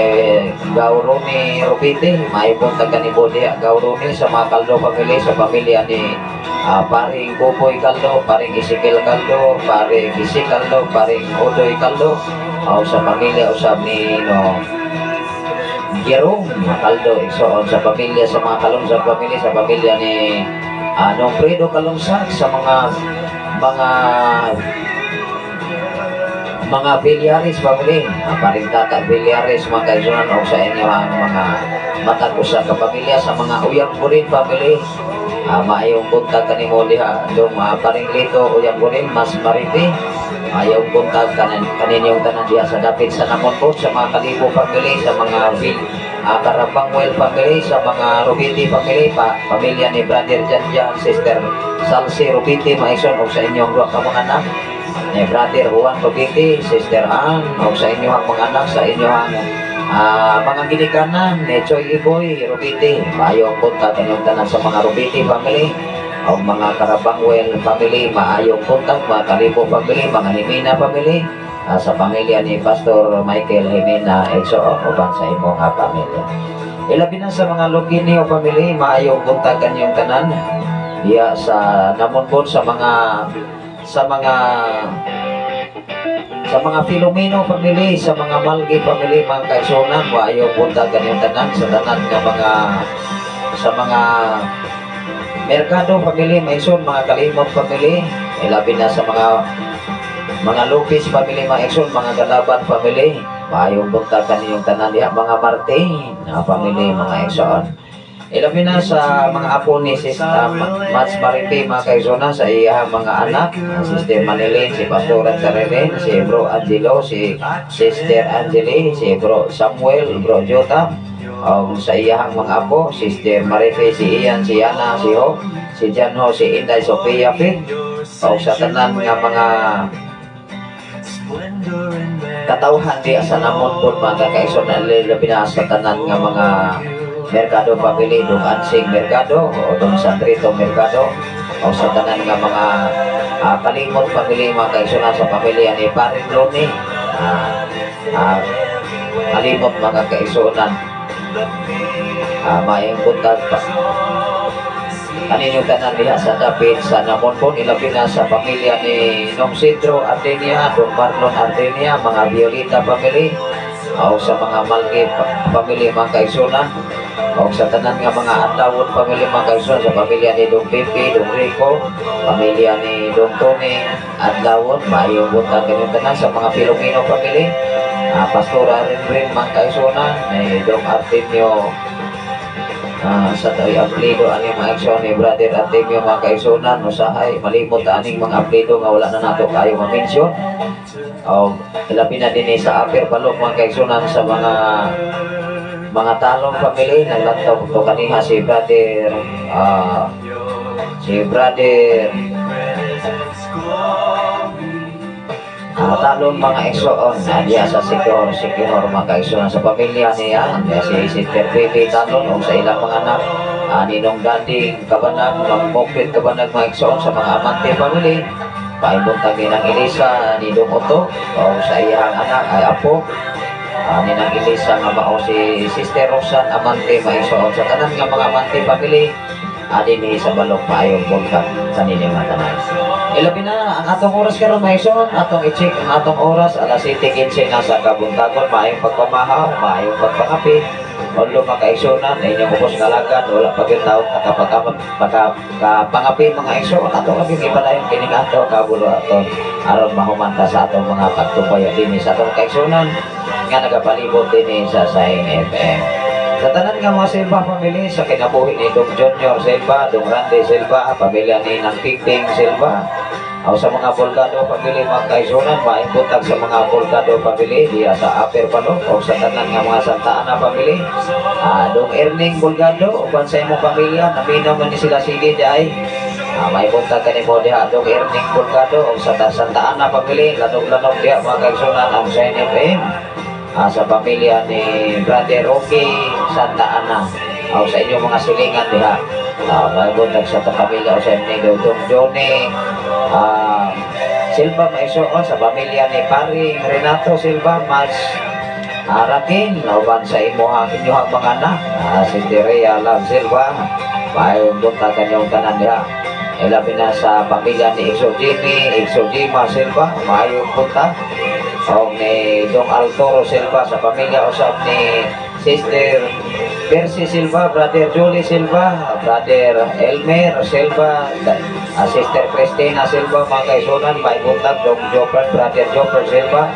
Gauroni Rupite, may punta kanimo diya Gauroni, sa mga Kaldo family, sa pamilya ni paring Buboy Kaldo, paring Isikil Kaldo, paring Isi Kaldo, paring Odoy Kaldo o sa pamilya usab ni Jerome Kaldo igsoon, sa pamilya sa mga Kalungsag family, sa pamilya ni Nongfredo Kalungsag, sa mga Villares family, paring Tata Villares mga kaigsunan o sa inyo ang mga matag usa ka pamilya, sa mga Uyang Burin family, maayong buntag kanimo diha dong paring Lito Uyang Burin Mas Mariti, maayong buntag kaninyong tanan diha sa dapit sa Namunbon, sa mga Kalibo family, sa mga Karabangwel family, sa mga Rubiti family, pamilya ni Brother Janjan, Sister Salsi Rubiti maigsoon o sa inyong duha ka mga anak. ni Brother Juan Rubiti, Sister Ann, o sa inyong mga anak, sa inyong mga ginikanan ni Choy Iboy Rubiti. Maayong punta kanyang tanan sa mga Rubiti family, o mga Karabangwel family, maayong punta, mga Kalibo family, mga Himina family, sa pamilya ni Pastor Michael Himina Exo, o sa imong pamilya. Ilabi na sa mga Lukinio family, maayong punta kanyang tanan diya sa namunpon sa mga Filomeno family, sa mga Malgi family, mga kaigsunan, maayong punta kanyang tanan sa tanan nga sa mga Mercado family, Maison, mga Kalimot family, ilabi na sa mga Lopez family, mga Exxon, mga Galaban family, maayong punta kanyang tanan diya, mga Martin family, mga Exxon. Ilabi na sa mga apo ni Sister Mats Maripi, mga kaigsunan, sa iyang mga anak, Sister Manilin, si Pastor Antarelin, si Bro Angelo, si Sister Angeli, si Bro Samuel, Bro Jota, sa iyang mga apo, Sister Maripi, si Ian, si Yana, si Ho, si Janho, si Inday, Sophia Pin, o sa tanan nga mga katawhan di sa namon po, mga kaigsunan, ilabi na sa tanan nga mga Mercado family, dong Ansing Mercado, o dong Santrito Mercado, o sa tanan nga mga Kalimot family, mga kaigsunan, sa pamilya ni Parin Loni, Kalimot, mga kaigsunan, maayong buntag pa kaninyong tanan diha sa dapit sa namonpon. Ilabi na sa pamilya ni Nong Sidro Ardenia, Dong Marlon Ardenia, mga Violeta family, o sa mga Malgi family, mga kaigsunan, o sa tanan nga mga Atawon family, mga kaigsunan, sa pamilya ni Dong Pipi, Dong Rico, pamilya ni Dong Tony Atawon, maayong buntag kaninyong tanan sa mga Filomeno family, Pastora rin mga kaigsunan, ni Dong Artemio, sa tawi aplido aning mga aksyon ni Brother Artemio, mga kaigsunan, usahay malimot aning mga aplido nga wala na nato kayo ma-mention. Ilabi na din sa Aper Palok, mga kaigsunan, sa mga Talong family, naglantaw to kaniha si Brother Talon, mga Exoon, diya sa Sikihor, mga kaigsunan, sa pamilya niya, si Sister Baby Talon, o sa ilang mga anak, Ninong Danding Kabanag, Mokrit Kabanag, mga Exoon, sa mga Amante family, paibuntag ni ng Elisa, Ninong Otto, o sa iyang anak ay Apo, ninang Elisa nga mao si Sister Rosan Amante, mga Exoon, sa tanan nga mga Amante family, din sa Balok paayong bulkan sa ninyong mga tanan. Ilabi na ang atong oras karon, mga Exxon, atong i-check ang atong oras, alas 7:15 na sa kabuntagon, maayong pagpamahaw, maayong pagpangapi, onlo mga kaigsunan, na inyong upos ngalagan, wala pagkitaon kapangapi, mga Exxon, atong abing ipalayon kining ato, kabulo aton, aron mahumanta sa atong mga pagtupayo din sa atong kaigsunan, nga nagapalibot din sa Saing FM. Sa tanan nga mga Silva family, sa kinabuhi ni Dong Junior Silva, Dong Randy Silva, pamilya ni Nang Pingping Silva, o sa mga Volgado family, mga kaigsunan, maipuntag sa mga Volgado family diya sa Aper Palok, o sa tanan nga mga Santa Ana family, Dong Erning Volgado, o sa imong pamilya, naminaw man ni sila sige diay, maipuntag ka ni mo diya Dong Erning Volgado, o sa Santa Ana family, lanog-lanog diya, mga kaigsunan, ang Saing FM. Sa pamilya ni Brother Rocky Santa Ana, o sa inyong mga silingan diha, mabuntag sa pamilya o sa inyong Dong Johnny Silva, Maisoon, sa pamilya ni Paring Renato Silva, Mas Rakin, nauban sa inyong mga anak, si Terea Love Silva, mabuntag kanyang tanan diha. Ilabi na sa pamilya ni Exojima Silva, maayong punta, o ni Dong Altoro Silva, sa pamilya usap ni Sister Percy Silva, Brother Julie Silva, Brother Elmer Silva, Sister Christina Silva, mga kaigsunan, maibuntag Dong Joper, Brother Joper Silva,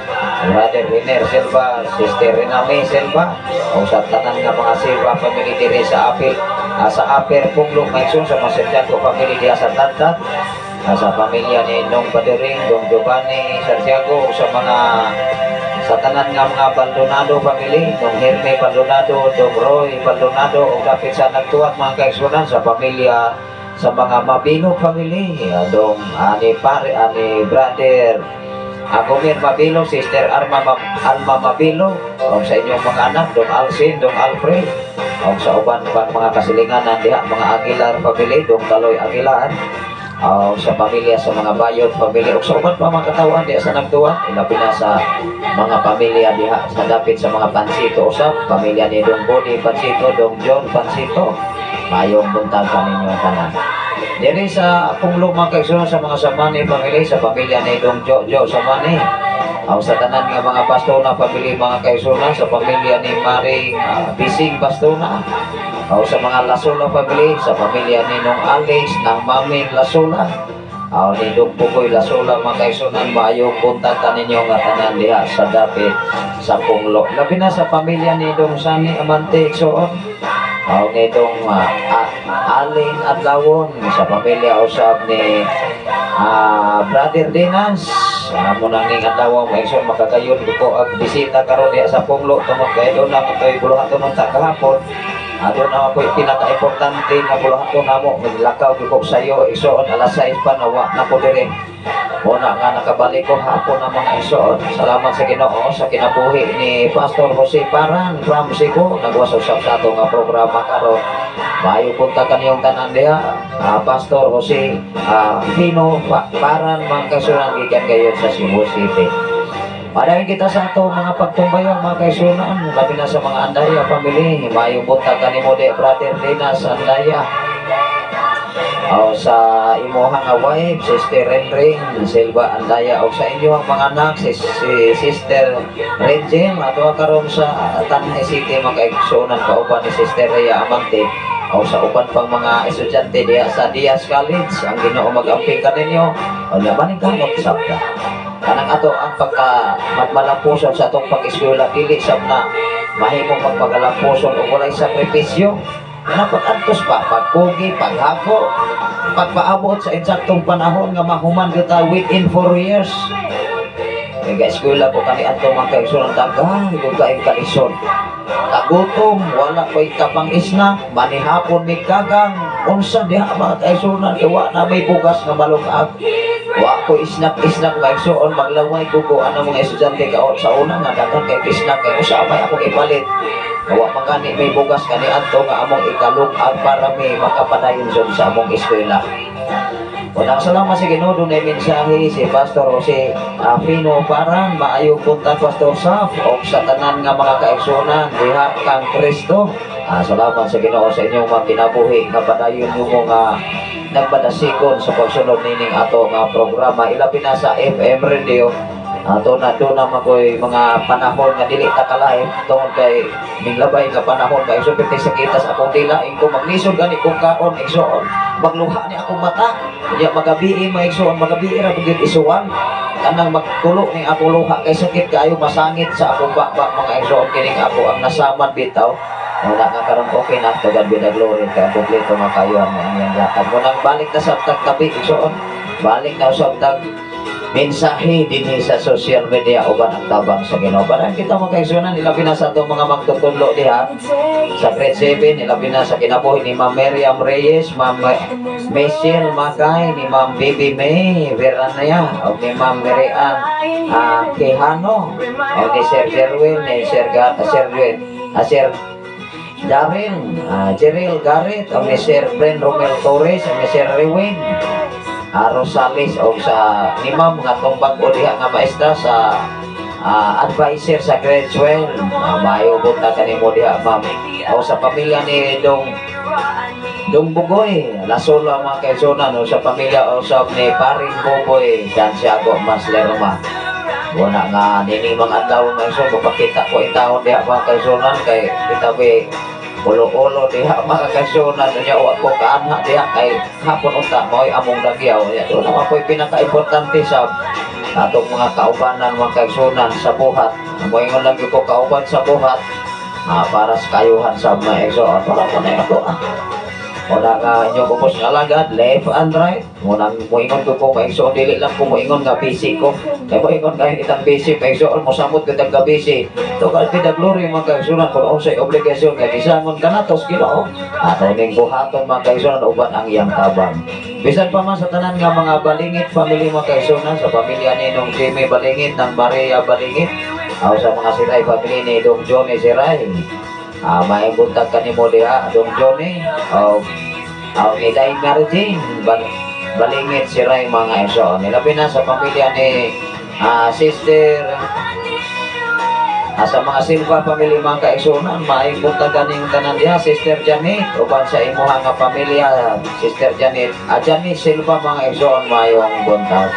Brother Riner Silva, Sister Rename Silva, o sa tanan nga mga Silva family diri sa Aper Punglong, Maigsun, sa Santiago family diya sa Tantan, sa pamilya ni Nong Badering, Dong Giovanni Santiago, sa tanan nga mga Baldonado family, Dong Herme Baldonado, Dong Roy Baldonado, o kapit sa nagtuwag, mga kaigsunan, sa pamilya sa mga Mabino family, Dong ani Brother Ako Mir Mabilo, Sister Alma Mabilo, o sa inyong mga anak, Dong Alcin, Dong Alfred, o sa uban pang mga kasilinganan diha, mga Aguilar family, Dong Taloy Aguilar, o sa pamilya sa mga Bayot family, o sa uban pa mga katawan diha sa Nagtuan, ilabi na sa mga pamilya diha sa dapit sa mga Pansito usap, pamilya ni Dong Bodi Pansito, Dong John Pansito, mayong buntag kaninyo tanan. Diri sa punglo mga kaigsoon sa mga Samani family, sa pamilya ni Dong Jojo Samani, ang sa tanan nga mga Pastona family mga kaigsoon, sa pamilya ni Maring Bising Pastona, o sa mga Lasola family, sa pamilya ni Nong Alex ng Maming Lasola, o ni Dong Pukoy Lasola mga kaigsoon, mayong buntag kaninyo nga tanan diha sa dapit sa punglo. Labi na sa pamilya ni Dong Sani Amante igsoon, ang itong Alin Adlawon sa pamilya usab ni Brother Dinas. Mo nang ning adlaw may iso makagayon ko ag bisita karon diha sa punglo tungod kay do na motoy buluhaton unta kahapon. Doon na po pinaka-importante nga buluhaton namo maglakaw ko sayo isoon alas 6 pa nawa na ko dire. Muna nga nakabalik ko hapon ang mga isoon. Salamat sa Ginoo sa kinabuhi ni Pastor Jose Paran from Cebu. Nagwasosap sa ato nga programa karon. Mayo punta kaniyong tanan diha, Pastor Jose Pino Paran mga kasunan gikan kayo sa Cebu City. Padayon kita sa ato mga pagtumbayon mga kaisunan, labi na sa mga Andaya family. Mayo punta kanimo de Brother Dinas Andaya. O sa imuhang wife, Sister Renring Silva Andaya, o sa inyong mga anak, si Sister Renjem, ato karon sa Tanay City, makaigsunan kauban ni Sister Rhea Amante, o sa uban pang mga estudyante diya sa Diaz College, ang Ginoo mag-amping ka ninyo, o naman ang kamot sabta. Kanang ato ang pagka-magmalampuson sa atong pag-eskwela, dili sab na mahimong magmagalampuson o walay sakripisyo. Dapat antos pa, pagpugi, paghako, pagpaabot sa eksaktong panahon nga mahuman kita within 4 years. Kaya eskwela ko kani ato mga kaigsoon tagal, ito kaing kalison. Tagutom, wala ko'y kapang isna, manihapon may kagang, unsa diha mga kaigsoon, iwa na may bugas nga malukag. Wa ko isnak-isnak maigsoon, maglaway ko ko ang mga estudyante ka sa una nga dagan kay isnak kay usapay akong ipalit. Wa magani may bugas kani adto nga among ikalugag para may makapadayon sa among eskwela. Unang salamat sa Ginoo dunay mensahe si Pastor Jose Pino Paran, maayo punta Pastor Saf o sa tanan nga mga kaigsunan diha kang Kristo. Salamat sa Ginoo sa inyong mga kinabuhi nga padayon mo nga nagpadasigon sa pagsunod nining ato nga programa ilabi na sa FM radio. Doon na makoy mga panahon nga dili takalain tungod kay minglabay nga panahon kay iso piti sa kita sa akong dila ko maglisod gani kong kaon igsoon magluha ni akong mata nya magabi maigsoon magabi ra bugid isuwan kanang magtulo ni akong luha kay sakit kayo masangit sa akong baba mga igsoon kining ako ang nasaman bitaw. Wala nga karon okay na tugad binag glory kay kompleto nga kayo ang iyang lakad mo nang balik na sa tagtabi igsoon balik na sa tag mensahe din sa social media uban ang tabang sa Ginoo. Para kita makaigsunan ilabi na sa atong mga magtutulo diha sa grade 7 ilabi na sa kinabuhi ni Ma'am Miriam Reyes, Ma'am Michelle Magay, ni Ma'am Bibi May Veranaya, o ni Ma'am Miriam Quijano, o ni Sir Jerwin, ni Sir Darren, Jeril Garrett, o ni Sir Bren Romel Torres, o ni Sir Rewin Rosales, o sa ni Ma'am nga tumbag o diha nga maestra sa advisor sa grade 12. Mayo bunta kanimo diha ma'am. O sa pamilya ni Dong Bugoy, Lasola mga kaigsunan, o sa pamilya o sa ni Paring Boboy Santiago Maslerma. Wala nga nini mga adlaw nga iso mapakita ko itaon diha mga kaigsunan kay itabi ulo-ulo diha mga kaigsunan niya wa ko kaanha diha kay hapon unta mo'y among dagyaw ya do na mapoy pinaka-importante sa atong mga kaubanan mga kaigsunan sa buhat mo'y lang ko kauban sa buhat para sa kayuhan sa mga igsoon para ko na ako Muna nga inyong upos nga alagad, left and right. Muna muingon ko po maigsoon, dili lang ko muingon nga busy ko. Kaya muingon kayo itang busy, maigsoon mo samot ka tag busy. Ito ka pida glory mga kaigsunan kung unsay obligasyon kaya bisangon ka na tos Ginoo. Ato ning buhaton mga kaigsunan uban ang iyang tabang. Bisan pa man sa tanan nga mga Balingit family mga kaigsunan, sa pamilya ni Nong Jimmy Balingit ng Maria Balingit, o sa mga Siray family ni Dong Johnny Siray. Maibuntag ka ni mo diha, Dong Johnny, o ni Daing Mary Jane, Balingit Siray mga iso. Nilabi na sa pamilya ni Sister, sa mga Silva family mga kaigsunan, maibuntag ka ning tanan diha, Sister Janet, uban sa imuha nga pamilya, Sister Janet, Janet Silva mga iso, mayong buntag.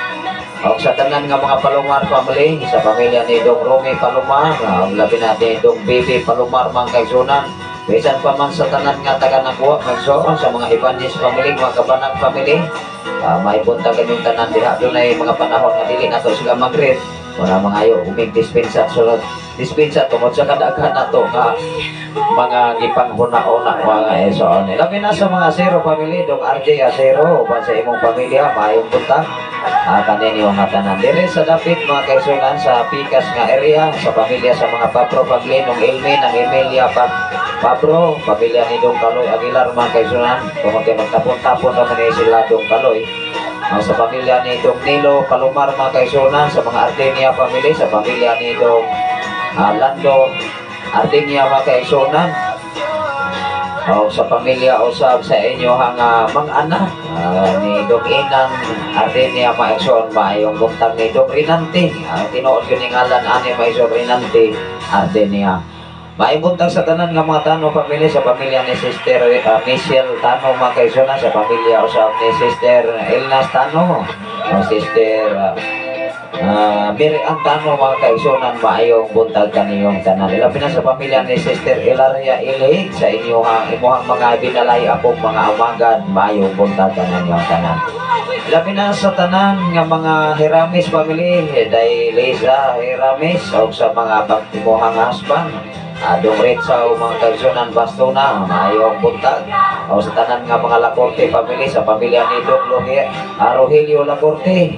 O sa tanan nga mga Palomar family, sa pamilya ni Dong Romy Palomar, labi natin Dong Bibi Palomar mga kaigsunan, bisan pa man sa tanan nga taga Nagwa, magsoon sa mga Ibanez family, mga Kabanag family, maipunta kanyang tanan diha, doon ay mga panahon nga dili nato sila mag-read, wala mga ayo, dispensa, sunod dispensa tungod sa kadaghan nato nga mga gipanghuna-una mga isoon. Labi na sa mga Zero family, Dong RJ Zero, uban sa imong pamilya, mayong buntag. Kanin yung tanan dire sa dapit mga kaigsunan sa Pikas nga area, sa pamilya sa mga Papro family, Nung Ilmi, ng Emilia Papro, pamilya ni Dong Kaloy Aguilar mga kaigsunan, tungod kay magtapon-tapon naman ni sila Dong Kaloy. Sa pamilya ni Dong Nilo Palomar mga kaigsunan, sa mga Ardenia family, sa pamilya ni Dong Lando Ardenia mga kaigsunan, o sa pamilya usab sa inyo hanga mga anak ni Dong Inang Ardenia maigsoon, maayong buntag ni Dong Rinante, tinuod ko ning ngalan ani maigsoon Rinante Ardenia. Maibuntag sa tanan nga mga Tano family, sa pamilya ni Sister Michelle Tano mga kaigsunan, sa pamilya usab ni Sister Elnas Tano, o Sister Miri ang Tano mga kaigsunan, maayong buntag kaniyong tanan. Ilabi na sa pamilya ni Sister Ilaria Ilig, sa imuhang mga binalay apong mga amagad, maayong buntag kaniyong tanan. Ilabi na sa tanan nga mga Hiramis family, Day Liza Hiramis, o sa mga imuhang husband, Dong Retsaw mga kaigsunan Bastona, maayong buntag. O sa tanan nga mga Lacorte family, sa pamilya ni Dong Rogelio Lacorte,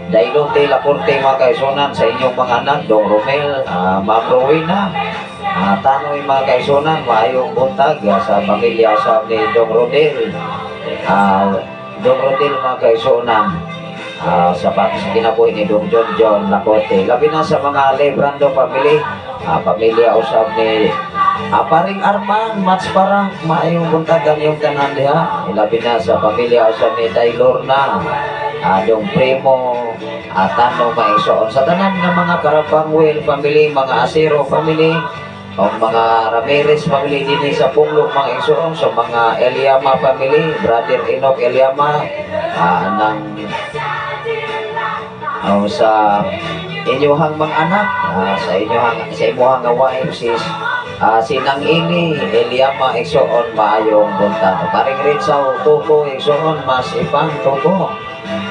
Dailote Lacorte mga kaigsunan, sa inyong mga anak Dong Romel, Ma'am Rowena, Tanoy mga kaigsunan, maayong buntag. Sa pamilya sa ni Dong Rodel, Dong Rodel mga kaigsunan, sa kinabuhi ni Dong John Lacorte. Labi na sa mga Lebrando family, pamilya usab ni Paring Arman Mats Parang, maayong buntagan yung tanan diha. Labi na sa pamilya usab ni Taylor na Dong Primo Tano maigsoon, sa tanan nga mga Karapangwil family, mga Asero family, o mga Ramirez family din sa Punglok mga igsoon, sa mga Eliama family, Brother Enoch Eliama, sa inyong mga anak, sa inyong wife Sinang Ini Eliama igsoon, maayong buntag. Paring Ritsaw Tuko igsoon, Mas Ipang Tuko,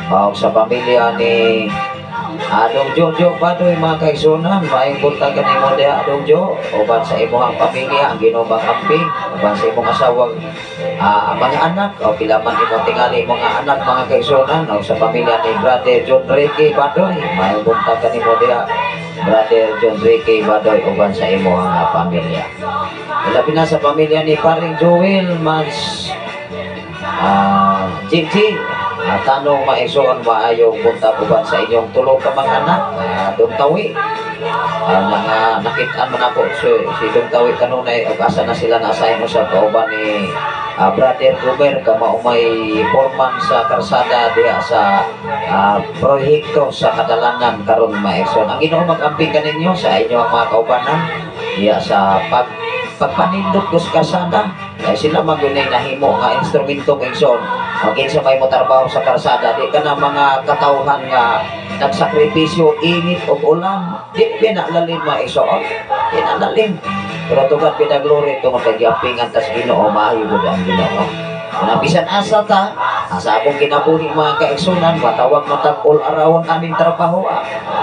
o sa pamilya ni Dong Jojo Badoy mga kaigsunan, maayong buntagan ni mo diha Dong Jo, uban sa imong pamilya ang Ginobang Amping, uban sa imong asawa, mga anak, o pilaman imong tingali mga anak mga kaigsunan, o sa pamilya ni Brother John Ricky Badoy, maayong buntagan ni mo diha Brother John Ricky Badoy, uban sa imong pamilya. Labi na sa pamilya ni Paring Joel Mas Gigi, tanong maigsoon, maayong buntag uban sa inyong tulog ka mga anak, Dong Tawi, nakitaan man ako si Dong Tawi kanunay, o asa na sila na-assign mo sa kauban ni Brother Ruber, kamaumay foreman sa karsada diha sa proyekto sa Kadalangan karon maigsoon. Ang Ginoo mag-amping kaninyo sa inyong mga kaubanan diha sa pagpanindot ko sa karsada, ay sila magunay nahimo nga instrumento kaigsoon. Maging sa may motarbaho sa karsada, di ka na mga katawhan nga nagsakripisyo, init o ulan, di pinalalim maigsoon, pinalalim. Pero tugad pinaglory itong kagyampingan tas Ginoo, maayo gud ang Ginoo. Nabisan asa ta, asa akong kinabuhi mga kaigsunan, matawag matag all around aming trabaho.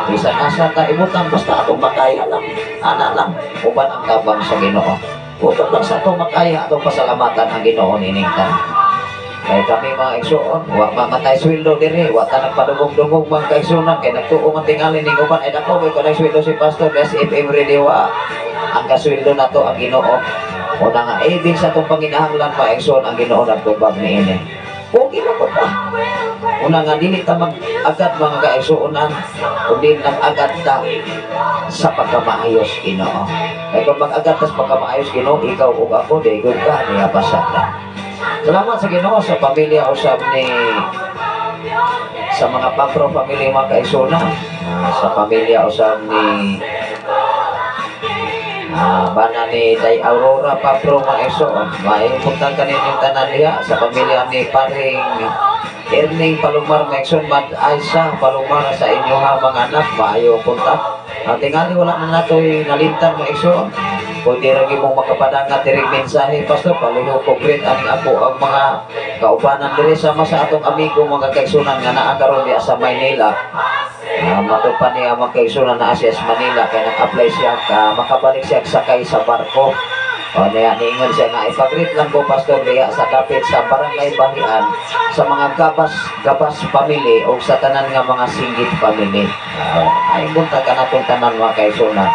Bisan asa ta ibutang, basta atong makaya lang, ana lang, uban ang tabang sa Ginoo. Puto lang sa itong makaya atong pasalamatan ang Ginoo niningtan. Kaya kami mga igsoon, wa mamatay sweldo diri, wa ta nagpadugong-dugong mga kaigsunan, kaya nagtuong ang tingali ning uban, ay dako ko na sweldo si Pastor, as if every day wa ang kasweldo na to ang Ginoo. O na nga, ibig sa itong panginahanglan mga igsoon, ang Ginoo nagtubag ni ini. Okay na po pa. Una nga, dili ta mag-agad mga kaigsuonan, kundi nag-agad ta sa pagkamaayos Ginoo. Kaya kung mag-agad ta sa pagkamaayos Ginoo, ikaw o ako, daygon ka, niya pasat na. Salamat sa Ginoo sa pamilya usab ni sa mga Papro family mga kaigsuonan, sa pamilya usab ni bana ni Day Aurora Papro mga igsoon. Maipuntan kaninyong tanan diha sa pamilya ni paring Erning Palumar mga igsoon, Mad Aisa Palumar sa inyo ha mga anak, maayo punta. Tingali wala na nato'y nalintan mga igsoon. Kung di rin mong makapadangat tiring mensahe, Pastor, paluho ko great ang ako ang mga kaubanan diri sama sa atong amigo mga kaigsunan nga naakaroon diya sa Maynila. Matupan niya mga kaigsunan na siya sa Manila, kaya nag-apply siya makabalik siya sakay sa barko. O niya, niingon siya nga, ipag-greet lang ko, Pastor, diya sa dapit sa Barangay Bahian, sa mga gabas family o sa tanan nga mga singgit family. Ay, punta ka na itong tanan mga kaigsunan.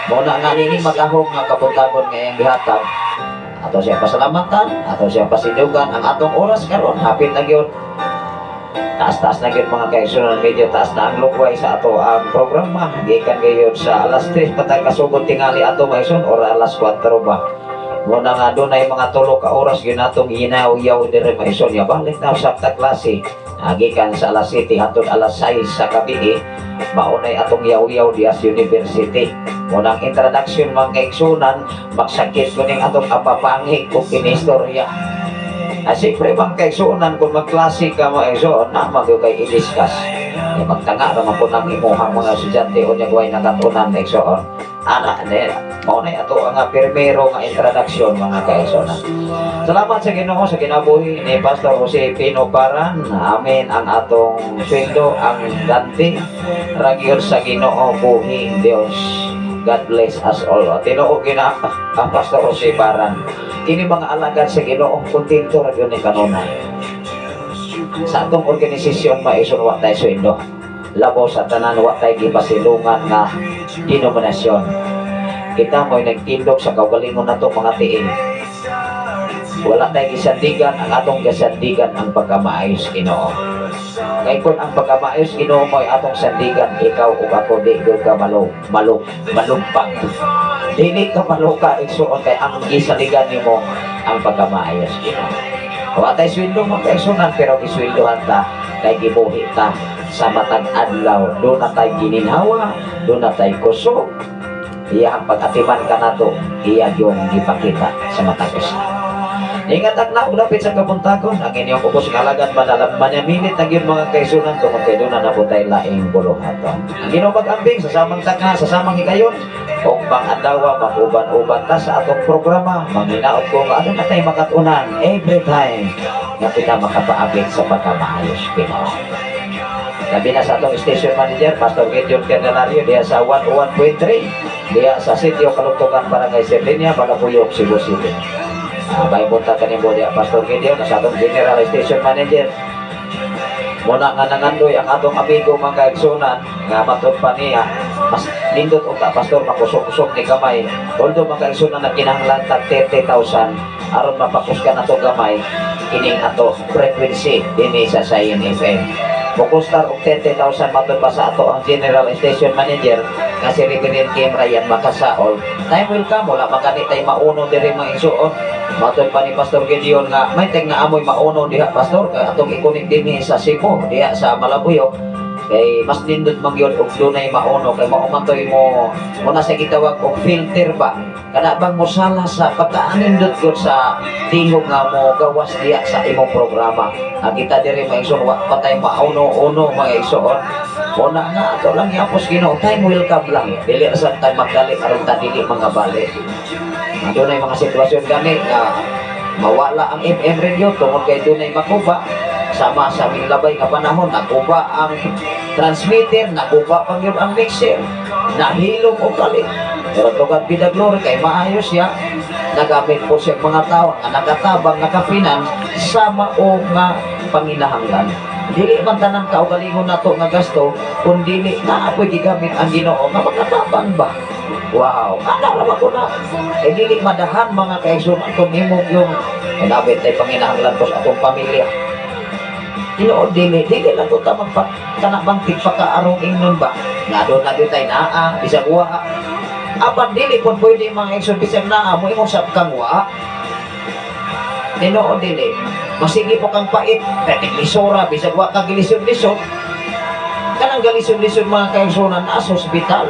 Muna nga nini makahong nga kapuntabon ngayang gihatag. Ato siya pasalamatan, ato siya pasidugan ang atong oras karon. Hapit na gyud. Taas-taas na gyud mga kaigsunan, medyo taas na ang lukway sa ato ang programa. Gikan gyud sa alas 3 patay kasugod tingali ato maison or alas 4 ba. Muna nga dunay mga 3 ka oras gyud natong hinaw-yaw diri maison ya balik na usab ta klase. Gikan sa alas 7 hangtod alas 6 sa gabi, maunay atong yaw-yaw dias University. Munang introduction mga kaigsunan, magsakit ko ning atong apapangit kung kinistorya. Siyempre mga kaigsunan, kung magklase ka mga kaigsunan, na mag-ukay i-discuss. Magtanga naman po ng imuhang mga estudyante o niyagway na katunan kaigsunan. Anak nila, maunay ato ang primero nga introduction mga kaigsunan. Salamat sa Ginoo sa kinabuhi ni Pastor Jose Pino Paran. Amen ang atong sweldo, ang ganti. Ragyon sa Ginoo buhi Dios. God bless us all. Tinuog gina ang Pastor Jose Paran. Kini mga alagad sa Ginoo, kontento ra gyud ni kanunay. Sa atong organisasyon maisun wa tay sweldo. Labo sa tanan wa tay gipasilungan nga denominasyon. Kita mo'y nagtindog sa kaugalingon nato mga tiil. Wala tay gisandigan, ang atong gisandigan ang pagkamaayos Ginoo. Kay kun ang pagkamaayos Ginoo mo'y atong sandigan, ikaw ug ako di gyud ka malumpag. Dili ka maluka igsuon kay ang gisaligan nimo ang pagkamaayos Ginoo. Wa tay sweldo mo kay sunan pero gisweldohan ta kay gibuhi ta sa matag adlaw. Do na tay gininhawa, do na tay kusog. Iya ang pag-atiman ka nato, iya yung ipakita sa matag usa. Ingat ak na ulapit sa kabuntagon, ang inyong ubos nga alagad manalang manyaminit na yun mga kaisunan kung magkaidunan na po tayo laing buluhaton. Ang Ginoo mag-ambing sa samang takna, sa samang hikayon, kung bang adawa, mag-uban-uban ta sa atong programa, manginaot ko nga ano na tayo makatunan every time na kita makapaabit sa pagkamaayos Ginoo. Labi na sa atong station manager, Pastor Gideon Candelario, diya sa 101.3, diya sa Sitio Kalugtugan, Barangay Serlinia, Balapuyok, Cebu City. May punta ka ni Bodia Pastor Gideon na sa atong General Station Manager. Muna nga nangandoy ang atong amigo mga kaigsunan nga matod pa niya, mas nindot o ka Pastor makusok-kusok ni gamay. Although mga kaigsunan na kinahanglan tag 30,000 aron mapakuskan nato gamay ining ato frequency dinhi sa Zion FM. Bukustar og 30,000 matod pa sa ato ang General Station Manager nga si Reverend Kim Ryan Makasaol. Time will come, wala magani tay mauno diri mga igsuon. Matod pa ni Pastor Gideon nga may teng na amoy mauno diha Pastor kay atong ikunik dinhi sa Cebu diha sa Malabuyok. Kay mas nindot magyud og dunay mauno kay maumantoy mo muna sa gitawag og filter ba kana bang mosala sa pagkaanindot gyud sa tingog nga mo gawas diha sa imong programa. Kita diri mga igsoon wa patay mauno-uno mga igsoon. Una nga ato lang yapos Ginoo, time will come lang. Dili sa time magdali aron ta dili mga bali. Dunay mga sitwasyon gani nga mawala ang FM radio tungod kay dunay makuba. Sama sa aming labay nga panahon, nakuba ang transmitter, nakuba pang yun ang mixer, nahilom o kalit. Pero tugad bida glory kay maayos ya. nagamit po siya mga tao nga nakatabang nakafinance sa mao nga panginahanglan. Dili man tanang kaugalingon nato nga gasto kun dili na apoy gigamit ang Ginoo nga makatabang ba. Wow, ana ra ko na. Dili madahan mga kaigsunan kun imong yung nabit ay panginahanglan ko sa atong pamilya. Tinuod dili lang to tamang kanabang tigpakaarong ingnon ba. Nga doon na tayo naa, bisag wa. Apan dili kun pwede mga igsoon bisag naa mo imong sab kang wa. Tinuod dili. Masigi po kang pait, lisura, bisag wa kang gilisod-lisod. Kanang galisod-lisod mga kaigsunan na sa ospital.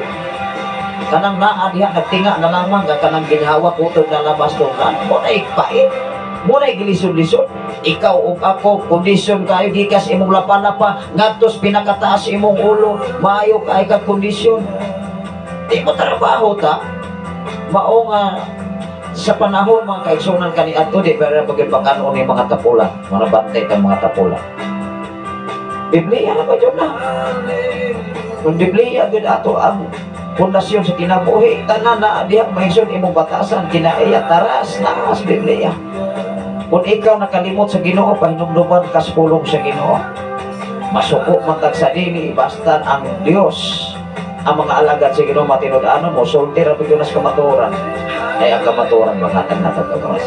Kanang naa diha nagtinga na lamang kanang ginhawa putod na labas tunan. Mo na pait. Mo na gilisod-lisod. Ikaw ug ako kondisyon kayo gikas imong lapa-lapa ngadtos pinakataas imong ulo, maayo kay ka kondisyon. Di mo trabaho ta. Mao nga sa panahon mga kaigsunan kani adto di para pagipakanon ni mga tapulan, mga bantay kang mga tapulan. Biblia na ba yun na? Kung Biblia gud ato ang pundasyon sa kinabuhi, tanan na diha maigsoon imong batasan kinaiya taras na sa Biblia. Kung ikaw nakalimot sa Ginoo, pahinumduman ka sa pulong sa Ginoo. Masuko man tag sa dili basta ang Dios ang mga alagad sa Ginoo matinud-anon mo sulti ra bigyo nas kamaturan. Ay ang kamaturan maghatag na tagawas.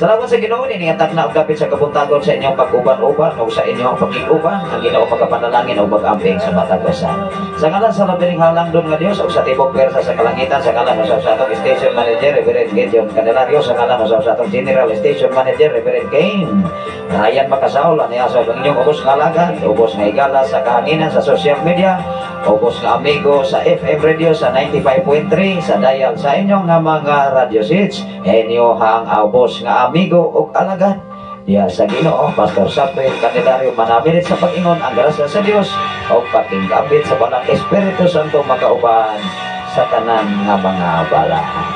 Salamat sa Ginoo ni nga na kapit sa kabuntagon sa inyong pag-uban-uban o sa inyong pag-iuban ang Ginoo pagkapanalangin o pag-amping sa matagasan. Sa ngalan sa labiring halang doon nga Dios o sa tibok persa sa kalangitan sa ngalan sa atong station manager Reverend Gideon Candelario sa ngalan sa atong general station manager Reverend Cain Ryan Makasaol niya sa inyong ubos nga alagad, ubos nga higala sa kahanginan sa social media, ubos nga amigo sa FM radio sa 95.3 sa dial sa inyong nga mga radio seats inyo hang ubos nga amigo ug alagad diya sa Ginoo Pastor Samuel Candelario manamilit sa pag-ingon ang grasya sa Dios ug pakinggabit sa balang Espiritu Santo makauban sa tanan nga mga balahan.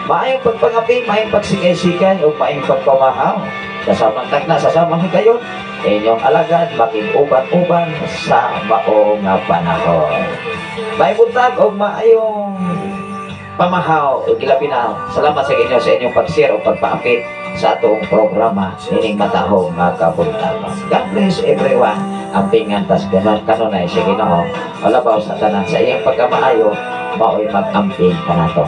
Maayong pagpangapi, maayong pagsikay-sikay ug maayong pagpamahaw sa samang tagna sa samang higayon inyong alagad makig-uban-uban sa maong nga panahon. May buntag ug maayong pamahaw ug kilapinaw. Salamat sa inyo sa inyong pag-share o pagpaapit sa atong programa ining matahong nga kabuntagon. God bless everyone. Ang pingantas kanunay sa Ginoo. Alabaw sa tanan sa iyang pagkamaayo mao'y mag-amping kanato.